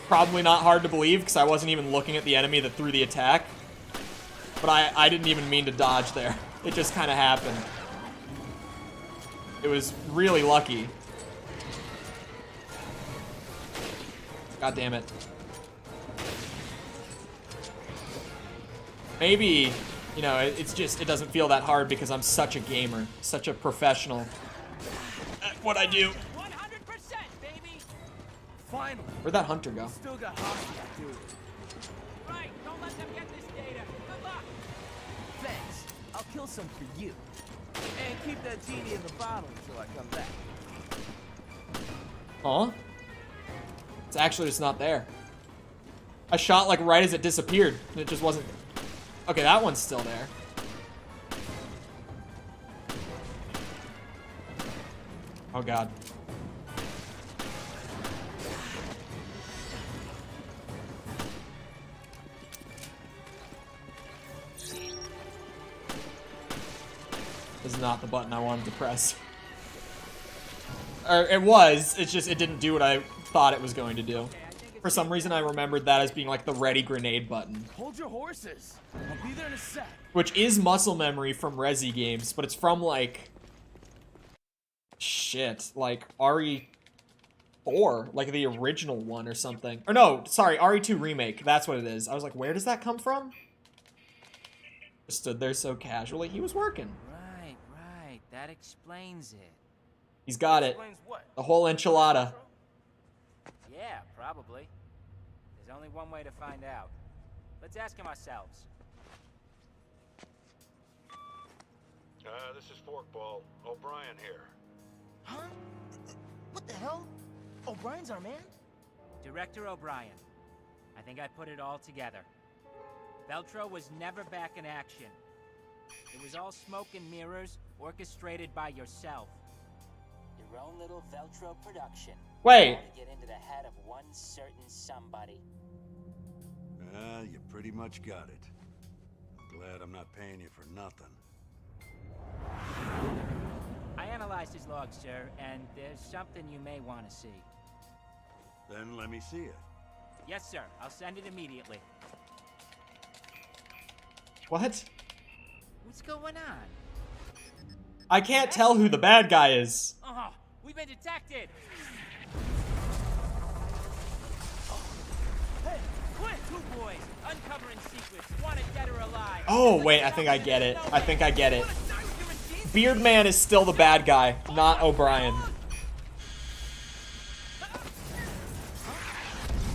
probably not hard to believe because I wasn't even looking at the enemy that threw the attack. But I didn't even mean to dodge there. It just kind of happened. It was really lucky. God damn it. Maybe, you know, it's just, it doesn't feel that hard because I'm such a gamer, such a professional at what I do. 100%, baby. Finally. Where'd that hunter go? Still got hostages, dude. Right, don't let them get this data. Good luck. Thanks. I'll kill some for you. And keep that genie in the bottle until I come back. Huh? It's actually just not there. I shot like right as it disappeared, and it just wasn't. Okay, that one's still there. Oh god. This is not the button I wanted to press. Or it was, it's just it didn't do what I thought it was going to do. For some reason I remembered that as being like the ready grenade button. Hold your horses. I'll be there in a sec. Which is muscle memory from Resi games, but it's from like shit, like RE4, like the original one or something. Or no, sorry, RE2 remake. That's what it is. I was like, where does that come from? Just stood there so casually. He was working. Right. That explains it. He's got it. Explains what? The whole enchilada. Yeah, probably. There's only one way to find out. Let's ask him ourselves. This is Forkball. O'Brien here. Huh? What the hell? O'Brien's our man? Director O'Brien. I think I put it all together. Veltro was never back in action. It was all smoke and mirrors, orchestrated by yourself. Your own little Veltro production. Wait. To get into the head of one certain somebody. You pretty much got it. Glad I'm not paying you for nothing. I analyzed his log, sir, and there's something you may want to see. Then let me see it. Yes, sir. I'll send it immediately. What? What's going on? I can't tell who the bad guy is. Oh, we've been detected! Hey, quick! Two boys, uncovering secrets, wanted dead or alive. Oh, wait, I think I get it. I think I get it. Beardman is still the bad guy, not O'Brien.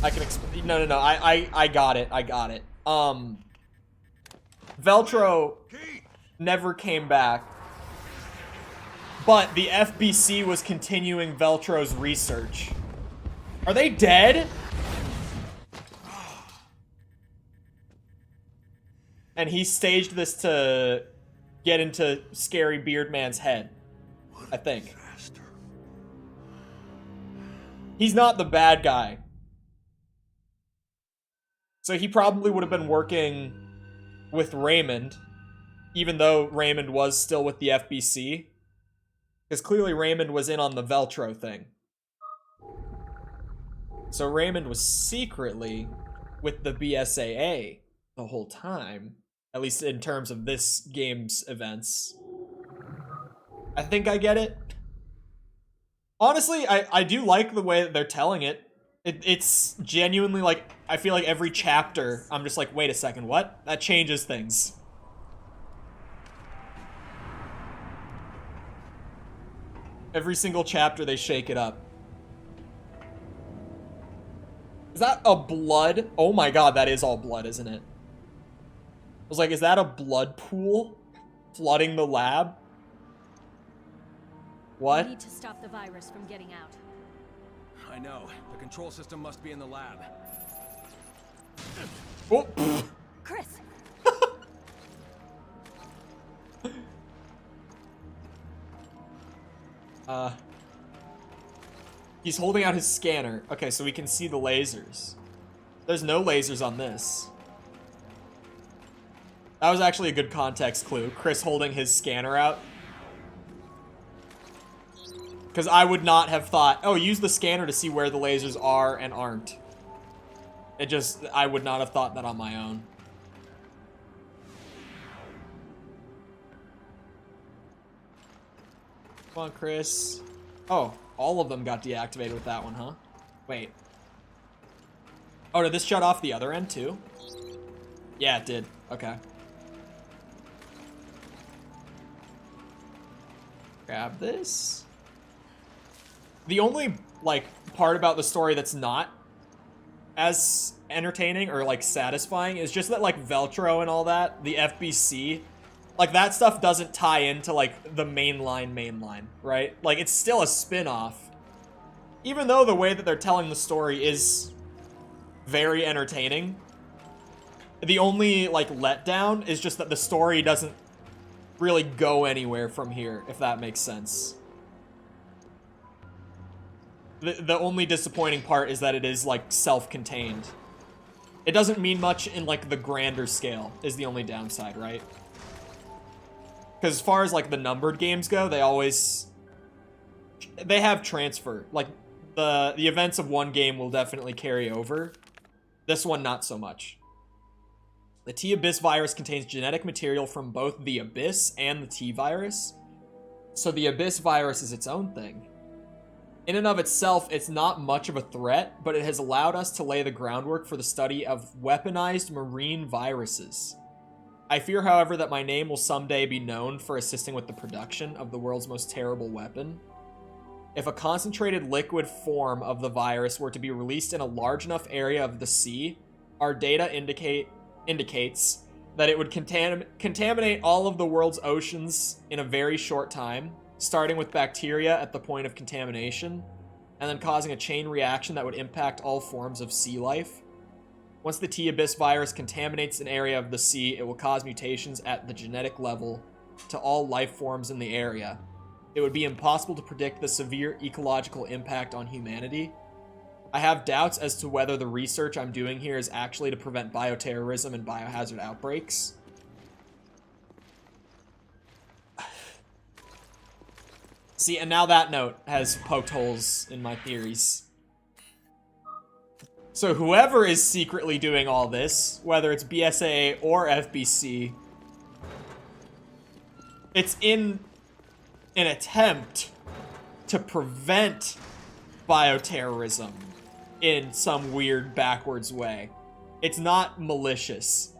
I can explain. No, I got it. I got it. Veltro never came back. But the FBC was continuing Veltro's research. Are they dead? And he staged this to get into Scary Beardman's head, I think. He's not the bad guy. So he probably would have been working with Raymond, even though Raymond was still with the FBC. Because clearly Raymond was in on the Veltro thing. So Raymond was secretly with the BSAA the whole time. At least in terms of this game's events. I think I get it. Honestly, I do like the way that they're telling it. It's genuinely like, I feel like every chapter, I'm just like, wait a second, what? That changes things. Every single chapter, they shake it up. Is that a blood? Oh my god, that is all blood, isn't it? I was like, is that a blood pool flooding the lab? What? We need to stop the virus from getting out. I know. The control system must be in the lab. Oh. Chris! He's holding out his scanner. Okay, so we can see the lasers. There's no lasers on this. That was actually a good context clue. Chris holding his scanner out. Because I would not have thought, oh, use the scanner to see where the lasers are and aren't. It just, I would not have thought that on my own. Come on, Chris. Oh, all of them got deactivated with that one, huh? Wait. Oh, did this shut off the other end too? Yeah, it did. Okay. Grab this. The only, like, part about the story that's not as entertaining or, like, satisfying is just that, like, Veltro and all that, the FBC, like, that stuff doesn't tie into, like, the mainline, right? Like, it's still a spin-off. even though the way that they're telling the story is very entertaining, the only, like, letdown is just that the story doesn't really go anywhere from here, if that makes sense. The only disappointing part is that it is, like, self-contained. It doesn't mean much in, like, the grander scale is the only downside, right? Because as far as, like, the numbered games go, they have transfer. Like, the events of one game will definitely carry over. This one, not so much. The T-Abyss virus contains genetic material from both the Abyss and the T-Virus. So the Abyss virus is its own thing. In and of itself, it's not much of a threat, but it has allowed us to lay the groundwork for the study of weaponized marine viruses. I fear, however, that my name will someday be known for assisting with the production of the world's most terrible weapon. If a concentrated liquid form of the virus were to be released in a large enough area of the sea, our data indicates that it would contaminate all of the world's oceans in a very short time, starting with bacteria at the point of contamination, and then causing a chain reaction that would impact all forms of sea life. Once the T-Abyss virus contaminates an area of the sea, it will cause mutations at the genetic level to all life forms in the area. It would be impossible to predict the severe ecological impact on humanity. I have doubts as to whether the research I'm doing here is actually to prevent bioterrorism and biohazard outbreaks. See, and now that note has poked holes in my theories. So whoever is secretly doing all this, whether it's BSAA or FBC, it's in an attempt to prevent bioterrorism in some weird backwards way. It's not malicious.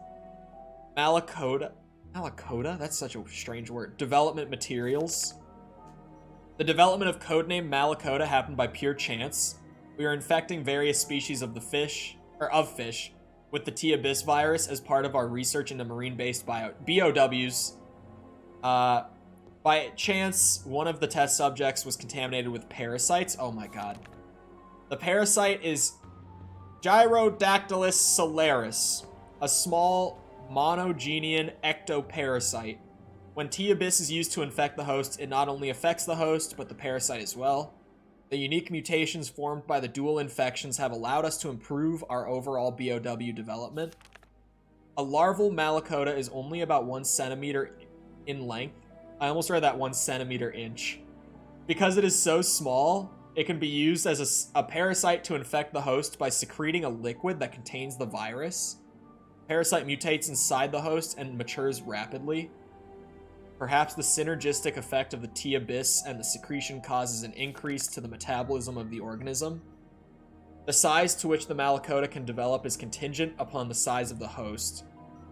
Malakota? That's such a strange word. Development materials. The development of codename Malakota happened by pure chance. We are infecting various species of fish, with the T-Abyss virus as part of our research into marine-based BOWs. By chance, one of the test subjects was contaminated with parasites. Oh my god. The parasite is Gyrodactylus salaris, a small monogenian ectoparasite. When T-Abyss is used to infect the host, it not only affects the host, but the parasite as well. The unique mutations formed by the dual infections have allowed us to improve our overall BOW development. A larval Malakota is only about 1 centimeter in length. I almost read that 1 centimeter inch. Because it is so small, it can be used as a parasite to infect the host by secreting a liquid that contains the virus. Parasite mutates inside the host and matures rapidly. Perhaps the synergistic effect of the T-Abyss and the secretion causes an increase to the metabolism of the organism. The size to which the Malakota can develop is contingent upon the size of the host.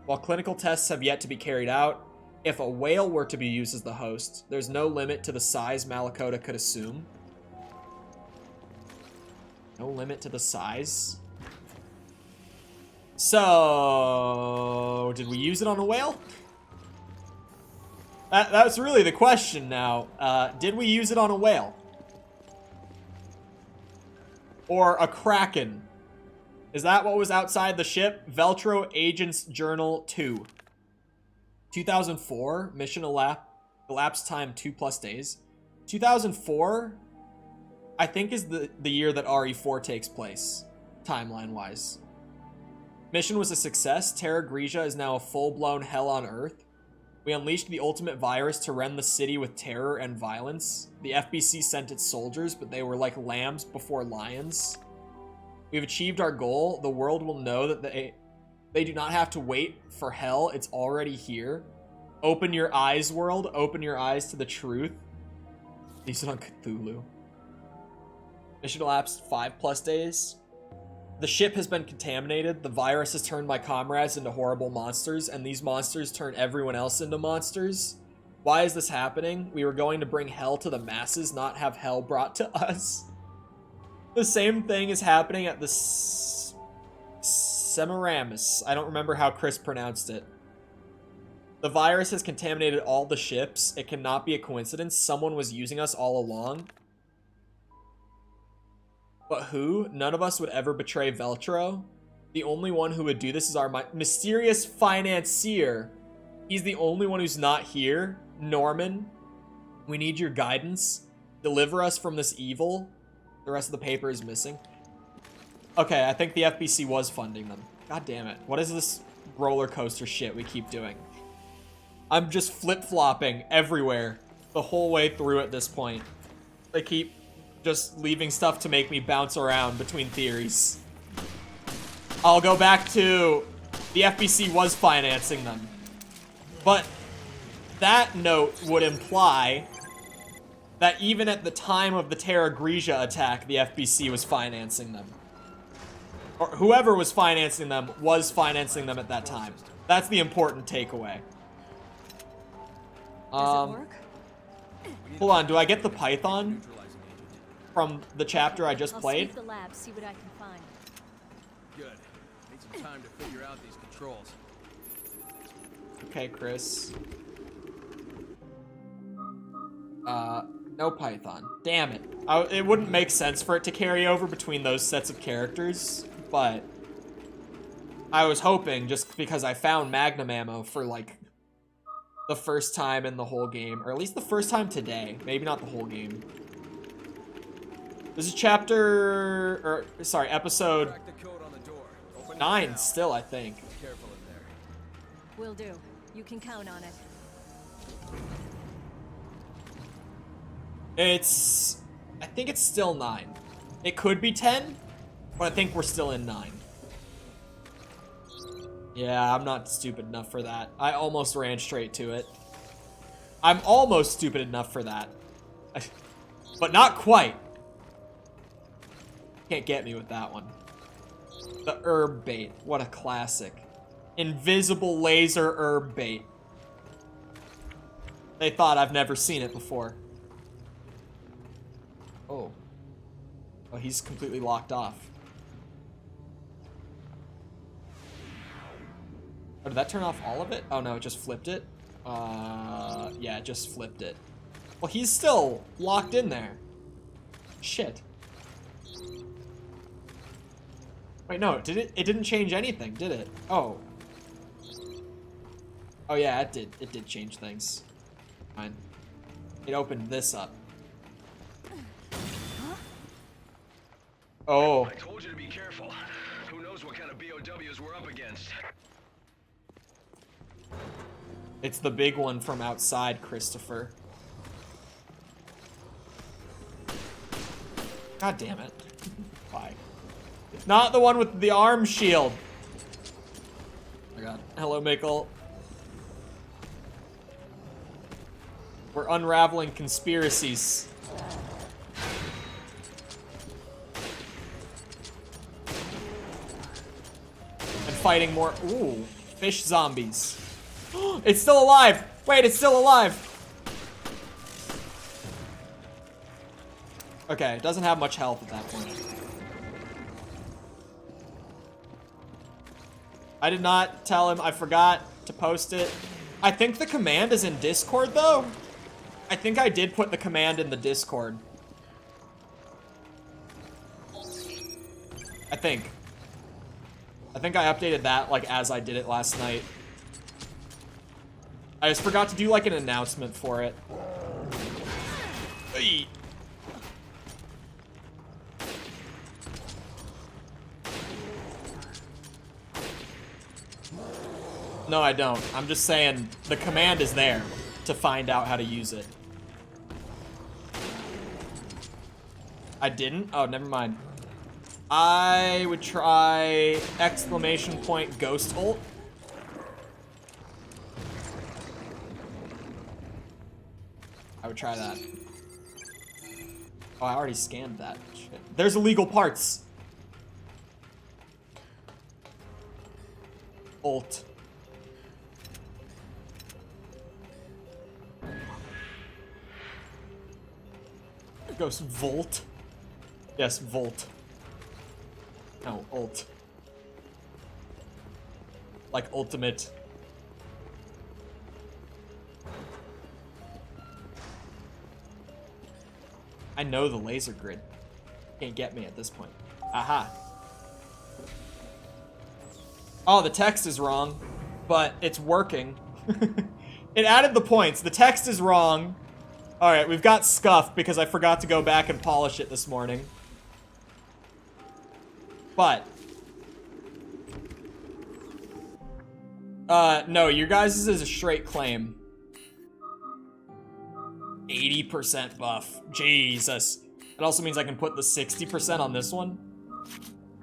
While clinical tests have yet to be carried out, if a whale were to be used as the host, there's no limit to the size Malakota could assume. No limit to the size? So, did we use it on a whale? That's really the question now. Did we use it on a whale? Or a kraken? Is that what was outside the ship? Veltro Agents Journal 2. 2004, mission elapsed time 2+ days. 2004, I think, is the year that RE4 takes place, timeline-wise. Mission was a success. Terra Grigia is now a full-blown hell on Earth. We unleashed the ultimate virus to rend the city with terror and violence. The FBC sent its soldiers, but they were like lambs before lions. We've achieved our goal. The world will know that they do not have to wait for hell. It's already here. Open your eyes, world. Open your eyes to the truth. Use it on Cthulhu. Mission elapsed 5+ days. The ship has been contaminated. The virus has turned my comrades into horrible monsters, and these monsters turn everyone else into monsters. Why is this happening? We were going to bring hell to the masses, not have hell brought to us. The same thing is happening at the Semiramis. I don't remember how Chris pronounced it. The virus has contaminated all the ships. It cannot be a coincidence. Someone was using us all along. But who? None of us would ever betray Veltro. The only one who would do this is our mysterious financier. He's the only one who's not here. Norman, we need your guidance. Deliver us from this evil. The rest of the paper is missing. Okay, I think the FBC was funding them. God damn it. What is this roller coaster shit we keep doing? I'm just flip-flopping everywhere the whole way through at this point. They keep just leaving stuff to make me bounce around between theories. I'll go back to the FBC was financing them. But that note would imply that even at the time of the Terra Grigia attack, the FBC was financing them. Or whoever was financing them at that time. That's the important takeaway. Does it work? Hold on, do I get the Python from the chapter I just played? I'll sweep the lab, see what I can find. Good. Need some time to figure out these controls. Okay, Chris. No Python. Damn it. It wouldn't make sense for it to carry over between those sets of characters, but I was hoping, just because I found Magnum ammo for, like, the first time in the whole game, or at least the first time today. Maybe not the whole game. This is episode 9 still, I think. Careful in there. Will do. You can count on it. I think it's still 9. It could be 10, but I think we're still in 9. Yeah, I'm not stupid enough for that. I almost ran straight to it. I'm almost stupid enough for that. But not quite. Can't get me with that one. The herb bait. What a classic. Invisible laser herb bait. They thought I've never seen it before. Oh. Oh, he's completely locked off. Oh, did that turn off all of it? Oh no, it just flipped it? Yeah, it just flipped it. Well, he's still locked in there. Shit. Wait, no, it didn't change anything, did it? Oh. Oh yeah, it did. It did change things. Fine. It opened this up. Oh. I told you to be careful. Who knows what kind of BOWs we're up against. It's the big one from outside, Christopher. God damn it. Why? It's not the one with the arm shield. Oh my god. Hello, Mikkel. We're unraveling conspiracies. And fighting more. Ooh, fish zombies. It's still alive! Wait, it's still alive! Okay, it doesn't have much health at that point. I did not tell him. I forgot to post it. I think the command is in Discord, though. I think I did put the command in the Discord. I think I updated that, like, as I did it last night. I just forgot to do, like, an announcement for it. Hey. No, I don't. I'm just saying the command is there to find out how to use it. I didn't? Oh, never mind. I would try exclamation point ghost ult. I would try that. Oh, I already scanned that. Shit. There's illegal parts. Ult. Ghost Volt. Yes, Volt. No, ult. Like ultimate. I know the laser grid. Can't get me at this point. Aha. Oh, the text is wrong, but it's working. It added the points. The text is wrong. All right, we've got scuffed because I forgot to go back and polish it this morning. But no, your guys' is a straight claim. 80% buff. Jesus. It also means I can put the 60% on this one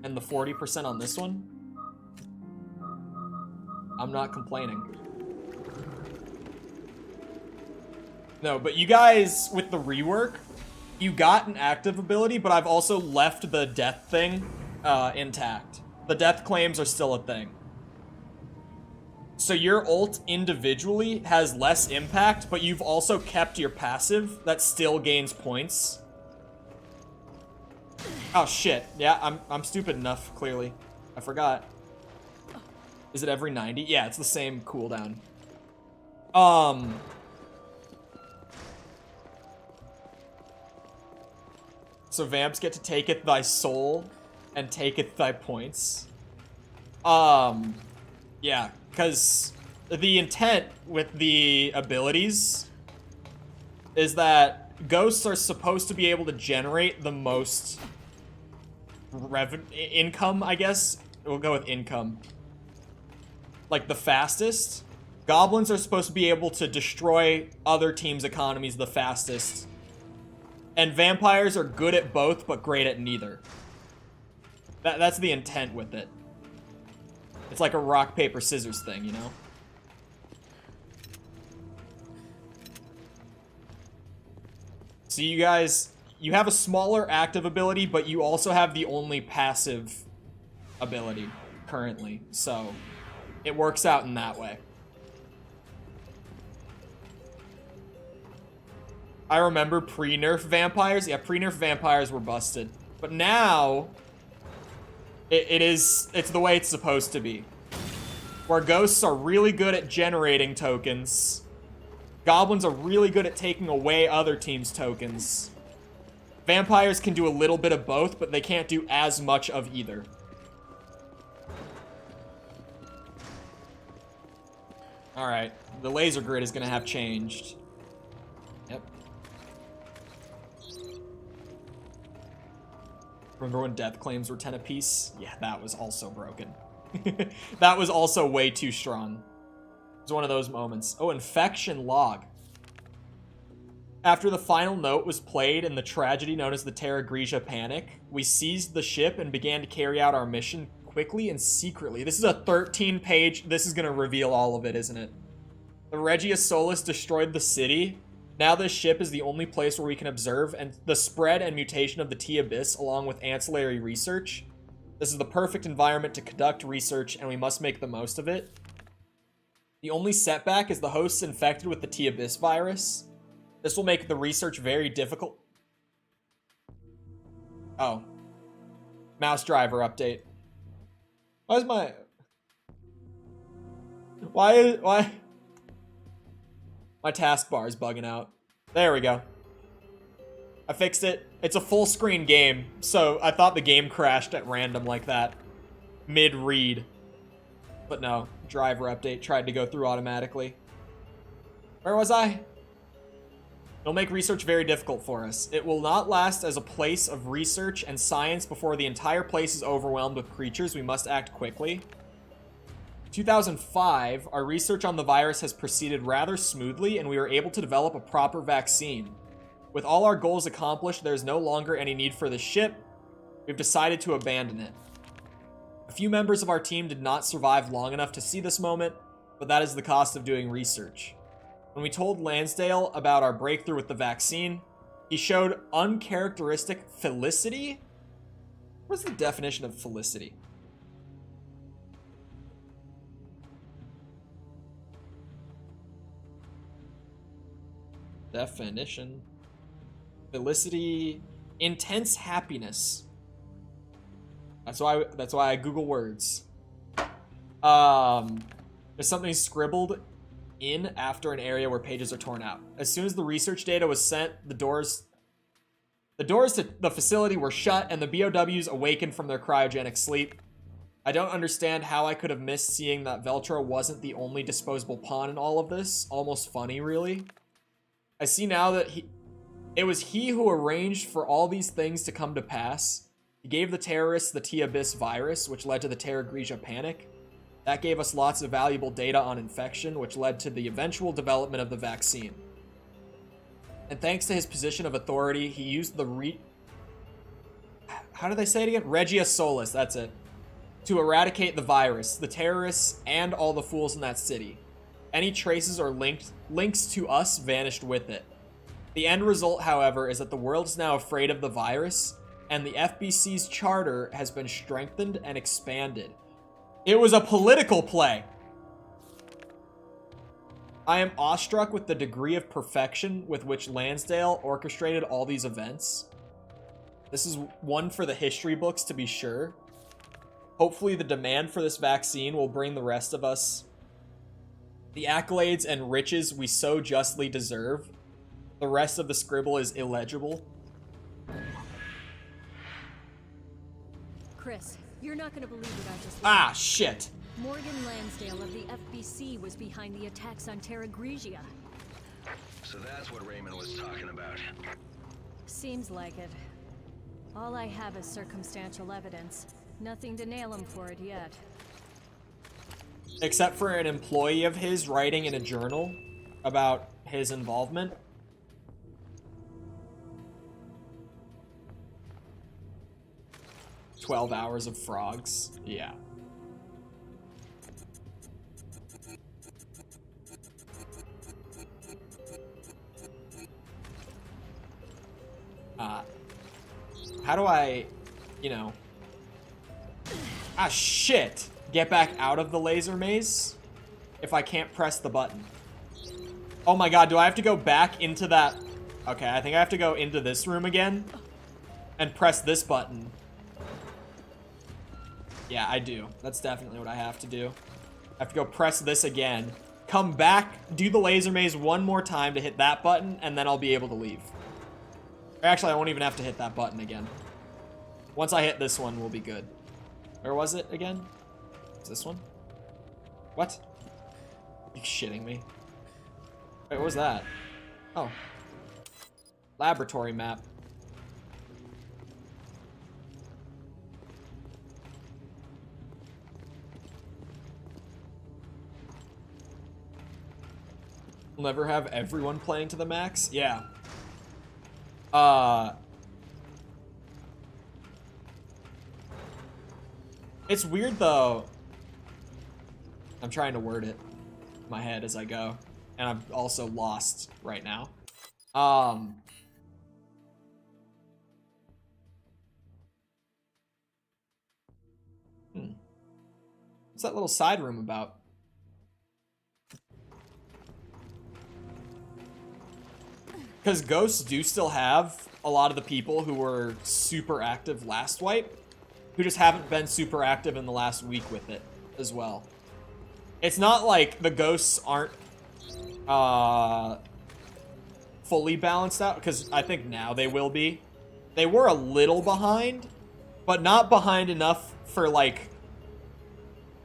and the 40% on this one. I'm not complaining. No, but you guys, with the rework, you got an active ability, but I've also left the death thing intact. The death claims are still a thing. So your ult individually has less impact, but you've also kept your passive that still gains points. Oh shit. Yeah, I'm stupid enough, clearly. I forgot. Is it every 90? Yeah, it's the same cooldown. So vamps get to taketh thy soul and taketh thy points. Yeah, because the intent with the abilities is that ghosts are supposed to be able to generate the most income, I guess. We'll go with income. Like the fastest. Goblins are supposed to be able to destroy other teams' economies the fastest. And vampires are good at both, but great at neither. That's the intent with it. It's like a rock, paper, scissors thing, you know? So you guys, you have a smaller active ability, but you also have the only passive ability currently. So it works out in that way. I remember pre-nerf vampires. Yeah, pre-nerf vampires were busted. But now, it's the way it's supposed to be. Where ghosts are really good at generating tokens. Goblins are really good at taking away other teams' tokens. Vampires can do a little bit of both, but they can't do as much of either. Alright, the laser grid is gonna have changed. Yep. Remember when death claims were 10 apiece? Yeah, that was also broken. That was also way too strong. It was one of those moments. Oh, infection log. After the final note was played in the tragedy known as the Terra Grigia Panic, we seized the ship and began to carry out our mission quickly and secretly. This is a 13-page... This is going to reveal all of it, isn't it? The Regia Solis destroyed the city. Now this ship is the only place where we can observe and the spread and mutation of the T-Abyss along with ancillary research. This is the perfect environment to conduct research and we must make the most of it. The only setback is the hosts infected with the T-Abyss virus. This will make the research very difficult. Oh. Mouse driver update. Why is my... Why... My taskbar is bugging out. There we go. I fixed it. It's a full screen game, so I thought the game crashed at random like that. Mid-read. But no, driver update tried to go through automatically. Where was I? It'll make research very difficult for us. It will not last as a place of research and science before the entire place is overwhelmed with creatures. We must act quickly. 2005, our research on the virus has proceeded rather smoothly and we were able to develop a proper vaccine. With all our goals accomplished, there's no longer any need for the ship. We've decided to abandon it. A few members of our team did not survive long enough to see this moment, but that is the cost of doing research. When we told Lansdale about our breakthrough with the vaccine, he showed uncharacteristic felicity? What's the definition of felicity? Definition. Felicity. Intense happiness. That's why I Google words. There's something scribbled in after an area where pages are torn out. As soon as the research data was sent, the The doors to the facility were shut and the BOWs awakened from their cryogenic sleep. I don't understand how I could have missed seeing that Veltro wasn't the only disposable pawn in all of this. Almost funny, really. I see now that it was he who arranged for all these things to come to pass. He gave the terrorists the T-Abyss virus, which led to the Terra Grigia panic. That gave us lots of valuable data on infection, which led to the eventual development of the vaccine. And thanks to his position of authority, he used the how do they say it again? Regia Solis, that's it. To eradicate the virus, the terrorists, and all the fools in that city. Any traces or links to us vanished with it. The end result, however, is that the world is now afraid of the virus, and the FBC's charter has been strengthened and expanded. It was a political play. I am awestruck with the degree of perfection with which Lansdale orchestrated all these events. This is one for the history books, to be sure. Hopefully the demand for this vaccine will bring the rest of us the accolades and riches we so justly deserve. The rest of the scribble is illegible. Chris, you're not gonna believe what I just learned. Ah, shit. Morgan Lansdale of the FBC was behind the attacks on Terra Grigia. So that's what Raymond was talking about. Seems like it. All I have is circumstantial evidence. Nothing to nail him for it yet. Except for an employee of his writing in a journal about his involvement. "12 hours of frogs." Yeah. How do I, you know... Ah, shit! Get back out of the laser maze if I can't press the button. Oh my god, do I have to go back into that? Okay, I think I have to go into this room again and press this button. Yeah, I do. That's definitely what I have to do. I have to go press this again, come back, do the laser maze one more time to hit that button, and then I'll be able to leave. Actually, I won't even have to hit that button again. Once I hit this one, we'll be good. Where was it again? Is this one? What? You shitting me? Wait, what was that? Oh. Laboratory map. We'll never have everyone playing to the max? Yeah. It's weird though. I'm trying to word it in my head as I go. And I'm also lost right now. What's that little side room about? Because ghosts do still have a lot of the people who were super active last wipe, who just haven't been super active in the last week with it as well. It's not like the ghosts aren't fully balanced out, because I think now they will be. They were a little behind, but not behind enough for like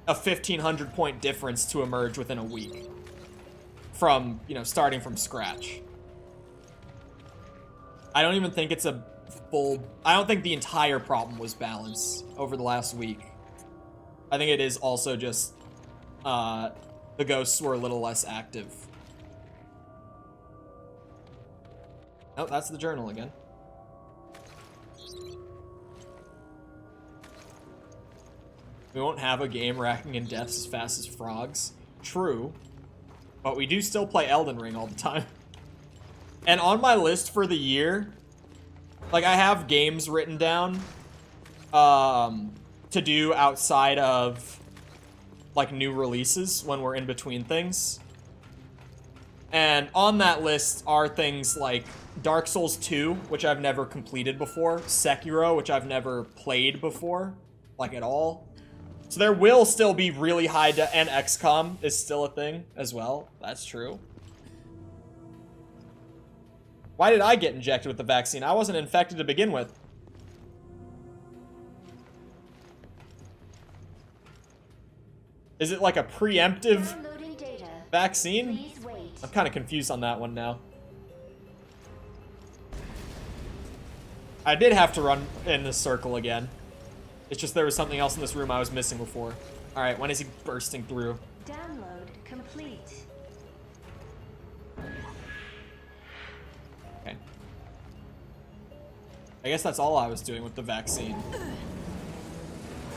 a 1,500 point difference to emerge within a week from, you know, starting from scratch. I don't even think it's a full... I don't think the entire problem was balance over the last week. I think it is also just the ghosts were a little less active. Oh, that's the journal again. We won't have a game racking in deaths as fast as frogs. True. But we do still play Elden Ring all the time. And on my list for the year, like, I have games written down to do outside of, like, new releases when we're in between things. And on that list are things like Dark Souls 2, which I've never completed before, Sekiro, which I've never played before, like, at all. So there will still be really high, and XCOM is still a thing as well. That's true. Why did I get injected with the vaccine? I wasn't infected to begin with. Is it like a preemptive vaccine? I'm kind of confused on that one now. I did have to run in this circle again. It's just there was something else in this room I was missing before. Alright, when is he bursting through? Download complete. Okay. I guess that's all I was doing with the vaccine.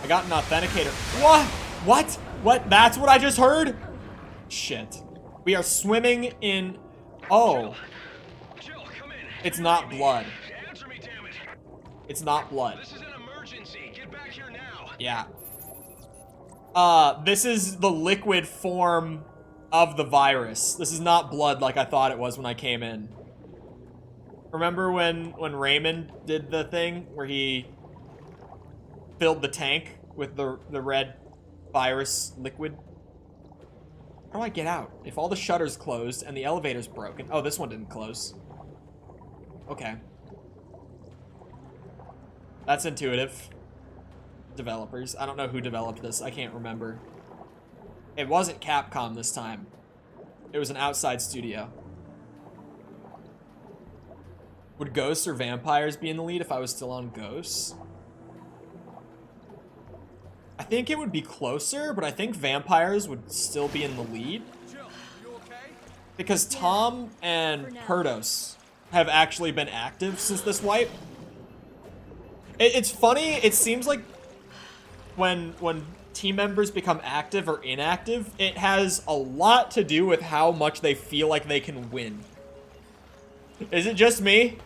I got an authenticator. What? What? What? That's what I just heard? Shit. We are swimming in... Oh. Jill, come in. It's not blood. Answer me, damn it. It's not blood. This is an emergency. Get back here now. Yeah. This is the liquid form of the virus. This is not blood like I thought it was when I came in. Remember when Raymond did the thing where he filled the tank with the red virus liquid? How do I get out? If all the shutters closed and the elevator's broken. Oh, this one didn't close. Okay. That's intuitive. Developers. I don't know who developed this. I can't remember. It wasn't Capcom this time. It was an outside studio. Would ghosts or vampires be in the lead if I was still on ghosts? I think it would be closer, but I think vampires would still be in the lead. Because Tom and Perdos have actually been active since this wipe. It's funny, it seems like when team members become active or inactive, it has a lot to do with how much they feel like they can win. Is it just me?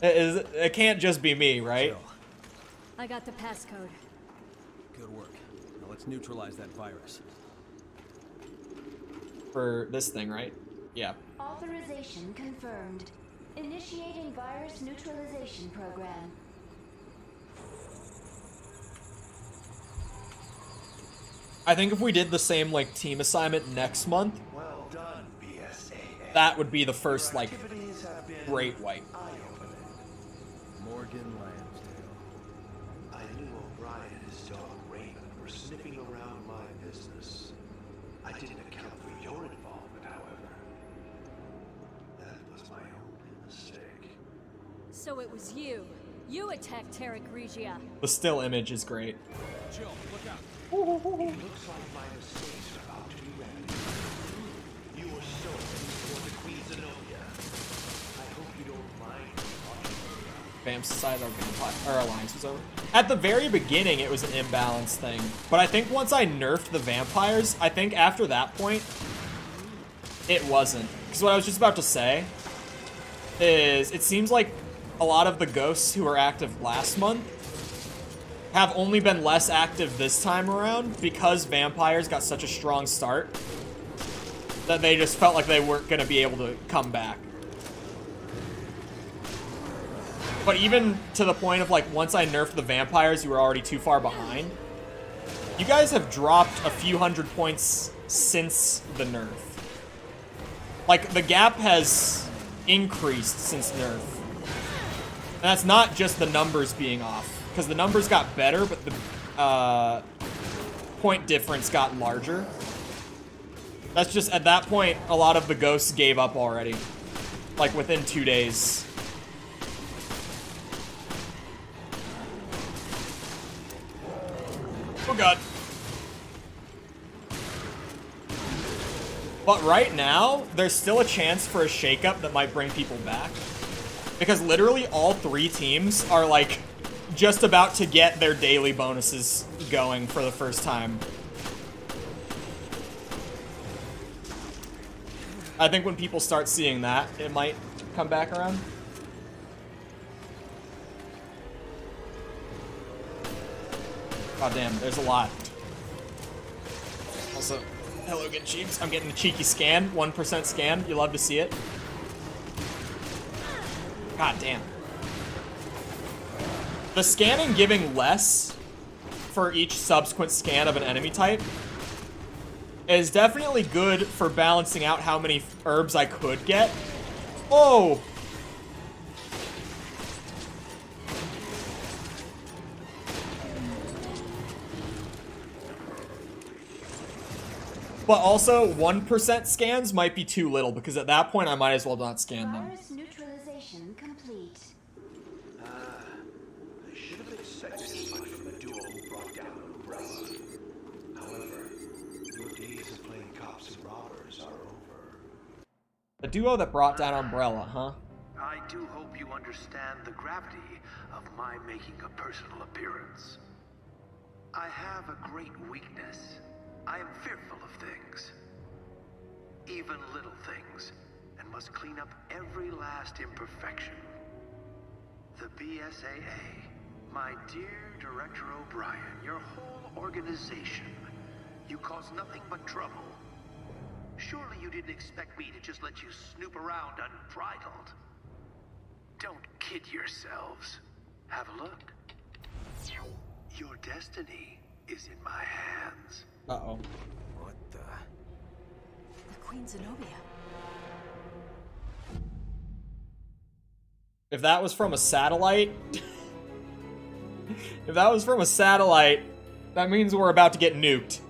It can't just be me, right? I got the passcode. Good work. Now let's neutralize that virus. For this thing, right? Yeah. Authorization confirmed. Initiating virus neutralization program. I think if we did the same, like, team assignment next month, Well done, BSA. that would be the first, like, great wipe. Morgan Lansdale. I knew O'Brien and his dog Raymond were sniffing around my business. I didn't account for your involvement, however. That was my only mistake. So it was you. You attacked Terra Grigia. The still image is great. Jill, look out. It looks like my mistakes are about to be remedied. You were so for the Queen Zenobia. I hope you don't mind. Vamps decided our alliance was over. At the very beginning, it was an imbalance thing. But I think once I nerfed the vampires, I think after that point, it wasn't. Because what I was just about to say is, it seems like a lot of the ghosts who were active last month have only been less active this time around because vampires got such a strong start that they just felt like they weren't going to be able to come back. But even to the point of, like, once I nerfed the vampires, you were already too far behind. You guys have dropped a few hundred points since the nerf. Like, the gap has increased since nerf. And that's not just the numbers being off. Because the numbers got better, but the point difference got larger. That's just, at that point, a lot of the ghosts gave up already. Like, within 2 days. Oh god. But right now, there's still a chance for a shakeup that might bring people back. Because literally all 3 teams are, like, just about to get their daily bonuses going for the first time. I think when people start seeing that, it might come back around. God damn, there's a lot. Also, hello again, Cheeks. I'm getting a cheeky scan, 1% scan. You love to see it. God damn. The scanning giving less for each subsequent scan of an enemy type is definitely good for balancing out how many herbs I could get. Oh! But also, 1% scans might be too little, because at that point I might as well not scan them. Virus neutralization complete. I should have expected as much from the duo who brought down Umbrella. However, your days of playing cops and robbers are over. The duo that brought down Umbrella, huh? I do hope you understand the gravity of my making a personal appearance. I have a great weakness. I am fearful of things. Even little things. And must clean up every last imperfection. The BSAA, my dear Director O'Brien, your whole organization. You cause nothing but trouble. Surely you didn't expect me to just let you snoop around unbridled. Don't kid yourselves. Have a look. Your destiny is in my hands. Uh-oh. What the? The Queen Zenobia. If that was from a satellite... if that was from a satellite, that means we're about to get nuked.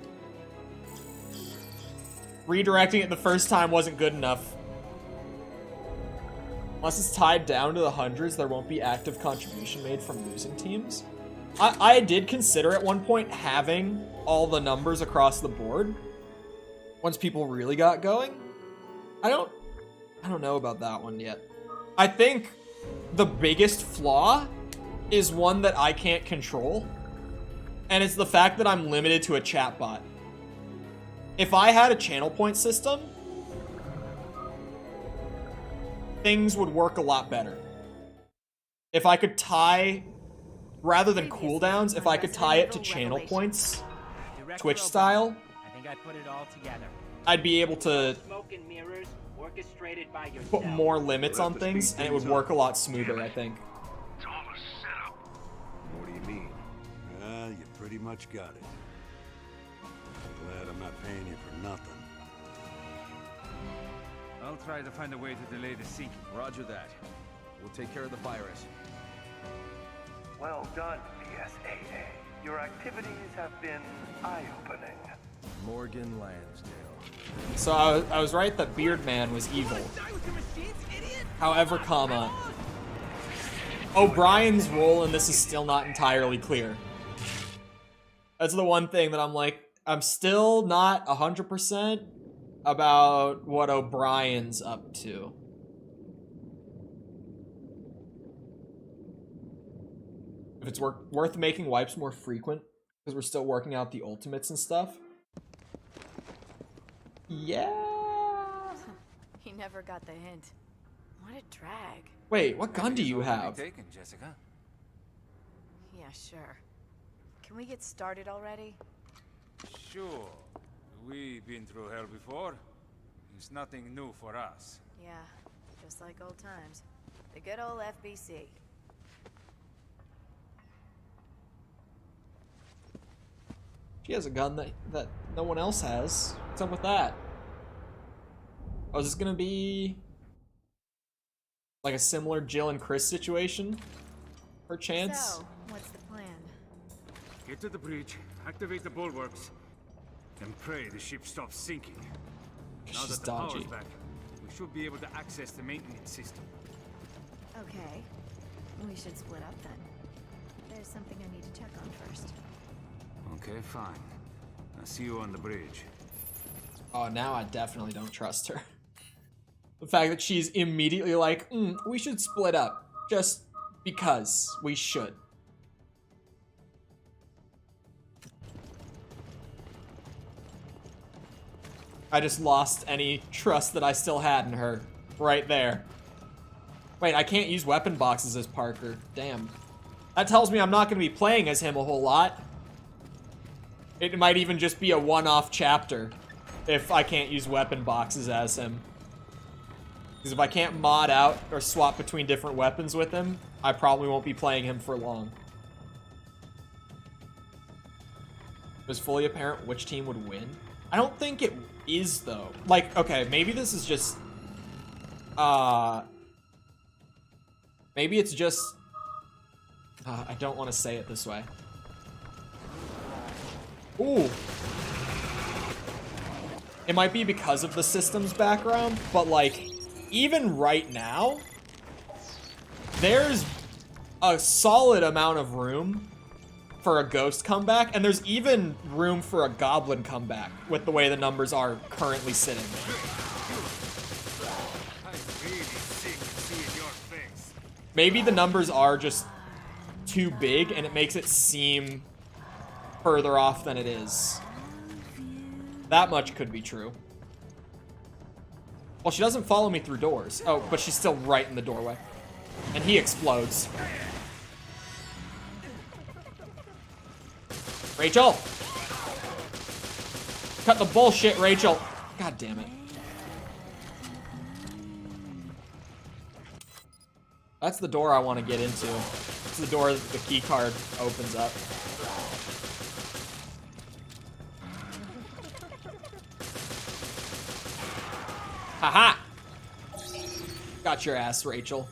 Redirecting it the first time wasn't good enough. Unless it's tied down to the hundreds, there won't be active contribution made from losing teams. I did consider at one point having all the numbers across the board once people really got going. I don't know about that one yet. I think the biggest flaw is one that I can't control, and it's the fact that I'm limited to a chatbot. If I had a channel point system, things would work a lot better. If I could tie, rather than cooldowns, if I could tie it to channel points, Twitch style, I think I put it all together. I'd be able to Smoke and mirrors orchestrated by yourself. put more limits on things, and it would work a lot smoother, I think. It's all a setup. What do you mean? You pretty much got it. Glad I'm not paying you for nothing. I'll try to find a way to delay the sinking. Roger that. We'll take care of the virus. Well done, BSAA. Your activities have been eye-opening. Morgan Lansdale. So I was right that Beardman was evil. However, O'Brien's role in this is still not entirely clear. That's the one thing that I'm like, I'm still not 100% about what O'Brien's up to. If it's worth making wipes more frequent, because we're still working out the ultimates and stuff. Yeah. He never got the hint. What a drag. Wait, what gun do you have? Taken, Jessica. Yeah, sure. Can we get started already? Sure. We've been through hell before. It's nothing new for us. Yeah, just like old times. The good old FBC. She has a gun that no one else has. What's up with that? Oh, is this gonna be like a similar Jill and Chris situation? Perchance? So, what's the plan? Get to the bridge, activate the bulwarks, and pray the ship stops sinking. Now She's that the power's dodgy. back, we should be able to access the maintenance system. Okay. We should split up then. There's something I need to check on first. Okay, fine. I'll see you on the bridge. Oh, now I definitely don't trust her. The fact that she's immediately like, we should split up. Just because we should. I just lost any trust that I still had in her. Right there. Wait, I can't use weapon boxes as Parker. Damn. That tells me I'm not going to be playing as him a whole lot. It might even just be a one-off chapter if I can't use weapon boxes as him. Because if I can't mod out or swap between different weapons with him, I probably won't be playing him for long. It was fully apparent which team would win. I don't think it is, though. Like, okay, maybe this is just... maybe it's just... I don't want to say it this way. Ooh. It might be because of the systems background, but like, even right now, there's a solid amount of room for a ghost comeback, and there's even room for a goblin comeback with the way the numbers are currently sitting. Maybe the numbers are just too big and it makes it seem further off than it is. That much could be true. Well, she doesn't follow me through doors. Oh, but she's still right in the doorway. And he explodes. Rachel! Cut the bullshit, Rachel! God damn it. That's the door I want to get into. It's the door that the key card opens up. Haha! Got your ass, Rachel.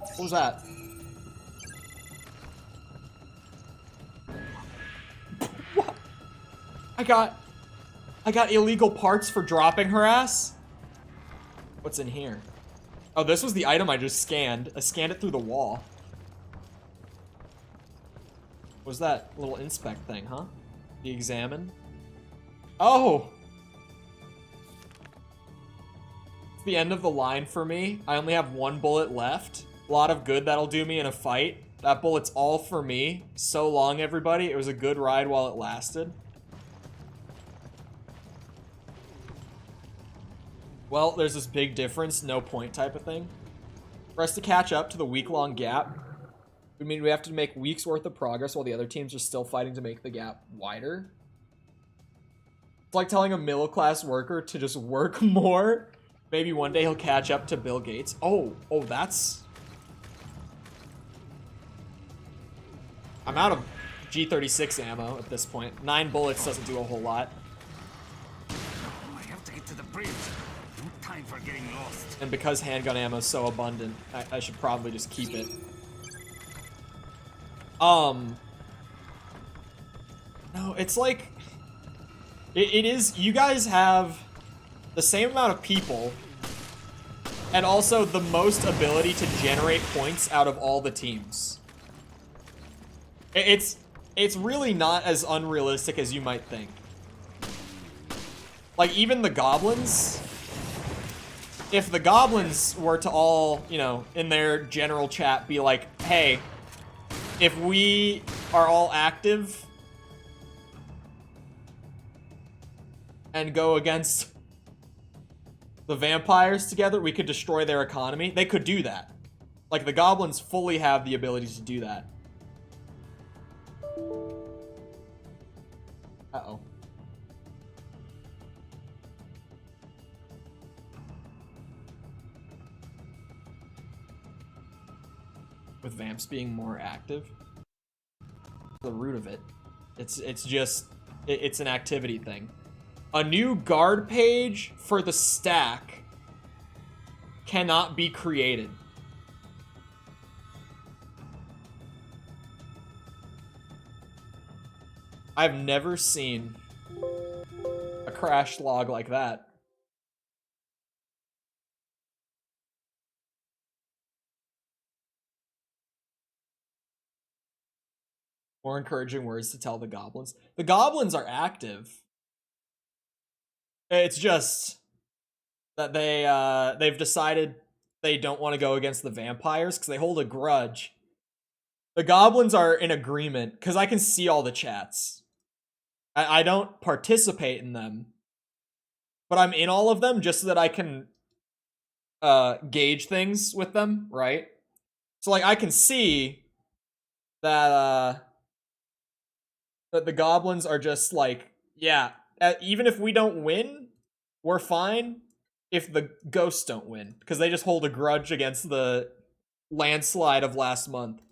What was that? What? I got illegal parts for dropping her ass? What's in here? Oh, this was the item I just scanned. I scanned it through the wall. What was that little inspect thing, huh? The examine? Oh! It's the end of the line for me. I only have one bullet left. A lot of good that'll do me in a fight. That bullet's all for me. So long, everybody. It was a good ride while it lasted. Well, there's this big difference, no point type of thing. For us to catch up to the week-long gap, I mean, we have to make weeks worth of progress while the other teams are still fighting to make the gap wider. It's like telling a middle-class worker to just work more. Maybe one day he'll catch up to Bill Gates. Oh, that's... I'm out of G36 ammo at this point. 9 bullets doesn't do a whole lot. I have to get to the bridge. No time for getting lost. And because handgun ammo is so abundant, I should probably just keep it. No, it's like... It is... You guys have the same amount of people and also the most ability to generate points out of all the teams. It's really not as unrealistic as you might think. Like, even the goblins... If the goblins were to all, you know, in their general chat be like, hey, if we are all active and go against the vampires together, we could destroy their economy. They could do that. Like, the goblins fully have the ability to do that. Uh-oh. With vamps being more active? The root of it. It's just... It's an activity thing. A new guard page for the stack cannot be created. I've never seen a crash log like that. More encouraging words to tell the goblins. The goblins are active. It's just that they've decided they don't want to go against the vampires because they hold a grudge. The goblins are in agreement because I can see all the chats. I don't participate in them, but I'm in all of them just so that I can gauge things with them, right? So like I can see that that the goblins are just like, yeah, even if we don't win, we're fine if the ghosts don't win. Because they just hold a grudge against the landslide of last month.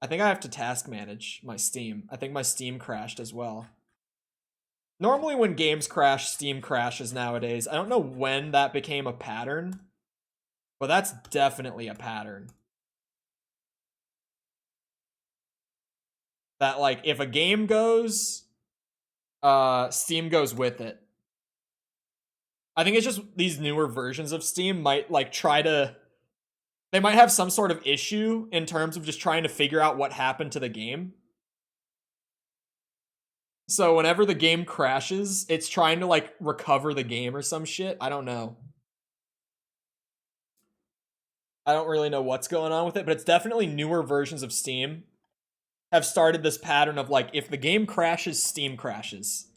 I think I have to task manage my Steam. I think my Steam crashed as well. Normally when games crash, Steam crashes nowadays. I don't know when that became a pattern, but that's definitely a pattern. That, like, if a game goes, Steam goes with it. I think it's just these newer versions of Steam might like try to... They might have some sort of issue in terms of just trying to figure out what happened to the game. So whenever the game crashes, it's trying to like recover the game or some shit. I don't know. I don't really know what's going on with it, but it's definitely newer versions of Steam have started this pattern of like, if the game crashes, Steam crashes.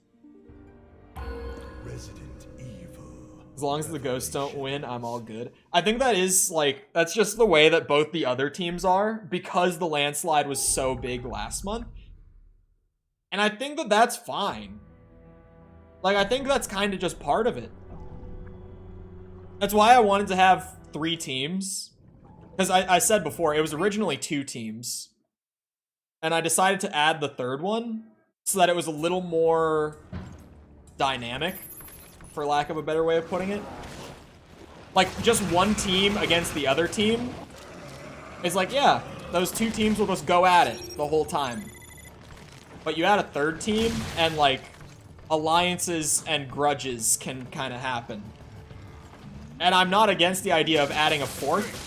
Resident Evil. As long as the ghosts don't win, I'm all good. I think that is like, that's just the way that both the other teams are because the landslide was so big last month. And I think that that's fine. Like, I think that's kind of just part of it. That's why I wanted to have 3 teams. Because I said before, it was originally 2 teams. And I decided to add the 3rd one so that it was a little more dynamic, for lack of a better way of putting it. Like, just one team against the other team is like, yeah, those 2 teams will just go at it the whole time. But you add a 3rd team, and like, alliances and grudges can kind of happen. And I'm not against the idea of adding a 4th.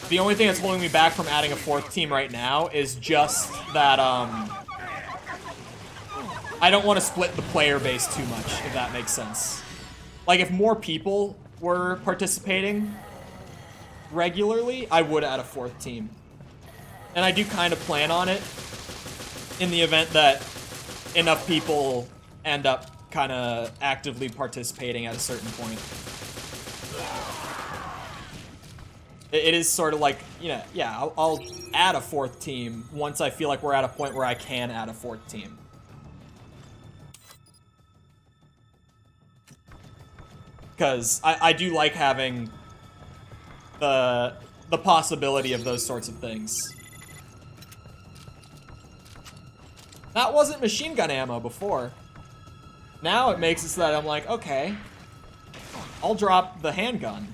The only thing that's holding me back from adding a 4th team right now is just that, I don't want to split the player base too much, if that makes sense. Like, if more people were participating regularly, I would add a 4th team. And I do kind of plan on it in the event that enough people end up kind of actively participating at a certain point. It is sort of like, you know, yeah, I'll add a 4th team once I feel like we're at a point where I can add a 4th team. Because I do like having the possibility of those sorts of things. That wasn't machine gun ammo before. Now it makes it so that I'm like, okay, I'll drop the handgun.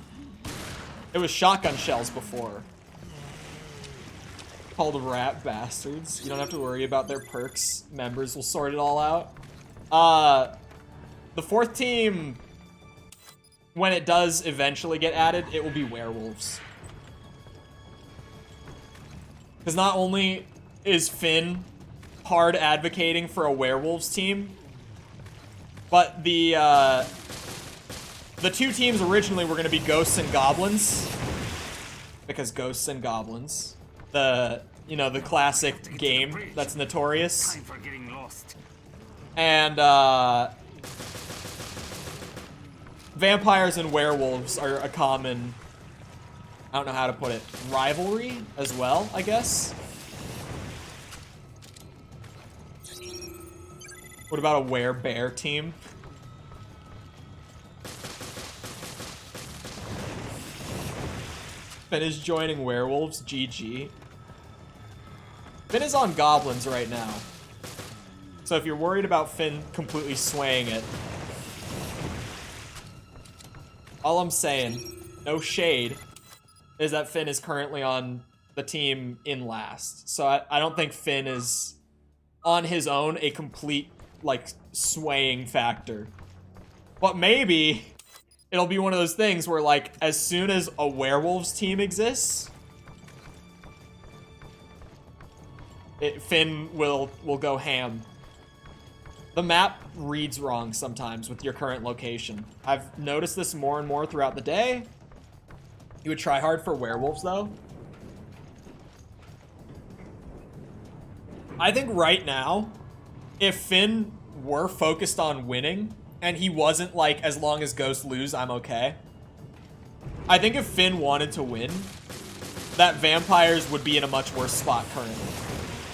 It was shotgun shells before. Called rat bastards. You don't have to worry about their perks. Members will sort it all out. The 4th team, when it does eventually get added, it will be werewolves. Because not only is Finn hard advocating for a werewolves team, but the 2 teams originally were going to be ghosts and goblins, because ghosts and goblins, you know, the classic game that's notorious. And vampires and werewolves are a common, I don't know how to put it, rivalry as well, I guess. What about a were-bear team? Finn is joining werewolves, GG. Finn is on goblins right now. So if you're worried about Finn completely swaying it, all I'm saying, no shade, is that Finn is currently on the team in last. So I don't think Finn is, on his own, a complete, like, swaying factor. But maybe it'll be one of those things where, like, as soon as a werewolves team exists, Finn will go ham. The map reads wrong sometimes with your current location. I've noticed this more and more throughout the day. You would try hard for werewolves, though. I think right now, if Finn were focused on winning, and he wasn't like, as long as ghosts lose, I'm okay. I think if Finn wanted to win, that vampires would be in a much worse spot currently.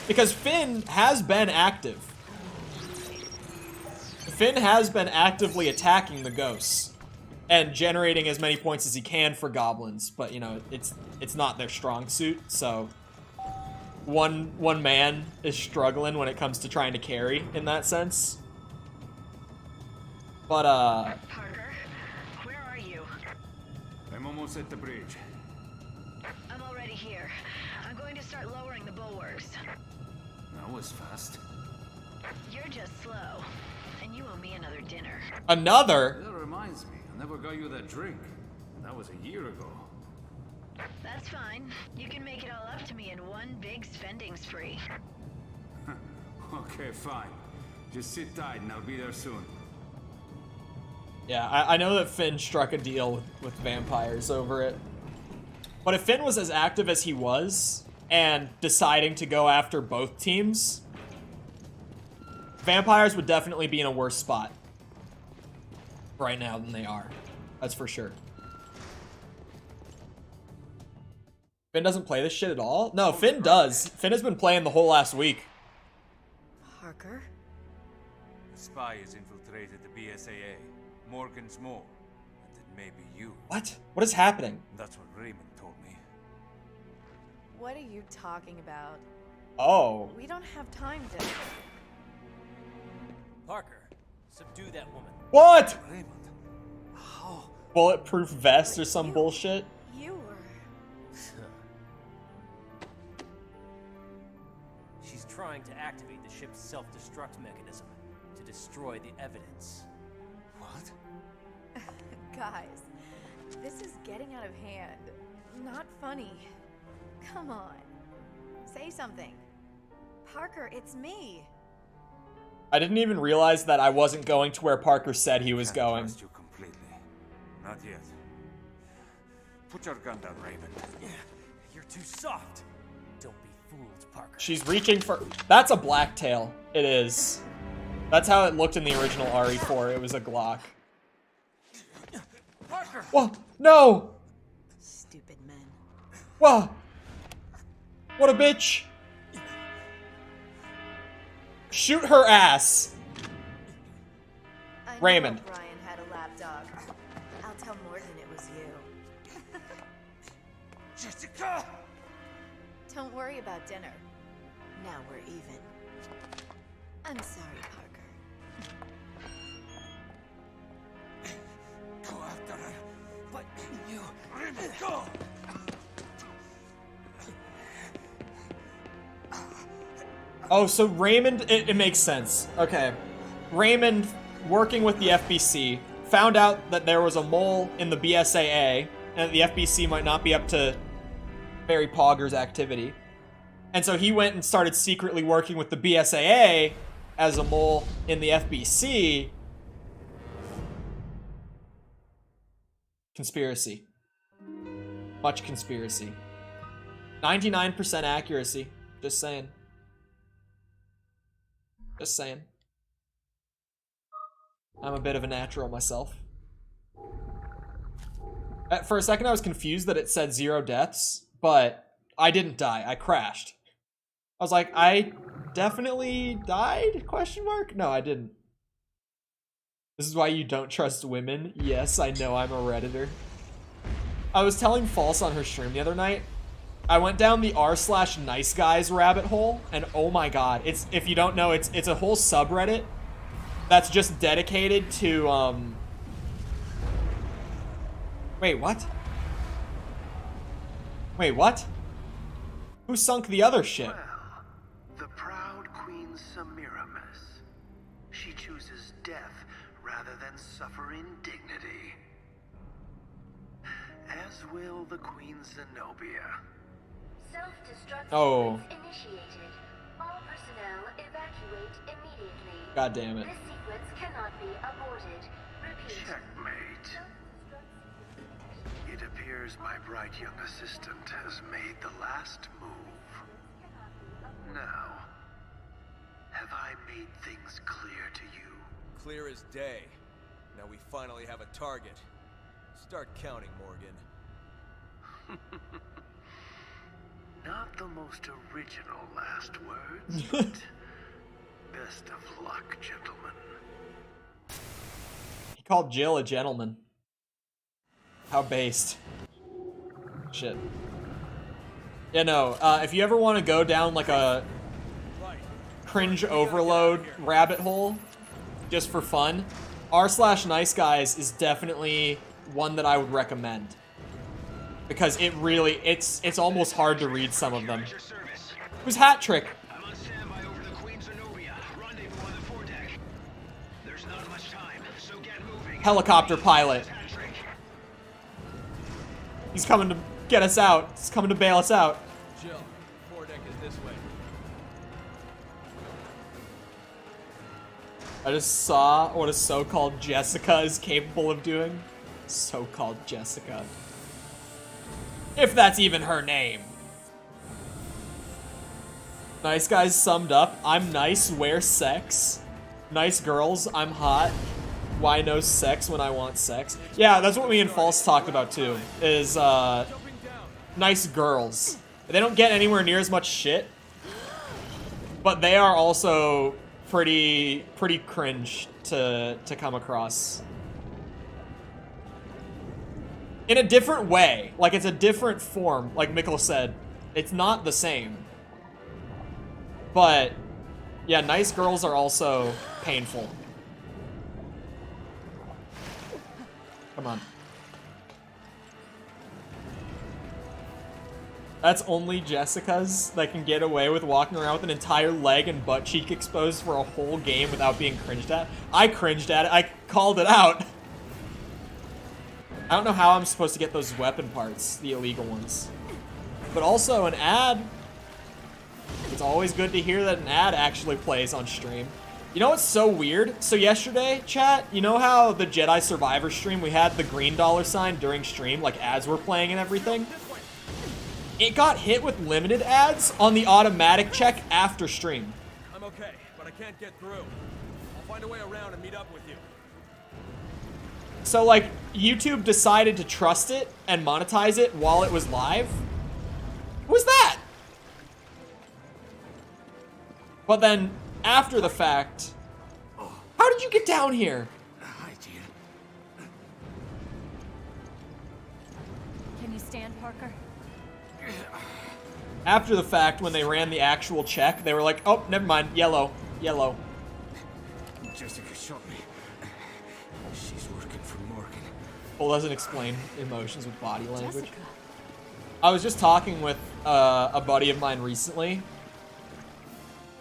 Because Finn has been active. Finn has been actively attacking the ghosts and generating as many points as he can for goblins, but you know, it's not their strong suit, so one man is struggling when it comes to trying to carry in that sense. But Parker, where are you? I'm almost at the bridge. I'm already here. I'm going to start lowering the bulwarks. That was fast. You're just slow. And you owe me another dinner. Another? That reminds me, I never got you that drink. That was a year ago. That's fine. You can make it all up to me in one big spending spree. Okay, fine. Just sit tight and I'll be there soon. Yeah, I know that Finn struck a deal with vampires over it. But if Finn was as active as he was, and deciding to go after both teams, vampires would definitely be in a worse spot right now than they are. That's for sure. Finn doesn't play this shit at all? No, Finn does. Finn has been playing the whole last week. Parker? A spy has infiltrated the BSAA. Morgan's more. And it may be you. What? What is happening? That's what Raymond told me. What are you talking about? Oh. We don't have time to... Parker, subdue that woman. What? Raymond. How? Bulletproof vest or some bullshit? You were... She's trying to activate the ship's self-destruct mechanism to destroy the evidence. What? Guys, this is getting out of hand. Not funny. Come on. Say something. Parker, it's me. I didn't even realize that I wasn't going to where Parker said he was going. Trust you completely. Not yet. Put your gun down, Raymond. You're too soft. Don't be fooled, Parker. She's reaching for... That's a blacktail. It is. That's how it looked in the original RE4. It was a Glock. Parker! Whoa! No! Stupid men. Whoa! What a bitch! Shoot her ass! I Raymond. knew Brian had a lapdog. I'll tell Morgan it was you. Jessica! Don't worry about dinner. Now we're even. I'm sorry, Parker. Go after her. But you... Raymond, go! Oh, so Raymond, it makes sense. Okay. Raymond, working with the FBC, found out that there was a mole in the BSAA, and the FBC might not be up to Barry Pogger's activity. And so he went and started secretly working with the BSAA as a mole in the FBC. Conspiracy. Much conspiracy. 99% accuracy. Just saying. Just saying. I'm a bit of a natural myself. For a second I was confused that it said 0 deaths, but I didn't die. I crashed. I was like, I definitely died? Question mark? No, I didn't. This is why you don't trust women? Yes, I know I'm a Redditor. I was telling False on her stream the other night. I went down the r/nice guys rabbit hole, and oh my god, it's, if you don't know, it's a whole subreddit that's just dedicated to, Wait, what? Wait, what? Who sunk the other ship? Well, the proud Queen Semiramis. She chooses death rather than suffer indignity. As will the Queen Zenobia. Self-destruct Oh. sequence initiated. All personnel evacuate immediately. God damn it. This sequence cannot be aborted. Repeat. Checkmate. It appears my bright young assistant has made the last move. Now, have I made things clear to you? Clear as day. Now we finally have a target. Start counting, Morgan. Not the most original last words, but best of luck, gentlemen. He called Jill a gentleman. How based. Shit. Yeah, no, if you ever want to go down like a cringe overload rabbit hole, just for fun, r/nice guys is definitely one that I would recommend. Because it really, it's almost hard to read some of them. Who's Hat Trick? I'm on standby over the Queen Zenobia. Rendezvous on the foredeck. There's Not much time, so get moving. Helicopter pilot. He's coming to get us out. He's coming to bail us out. Jill, foredeck is this way. I just saw what a so-called Jessica is capable of doing. So-called Jessica. If that's even her name. Nice guys summed up. I'm nice, wear sex. Nice girls, I'm hot. Why no sex when I want sex? Yeah, that's what me and False talked about too. Is nice girls. They don't get anywhere near as much shit, but they are also pretty cringe to come across. In a different way. Like, it's a different form, like Mikkel said. It's not the same. But, yeah, nice girls are also painful. Come on. That's only Jessica's that can get away with walking around with an entire leg and butt cheek exposed for a whole game without being cringed at. I cringed at it. I called it out. I don't know how I'm supposed to get those weapon parts, the illegal ones. But also an ad. It's always good to hear that an ad actually plays on stream. You know what's so weird? So yesterday, chat, you know how the Jedi Survivor stream, we had the green $ during stream, like ads were playing and everything? It got hit with limited ads on the automatic check after stream. I'm okay, but I can't get through. I'll find a way around and meet up with you. So, like, YouTube decided to trust it and monetize it while it was live? What was that? But then, after the fact, how did you get down here? Can you stand, Parker? After the fact, when they ran the actual check, they were like, oh, never mind, yellow, yellow. Jessica shot me. She's working for Morgan. Well, doesn't explain emotions with body language. Jessica. I was just talking with a buddy of mine recently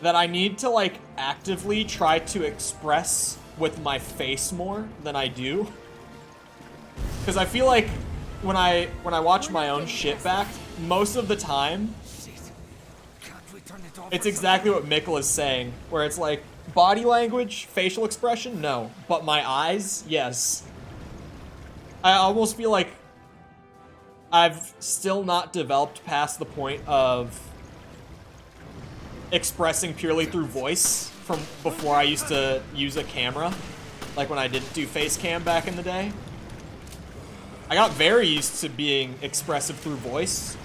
that I need to, like, actively try to express with my face more than I do. Because I feel like when I watch my own shit back, most of the time, it's exactly what Mikkel is saying, where it's like, body language, facial expression, no. But my eyes, yes. I almost feel like I've still not developed past the point of expressing purely through voice from before I used to use a camera, like when I didn't do face cam back in the day. I got very used to being expressive through voice,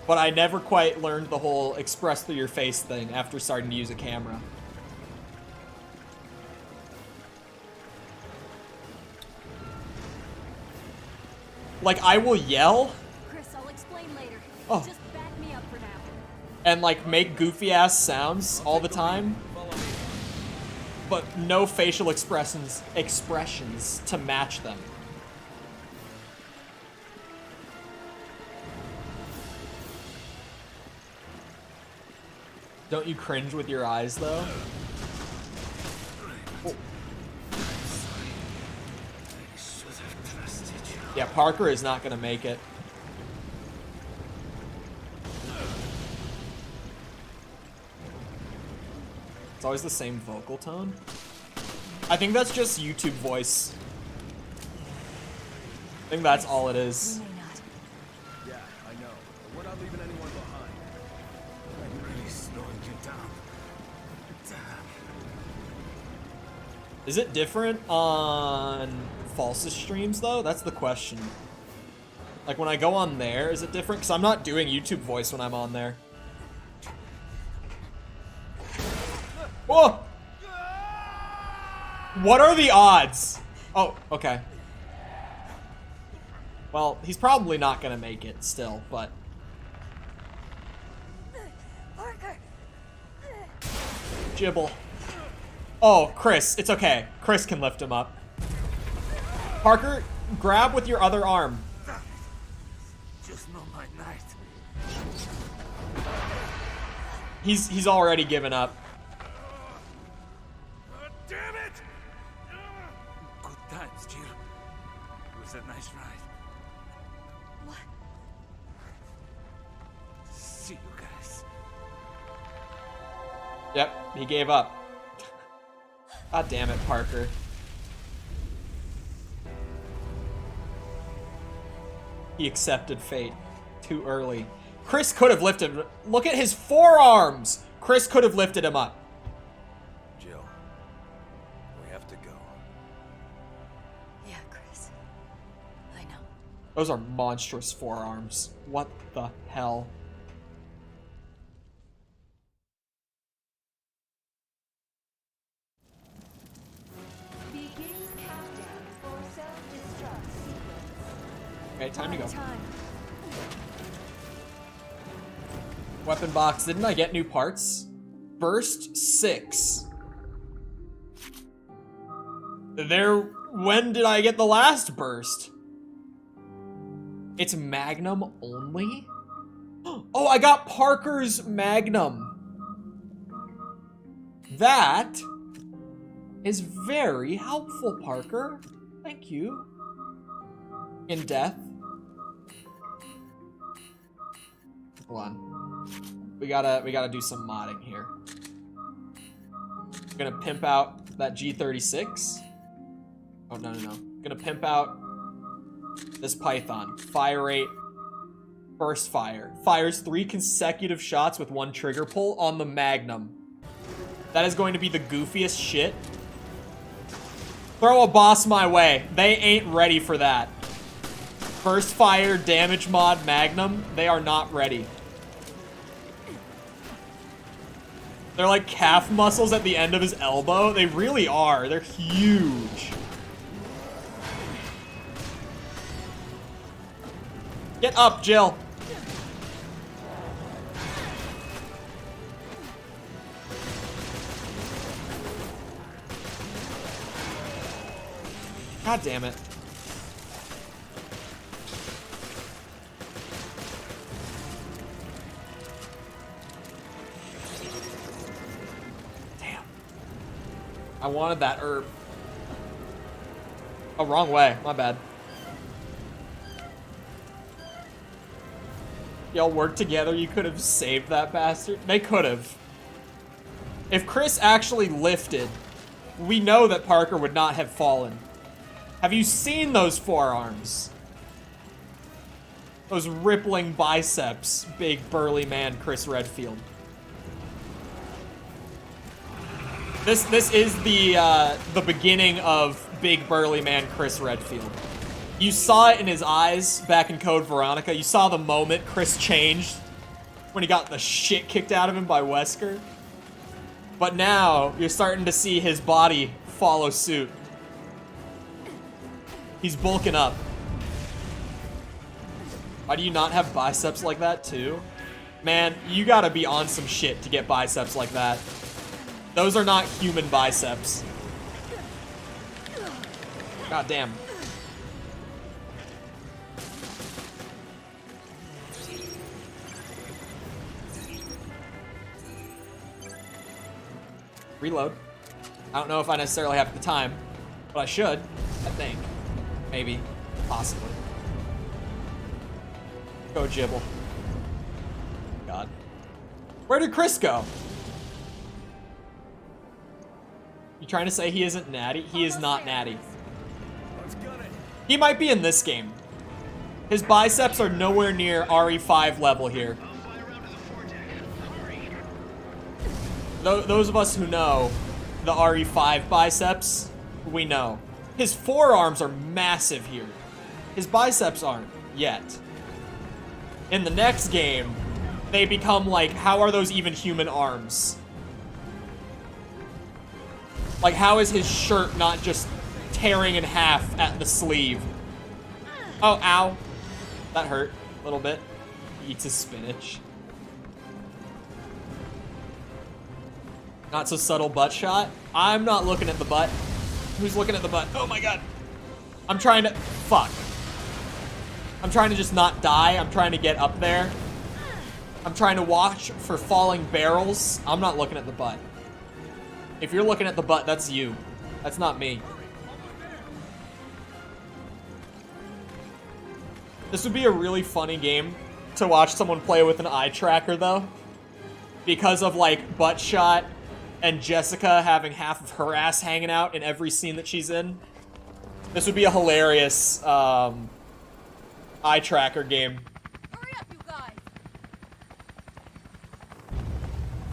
but I never quite learned the whole express through your face thing after starting to use a camera. Like, I will yell. Chris, I'll explain later. Oh. Just back me up for now. And like make goofy ass sounds all the time, but no facial expressions to match them. Don't you cringe with your eyes though? Oh. Yeah, Parker is not gonna make it. It's always the same vocal tone. I think that's just YouTube voice. I think that's all it is. Yeah, I know. But we're not leaving anyone behind. I'm really slowing you down. Damn. Is it different on False's streams though? That's the question. Like when I go on there, is it different? Because I'm not doing YouTube voice when I'm on there. Whoa! What are the odds? Oh, okay. Well, he's probably not gonna make it still, but... Parker! Jibble. Oh, Chris, it's okay. Chris can lift him up. Parker, grab with your other arm. Just not my night. He's already given up. Damn it! Thanks, Jill. It was a nice ride. What? See you guys. Yep, he gave up. God damn it, Parker. He accepted fate too early. Chris could have lifted. Look at his forearms. Chris could have lifted him up. Jill, we have to go. Yeah, Chris. I know. Those are monstrous forearms. What the hell? Begin countdown for self-destruct sequence. Okay, time to go. Time. Weapon box. Didn't I get new parts? Burst 6. When did I get the last burst? It's Magnum only? Oh, I got Parker's Magnum. That is very helpful, Parker. Thank you. In death. Hold on. We gotta do some modding here. I'm gonna pimp out that G36. Oh, no. Gonna pimp out this Python. Fire rate, burst fire. Fires 3 consecutive shots with 1 trigger pull on the Magnum. That is going to be the goofiest shit. Throw a boss my way. They ain't ready for that. Burst fire, damage mod, Magnum. They are not ready. They're like calf muscles at the end of his elbow. They really are. They're huge. Get up, Jill. God damn it. Damn. I wanted that herb. Oh, wrong way. My bad. Y'all worked together. You could have saved that bastard. They could have. If Chris actually lifted, we know that Parker would not have fallen. Have you seen those forearms? Those rippling biceps, big burly man Chris Redfield. This is the beginning of big burly man Chris Redfield. You saw it in his eyes back in Code Veronica. You saw the moment Chris changed when he got the shit kicked out of him by Wesker. But now you're starting to see his body follow suit. He's bulking up. Why do you not have biceps like that too? Man, you gotta be on some shit to get biceps like that. Those are not human biceps. God damn. Reload. I don't know if I necessarily have the time, but I should, I think. Maybe. Possibly. Go Jibble. God. Where did Chris go? You trying to say he isn't natty? He is not natty. He might be in this game. His biceps are nowhere near RE5 level here. Those of us who know the RE5 biceps, we know. His forearms are massive here. His biceps aren't yet. In the next game, they become like, how are those even human arms? Like, how is his shirt not just tearing in half at the sleeve? Oh, ow. That hurt a little bit. He eats his spinach. Not so subtle butt shot. I'm not looking at the butt. Who's looking at the butt? Oh my god. I'm trying to... Fuck. I'm trying to just not die. I'm trying to get up there. I'm trying to watch for falling barrels. I'm not looking at the butt. If you're looking at the butt, that's you. That's not me. This would be a really funny game to watch someone play with an eye tracker, though. Because of, like, Buttshot and Jessica having half of her ass hanging out in every scene that she's in. This would be a hilarious, eye tracker game. Hurry up, you guys!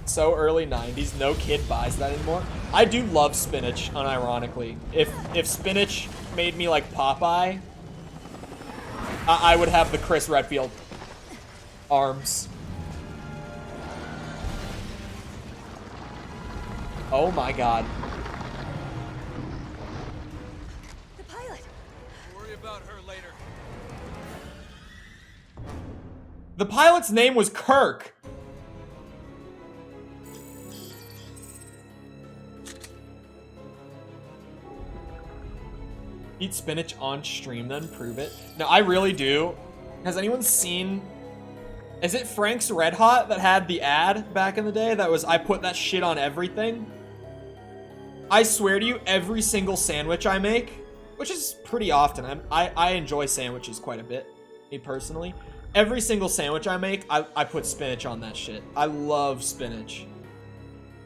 So early 90s, no kid buys that anymore. I do love spinach, unironically. If spinach made me like Popeye, I would have the Chris Redfield arms. Oh my god. The pilot. Worry about her later. The pilot's name was Kirk. Eat spinach on stream, then prove it. No, I really do. Has anyone seen... Is it Frank's Red Hot that had the ad back in the day that was, I put that shit on everything? I swear to you, every single sandwich I make, which is pretty often, I enjoy sandwiches quite a bit, me personally. Every single sandwich I make, I put spinach on that shit. I love spinach.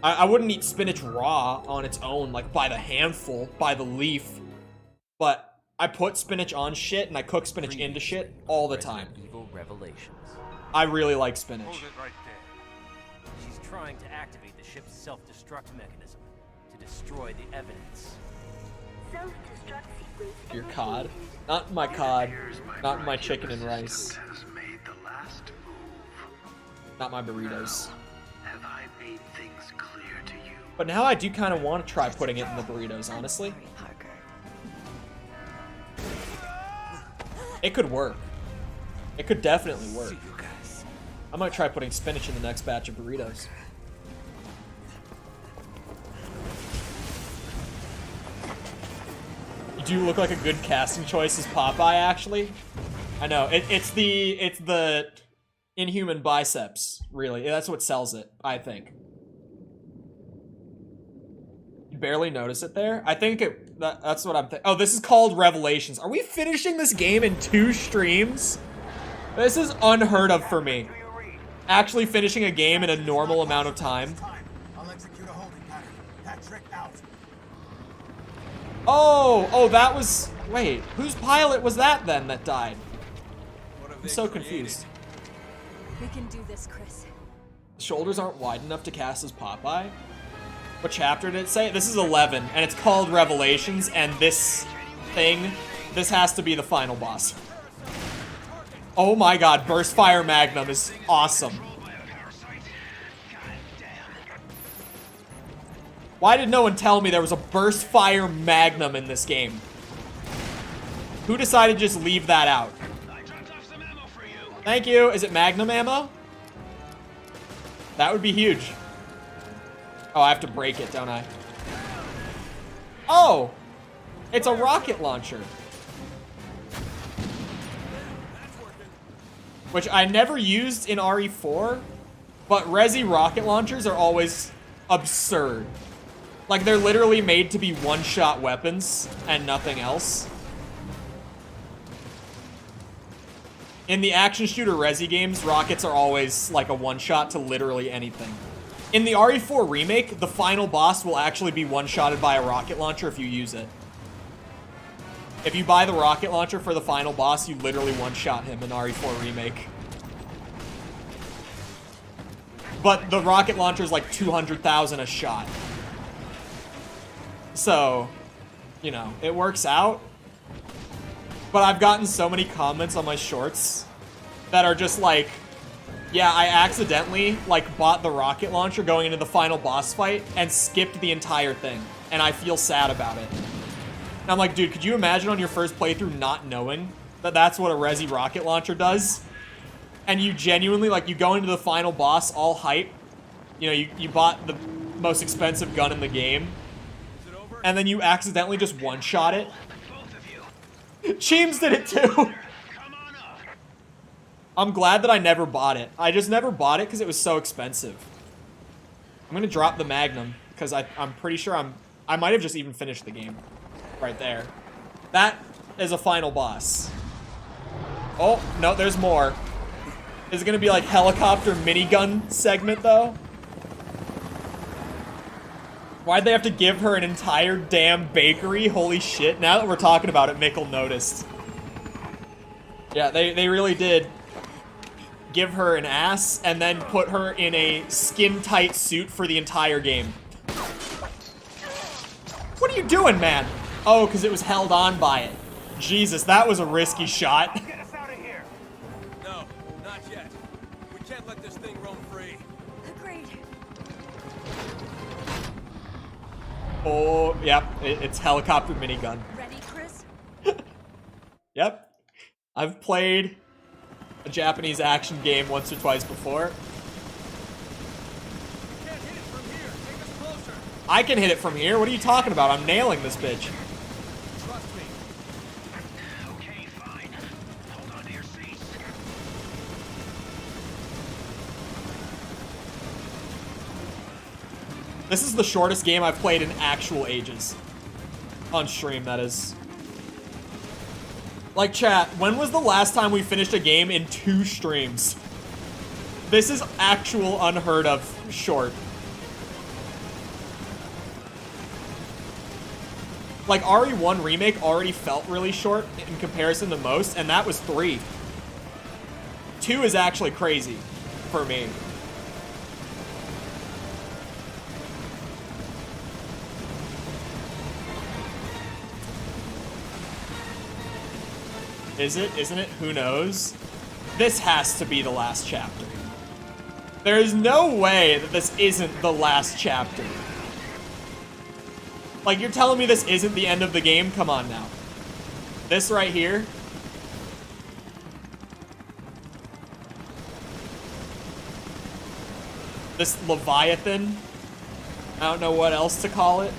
I wouldn't eat spinach raw on its own, like by the handful, by the leaf. But I put spinach on shit and I cook spinach into shit all the time. Evil revelations. I really like spinach. Hold it right there. She's trying to activate the ship's self-destruct mechanism to destroy the evidence. Self-destruct sequence. Your cod? Not my cod. Not my chicken and rice. Has made the last move. Not my burritos. Have I made things clear to you? But now I do kind of want to try putting it in the burritos, honestly. It could work. It could definitely work. I might try putting spinach in the next batch of burritos. You do look like a good casting choice as Popeye, actually. I know. It's the inhuman biceps, really. That's what sells it, I think. You barely notice it there? I think that's what I'm thinking. Oh, this is called Revelations. Are we finishing this game in 2 streams? This is unheard of for me. Actually finishing a game in a normal amount of time. I'll execute a holding pattern. Patrick out. Oh, that was... Wait, whose pilot was that then that died? I'm so confused. We can do this, Chris. The shoulders aren't wide enough to cast as Popeye? What chapter did it say? This is 11, and it's called Revelations, and this has to be the final boss. Oh my god, Burst Fire Magnum is awesome. Why did no one tell me there was a Burst Fire Magnum in this game? Who decided to just leave that out? Thank you. Is it Magnum ammo? That would be huge. Oh, I have to break it, don't I? Oh! It's a rocket launcher. Which I never used in RE4, but Resi rocket launchers are always absurd. Like, they're literally made to be one-shot weapons and nothing else. In the action shooter Resi games, rockets are always like a one-shot to literally anything. In the RE4 remake, the final boss will actually be one-shotted by a rocket launcher if you use it. If you buy the rocket launcher for the final boss, you literally one-shot him in RE4 remake. But the rocket launcher is like 200,000 a shot. So, you know, it works out. But I've gotten so many comments on my shorts that are just like, yeah, I accidentally, like, bought the rocket launcher going into the final boss fight and skipped the entire thing. And I feel sad about it. And I'm like, dude, could you imagine on your first playthrough not knowing that that's what a Resi rocket launcher does? And you genuinely, like, you go into the final boss all hype. You know, you bought the most expensive gun in the game. And then you accidentally just one-shot it. Cheems did it too! I'm glad that I never bought it. I just never bought it because it was so expensive. I'm gonna drop the Magnum because I'm pretty sure I might have just even finished the game. Right there. That is a final boss. Oh, no, there's more. Is it gonna be like helicopter minigun segment, though? Why'd they have to give her an entire damn bakery? Holy shit. Now that we're talking about it, Mikkel noticed. Yeah, they really did give her an ass and then put her in a skin-tight suit for the entire game. What are you doing, man? Oh, because it was held on by it. Jesus, that was a risky shot. Get us out of here! No, not yet. We can't let this thing roam free. Agreed. Oh, yep, it's helicopter minigun. Ready, Chris? Yep. I've played a Japanese action game once or twice before. Can't hit it from here. Take us closer. I can hit it from here. What are you talking about? I'm nailing this bitch. Trust me. Okay, fine. Hold on to your seats. This is the shortest game I've played in actual ages. On stream, that is. Like, chat, when was the last time we finished a game in 2 streams? This is actual unheard of short. Like, RE1 Remake already felt really short in comparison to most, and that was 3. 2 is actually crazy for me. Is it? Isn't it? Who knows? This has to be the last chapter. There is no way that this isn't the last chapter. Like, you're telling me this isn't the end of the game? Come on now. This right here. This Leviathan. I don't know what else to call it.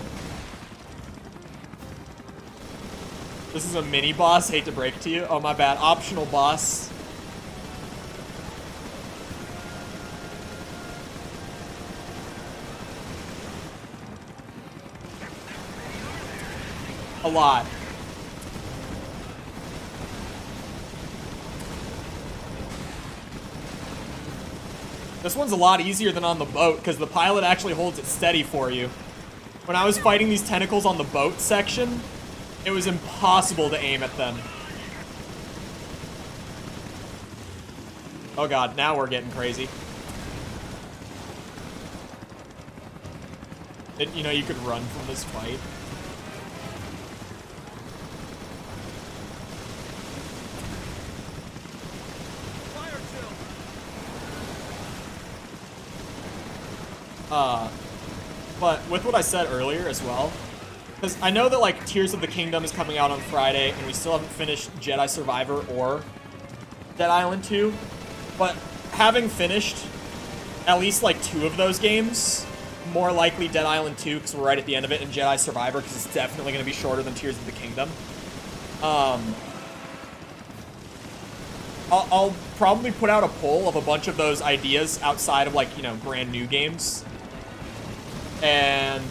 This is a mini boss, hate to break it to you. Oh, my bad. Optional boss. A lot. This one's a lot easier than on the boat, because the pilot actually holds it steady for you. When I was fighting these tentacles on the boat section, it was impossible to aim at them. Oh god, now we're getting crazy. You know, you could run from this fight. But with what I said earlier as well, because I know that, like, Tears of the Kingdom is coming out on Friday, and we still haven't finished Jedi Survivor or Dead Island 2, but having finished at least, like, 2 of those games, more likely Dead Island 2, because we're right at the end of it, and Jedi Survivor, because it's definitely going to be shorter than Tears of the Kingdom. I'll probably put out a poll of a bunch of those ideas outside of, like, you know, brand new games, and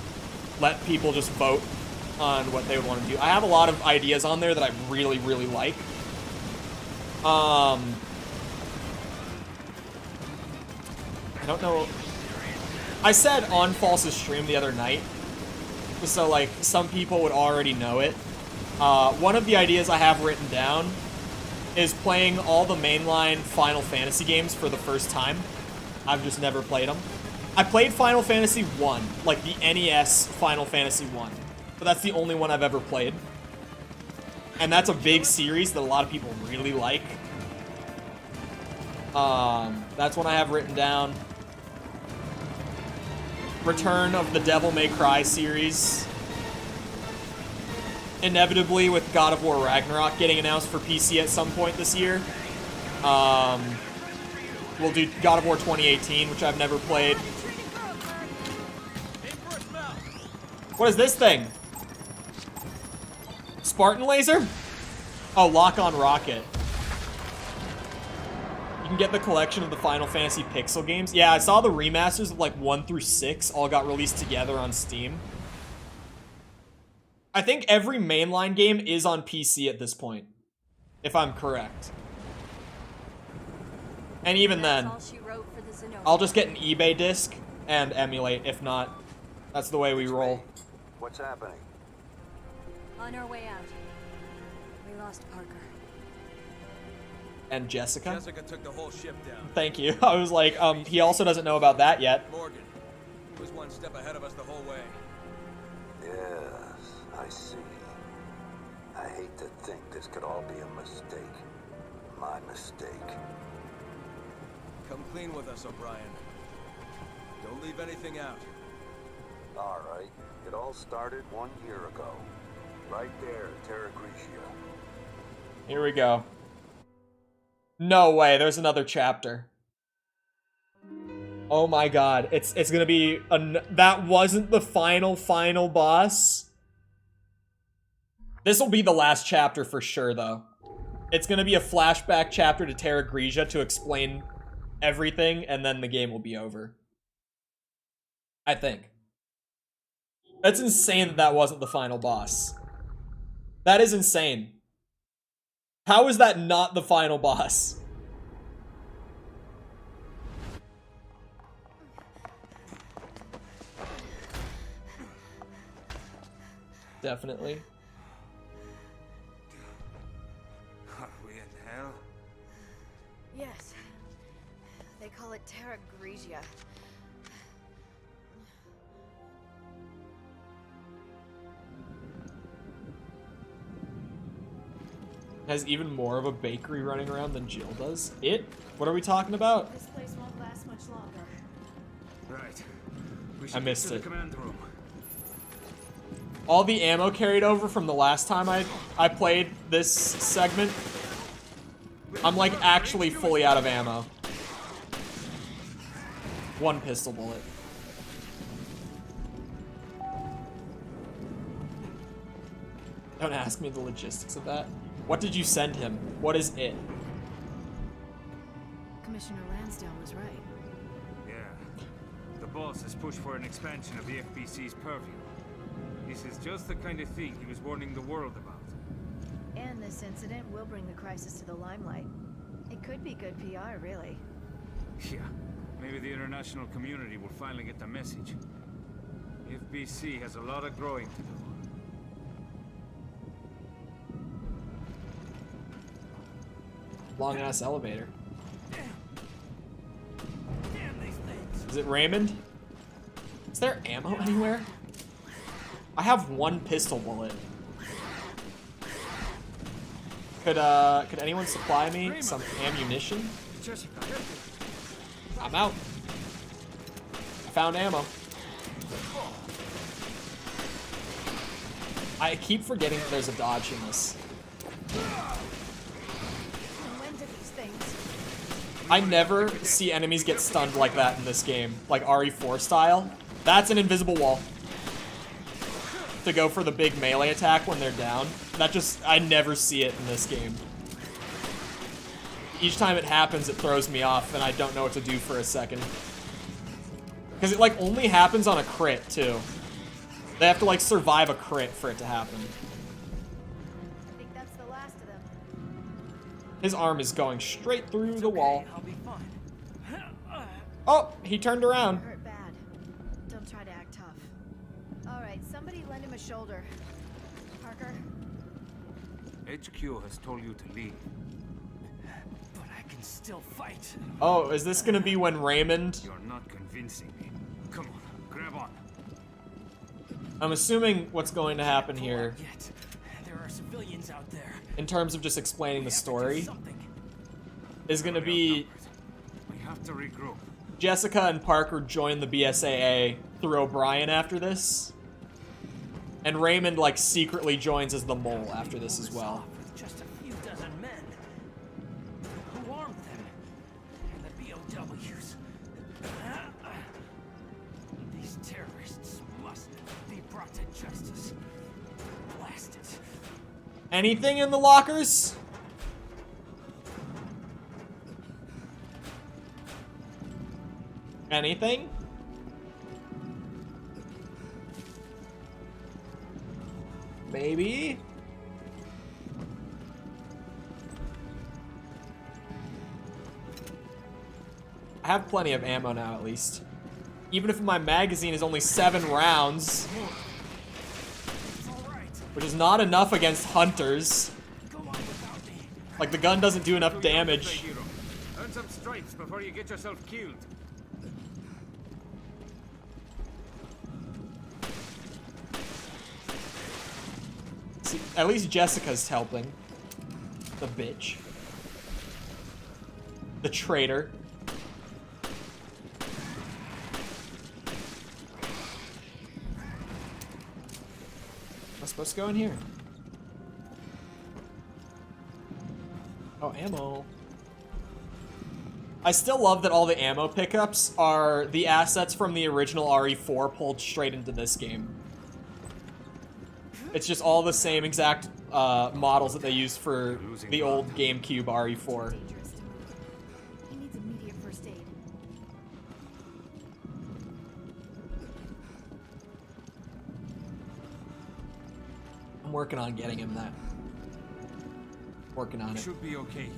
let people just vote on what they would want to do. I have a lot of ideas on there that I really, really like. I don't know. I said on False's stream the other night, so, like, some people would already know it. One of the ideas I have written down is playing all the mainline Final Fantasy games for the first time. I've just never played them. I played Final Fantasy 1, like the NES Final Fantasy 1, but that's the only one I've ever played. And that's a big series that a lot of people really like. That's one I have written down. Return of the Devil May Cry series. Inevitably, with God of War Ragnarok getting announced for PC at some point this year. We'll do God of War 2018, which I've never played. What is this thing? Spartan laser? Oh, lock-on rocket. You can get the collection of the Final Fantasy Pixel games. Yeah, I saw the remasters of, like, 1 through 6 all got released together on Steam. I think every mainline game is on PC at this point, if I'm correct. And even then, That's all she wrote for the Zenobia. I'll just get an eBay disc and emulate. If not, that's the way we roll. What's happening? On our way out, we lost Parker. And Jessica? Jessica took the whole ship down. Thank you. I was like, he also doesn't know about that yet. Morgan, he was one step ahead of us the whole way. Yes, I see. I hate to think this could all be a mistake. My mistake. Come clean with us, O'Brien. Don't leave anything out. All right. It all started 1 year ago. Right there at Terra Grigia. Here we go. No way, there's another chapter. Oh my god, it's gonna be that wasn't the final boss. This will be the last chapter for sure though. It's gonna be a flashback chapter to Terra Grigia to explain everything, and then the game will be over. I think. That's insane that that wasn't the final boss. That is insane. How is that not the final boss? Definitely. Are we in hell? Yes. They call it Terra Grigia. Has even more of a bakery running around than Jill does. It? What are we talking about? This place won't last much longer. Right. We I should missed get to it. the command room. All the ammo carried over from the last time I played this segment. I'm like actually fully out of ammo. One pistol bullet. Don't ask me the logistics of that. What did you send him? What is it? Commissioner Lansdowne was right. Yeah. The boss has pushed for an expansion of the FBC's purview. This is just the kind of thing he was warning the world about. And this incident will bring the crisis to the limelight. It could be good PR, really. Yeah. Maybe the international community will finally get the message. The FBC has a lot of growing to do. Long ass elevator. Is it Raymond? Is there ammo anywhere? I have one pistol bullet. Could anyone supply me some ammunition? I'm out. I found ammo. I keep forgetting that there's a dodge in this. I never see enemies get stunned like that in this game, like RE4 style. That's an invisible wall. To go for the big melee attack when they're down. That just, I never see it in this game. Each time it happens, it throws me off, and I don't know what to do for a second. Because it, like, only happens on a crit, too. They have to, like, survive a crit for it to happen. I think that's the last of them. His arm is going straight through the wall. Oh, he turned around. Hurt bad. Don't try to act tough. All right, somebody lend him a shoulder. Parker. HQ has told you to leave. But I can still fight. Oh, is this gonna be when Raymond... You're not convincing me. Come on, grab on. I'm assuming what's going to happen here, There are civilians out there. in terms of just explaining the story, is gonna be We have to regroup. Jessica and Parker join the BSAA through O'Brien after this. And Raymond, like, secretly joins as the mole after this as well. With just a few dozen men. Who armed them? And the BOWs. These terrorists must be brought to justice. Blast it. Anything in the lockers? Anything? Maybe? I have plenty of ammo now, at least. Even if my magazine is only 7 rounds. Which is not enough against hunters. Like, the gun doesn't do enough damage. Earn some stripes before you get yourself killed. See, at least Jessica's helping. The bitch. The traitor. Am I supposed to go in here? Oh, ammo. I still love that all the ammo pickups are the assets from the original RE4 pulled straight into this game. It's just all the same exact models that they used for the old GameCube RE4. He needs immediate first aid. I'm working on getting him that. Working on it. Should be okay here.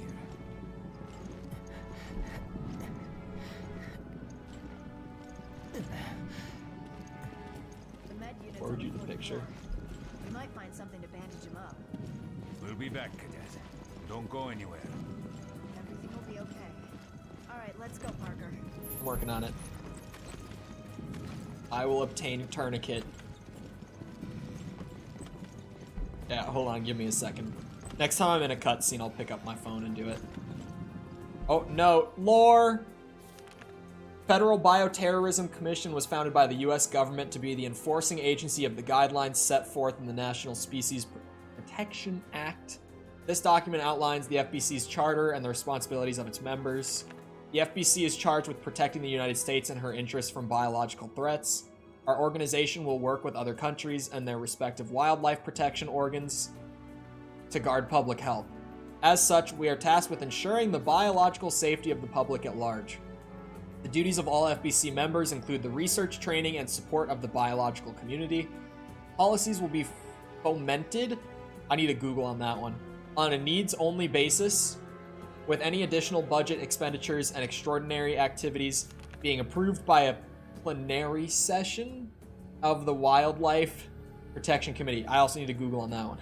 The med unit's Forward on you the the fourth picture. floor. We might find something to bandage him up. We'll be back, Cadet. Don't go anywhere. Everything will be okay. All right, let's go, Parker. I'm working on it. I will obtain a tourniquet. Yeah, hold on, give me a second. Next time I'm in a cutscene, I'll pick up my phone and do it. Oh, no, lore! Federal Bioterrorism Commission was founded by the U.S. government to be the enforcing agency of the guidelines set forth in the National Species Protection Act. This document outlines the FBC's charter and the responsibilities of its members. The FBC is charged with protecting the United States and her interests from biological threats. Our organization will work with other countries and their respective wildlife protection organs to guard public health. As such, we are tasked with ensuring the biological safety of the public at large. The duties of all FBC members include the research, training, and support of the biological community. Policies will be fomented, I need a Google on that one, on a needs-only basis, with any additional budget expenditures and extraordinary activities being approved by a plenary session of the Wildlife Protection Committee. I also need a Google on that one.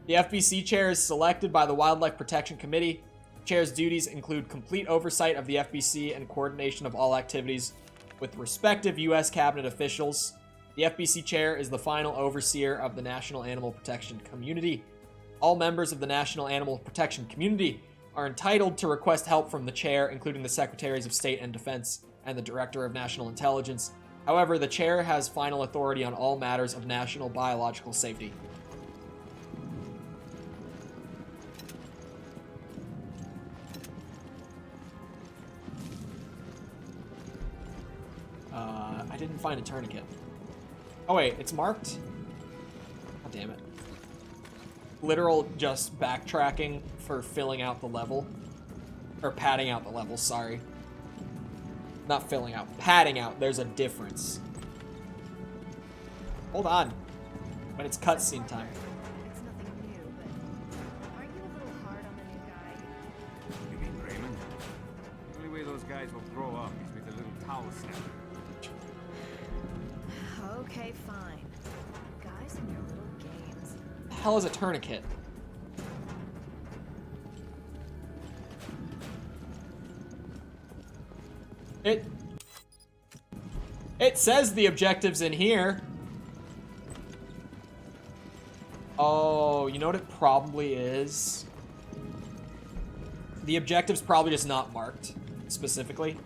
The FBC chair is selected by the Wildlife Protection Committee. The chair's duties include complete oversight of the FBC and coordination of all activities with respective U.S. cabinet officials. The FBC chair is the final overseer of the National Animal Protection Community. All members of the National Animal Protection Community are entitled to request help from the chair, including the Secretaries of State and Defense and the Director of National Intelligence. However, the chair has final authority on all matters of national biological safety. I didn't find a tourniquet. Oh wait, it's marked? God damn it. Literal just backtracking for filling out the level. Or padding out the level, sorry. Not filling out, padding out. There's a difference. Hold on. When it's cutscene time. It's nothing new, but aren't you a little hard on the new guy? You mean Raymond? The only way those guys will grow up is with a little towel snapper. Okay, fine. Guys and your little games. The hell is a tourniquet? It says the objectives in here. Oh, you know what it probably is? The objective's probably just not marked specifically.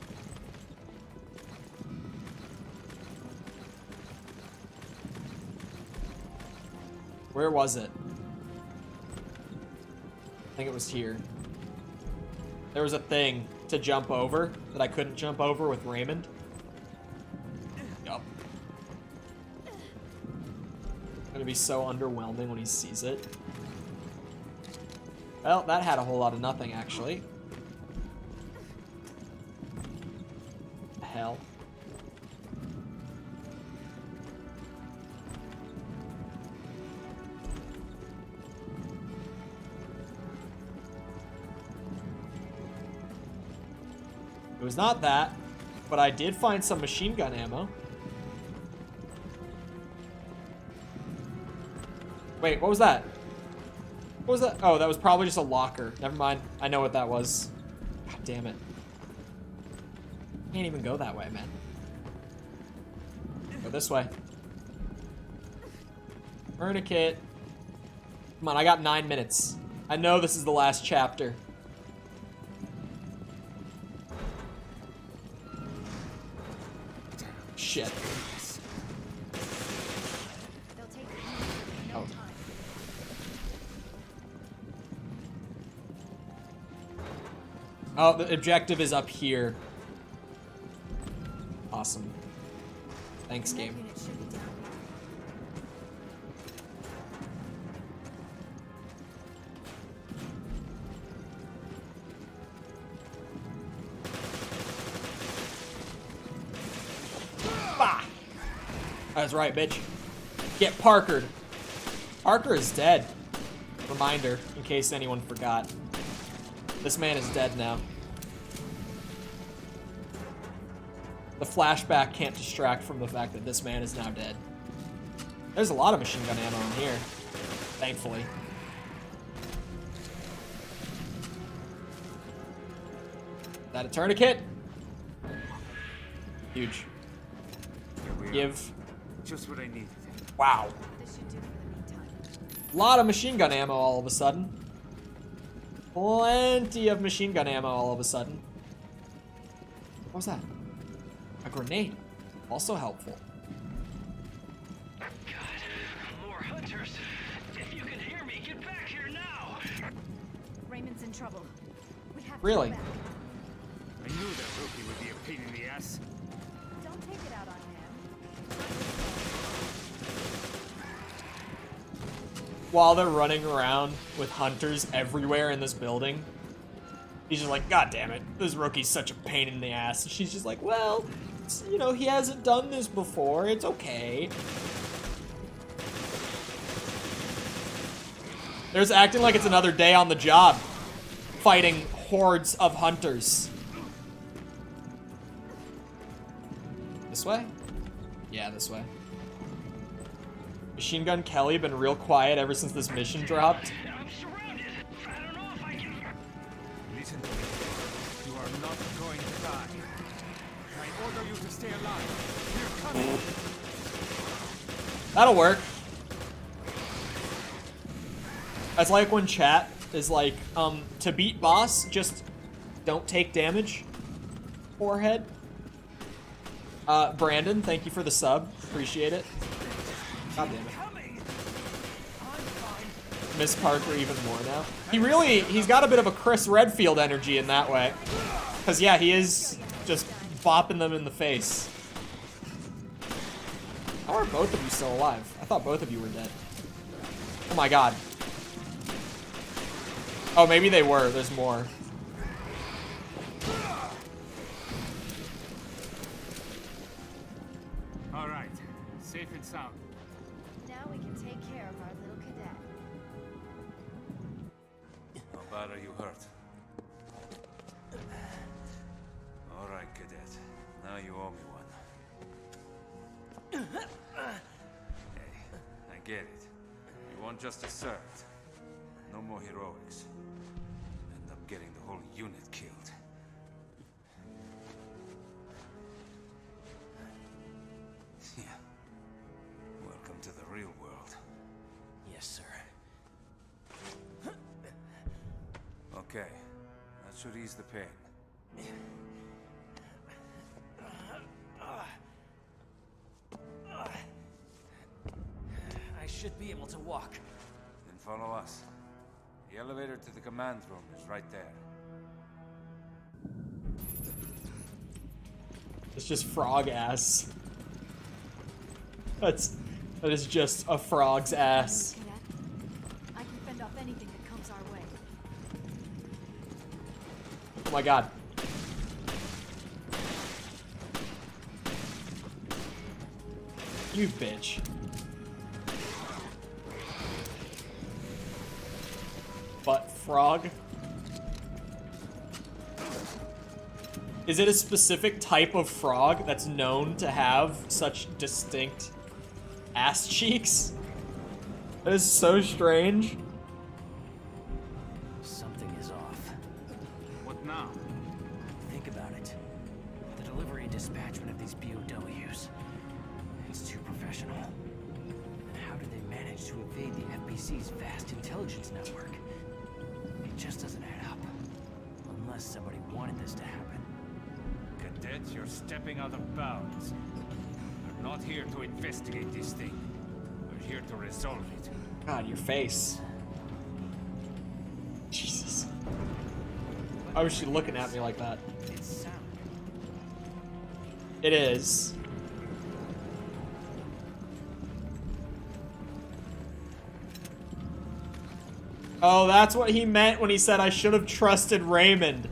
Where was it? I think it was here. There was a thing to jump over that I couldn't jump over with Raymond. Yup. Gonna be so underwhelming when he sees it. Well, that had a whole lot of nothing, actually. Hell. It was not that, but I did find some machine gun ammo. Wait, what was that? What was that? Oh, that was probably just a locker. Never mind. I know what that was. God damn it. Can't even go that way, man. Go this way. Tourniquet. Come on, I got 9 minutes. I know this is the last chapter. Shit. Oh. Oh, the objective is up here. Awesome. Thanks, game. Bah! That's right, bitch. Get Parkered. Parker is dead. Reminder, in case anyone forgot. This man is dead now. The flashback can't distract from the fact that this man is now dead. There's a lot of machine gun ammo in here, thankfully. Is that a tourniquet? Huge. Give. Just what I needed. Wow. A lot of machine gun ammo all of a sudden. Plenty of machine gun ammo all of a sudden. What was that? A grenade. Also helpful. God, more hunters. If you can hear me, get back here now. Raymond's in trouble. We have to Really? go back. I knew that rookie would be a pain in the ass. Don't take it out on him. While they're running around with hunters everywhere in this building, he's just like, God damn it, this rookie's such a pain in the ass. And she's just like, well, you know, he hasn't done this before. It's okay. They're just acting like it's another day on the job, fighting hordes of hunters. This way? Yeah, this way. Machine Gun Kelly been real quiet ever since this mission dropped. I'm surrounded. I don't know if I can. Listen to me. You are not going to die. I order you to stay alive. You're coming. That'll work. That's like when chat is like, to beat boss, just don't take damage. Forehead. Brandon, thank you for the sub. Appreciate it. God damn it. Miss Parker even more now. He's got a bit of a Chris Redfield energy in that way. Cause yeah, he is just bopping them in the face. How are both of you still alive? I thought both of you were dead. Oh my god. Oh, maybe they were. There's more. All right, safe and sound. Now we can take care of our little cadet. How bad are you hurt? All right, cadet. Now you owe me one. Hey, I get it. You want justice served. No more heroics. End up getting the whole unit killed. Yeah. Welcome to the real world. Yes, sir. Okay. That should ease the pain. I should be able to walk. Then follow us. The elevator to the command room is right there. It's just frog ass. That is just a frog's ass. Cadet, I can fend off anything that comes our way. Oh my god. You bitch. Butt frog. Is it a specific type of frog that's known to have such distinct ass cheeks? That is so strange. Something is off. What now? Think about it. The delivery and dispatchment of these BOWs. It's too professional. And how did they manage to evade the FBC's vast intelligence network? It just doesn't add up. Unless somebody wanted this to happen. Cadets, you're stepping out of bounds. We're not here to investigate this thing. We're here to resolve it. God, your face. Jesus. Why was she looking at me like that? It's sound. It is. Oh, that's what he meant when he said I should have trusted Raymond.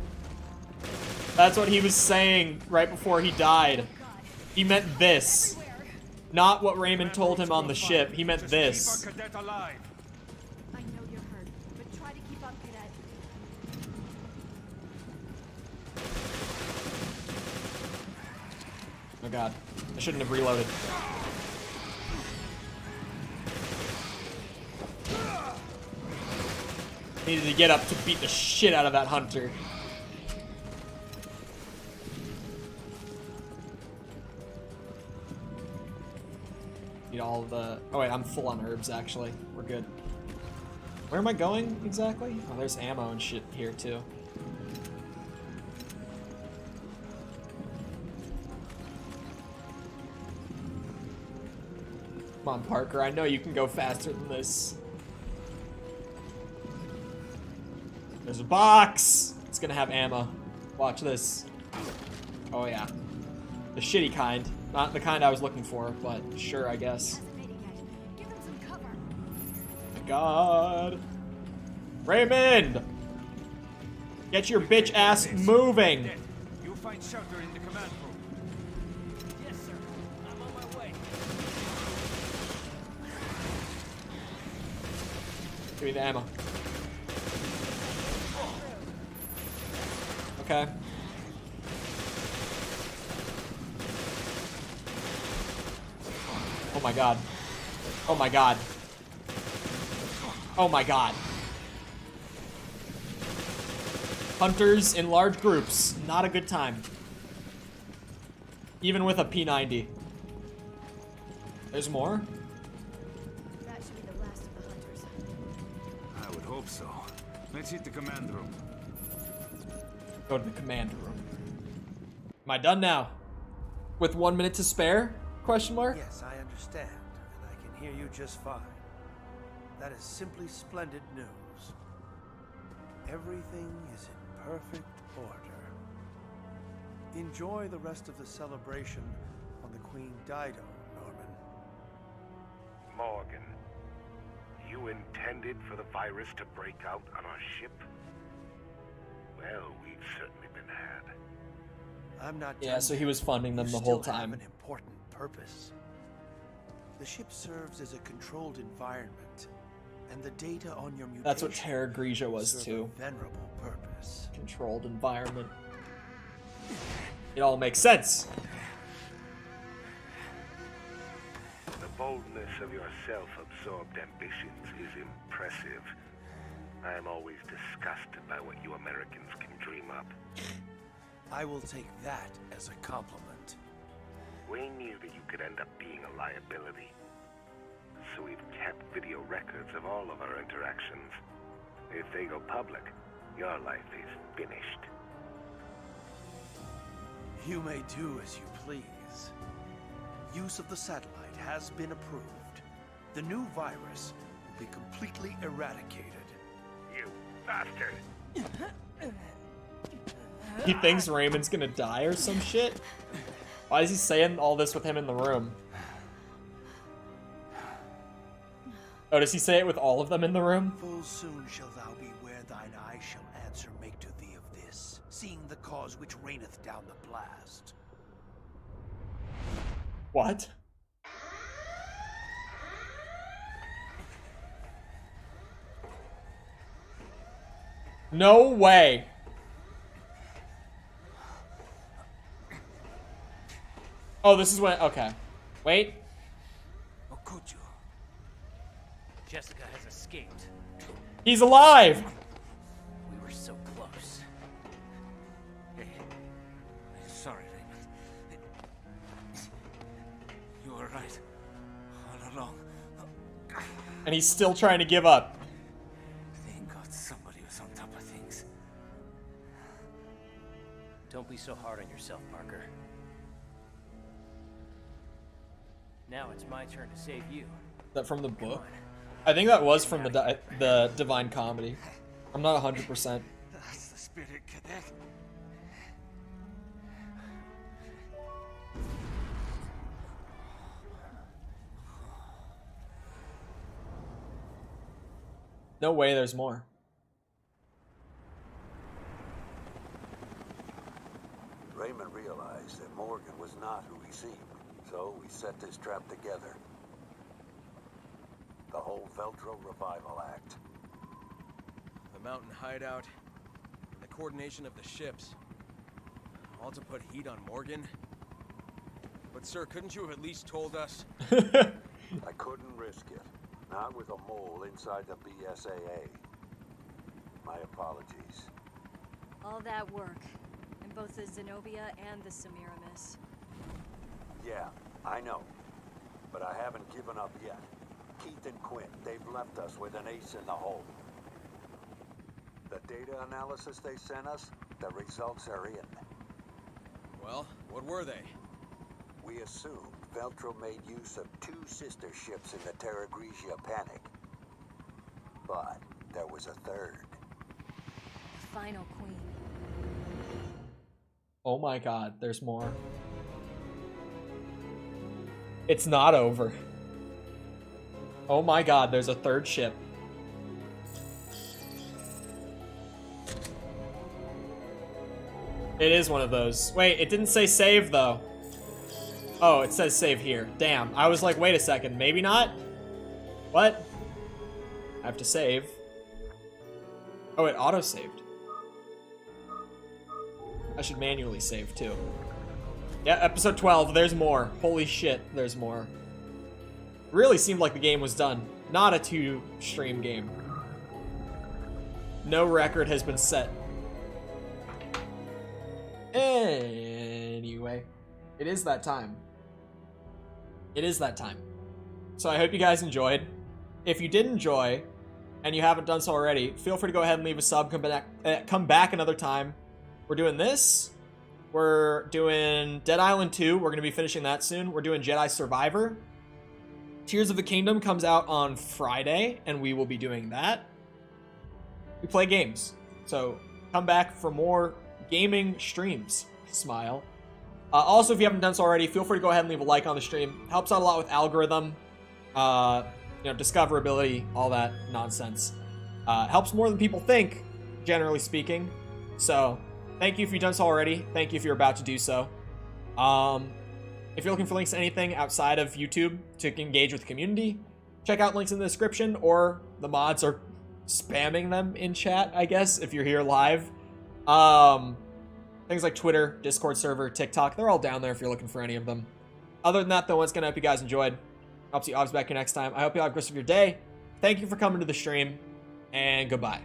That's what he was saying right before he died. He meant this. Not what Raymond told him on the ship. He meant this. Keep our cadet alive. I know you're hurt, but try to keep up, cadet. Oh god. I shouldn't have reloaded. Needed to get up to beat the shit out of that hunter. Need all the... Oh wait, I'm full on herbs actually. We're good. Where am I going exactly? Oh, there's ammo and shit here too. Come on, Parker. I know you can go faster than this. There's a box! It's gonna have ammo. Watch this. Oh yeah. The shitty kind. Not the kind I was looking for, but sure, I guess. Oh my god. Raymond! Get your bitch ass moving! You find shelter in the command room. Yes, sir. I'm on my way. Give me the ammo. Okay. Oh my god. Oh my god. Oh my god. Hunters in large groups. Not a good time. Even with a P90. There's more? That should be the last of the hunters. I would hope so. Let's hit the command room. Go to the command room. Am I done now? With 1 minute to spare? Question mark? Yes, I understand, and I can hear you just fine. That is simply splendid news. Everything is in perfect order. Enjoy the rest of the celebration on the Queen Dido, Norman. Morgan, you intended for the virus to break out on our ship? Well, we've certainly been had. I'm not Yeah, so he was funding them the whole time. Have an important purpose. The ship serves as a controlled environment, and the data on your mutation. That's what Terra Grigia was serve too. A venerable purpose. Controlled environment. It all makes sense. The boldness of your self-absorbed ambitions is impressive. I am always disgusted by what you Americans can dream up. I will take that as a compliment. We knew that you could end up being a liability. So we've kept video records of all of our interactions. If they go public, your life is finished. You may do as you please. Use of the satellite has been approved. The new virus will be completely eradicated. You bastard! He thinks Raymond's gonna die or some shit? Why is he saying all this with him in the room? Oh, does he say it with all of them in the room? Full soon shall thou be where thine eye shall answer make to thee of this, seeing the cause which reigneth down the blast. What? No way. Oh, this is when... Okay. Wait. Or could you? Jessica has escaped. He's alive! We were so close. Hey, I'm sorry, Raymond. You were right. All along. And he's still trying to give up. Thank God somebody was on top of things. Don't be so hard on yourself, Parker. Now it's my turn to save you. Is that from the book? I think that was from the Divine Comedy. I'm not 100%. That's the spirit, cadet. No way there's more. Raymond realized that Morgan was not who he seemed, so we set this trap together. The whole Veltro Revival Act. The mountain hideout, and the coordination of the ships. All to put heat on Morgan? But sir, couldn't you have at least told us? I couldn't risk it. Not with a mole inside the BSAA. My apologies. All that work, in both the Zenobia and the Semiramis. Yeah, I know. But I haven't given up yet. Keith and Quinn, they've left us with an ace in the hole. The data analysis they sent us, the results are in. Well, what were they? We assumed Veltro made use of 2 sister ships in the Terra Grigia panic. But there was a third. The final queen. Oh my god, there's more. It's not over. Oh my god, there's a third ship. It is one of those. Wait, it didn't say save though. Oh, it says save here. Damn, I was like, wait a second, maybe not? What? I have to save. Oh, it auto-saved. I should manually save too. Yeah, episode 12, there's more. Holy shit, there's more. Really seemed like the game was done. Not a 2-stream game. No record has been set. Anyway, it is that time. It is that time. So I hope you guys enjoyed. If you did enjoy, and you haven't done so already, feel free to go ahead and leave a sub. Come back another time. We're doing this. We're doing Dead Island 2. We're going to be finishing that soon. We're doing Jedi Survivor. Tears of the Kingdom comes out on Friday, and we will be doing that. We play games. So come back for more gaming streams. Smile. Also, if you haven't done so already, feel free to go ahead and leave a like on the stream. Helps out a lot with algorithm, discoverability, all that nonsense. Helps more than people think, generally speaking. So thank you if you've done so already. Thank you if you're about to do so. If you're looking for links to anything outside of YouTube to engage with the community, check out links in the description, or the mods are spamming them in chat, I guess, if you're here live. Things like Twitter, Discord server, TikTok, they're all down there if you're looking for any of them. Other than that, though, once again, I hope you guys enjoyed. I'll see you back here next time. I hope you have a good rest of your day. Thank you for coming to the stream, and goodbye.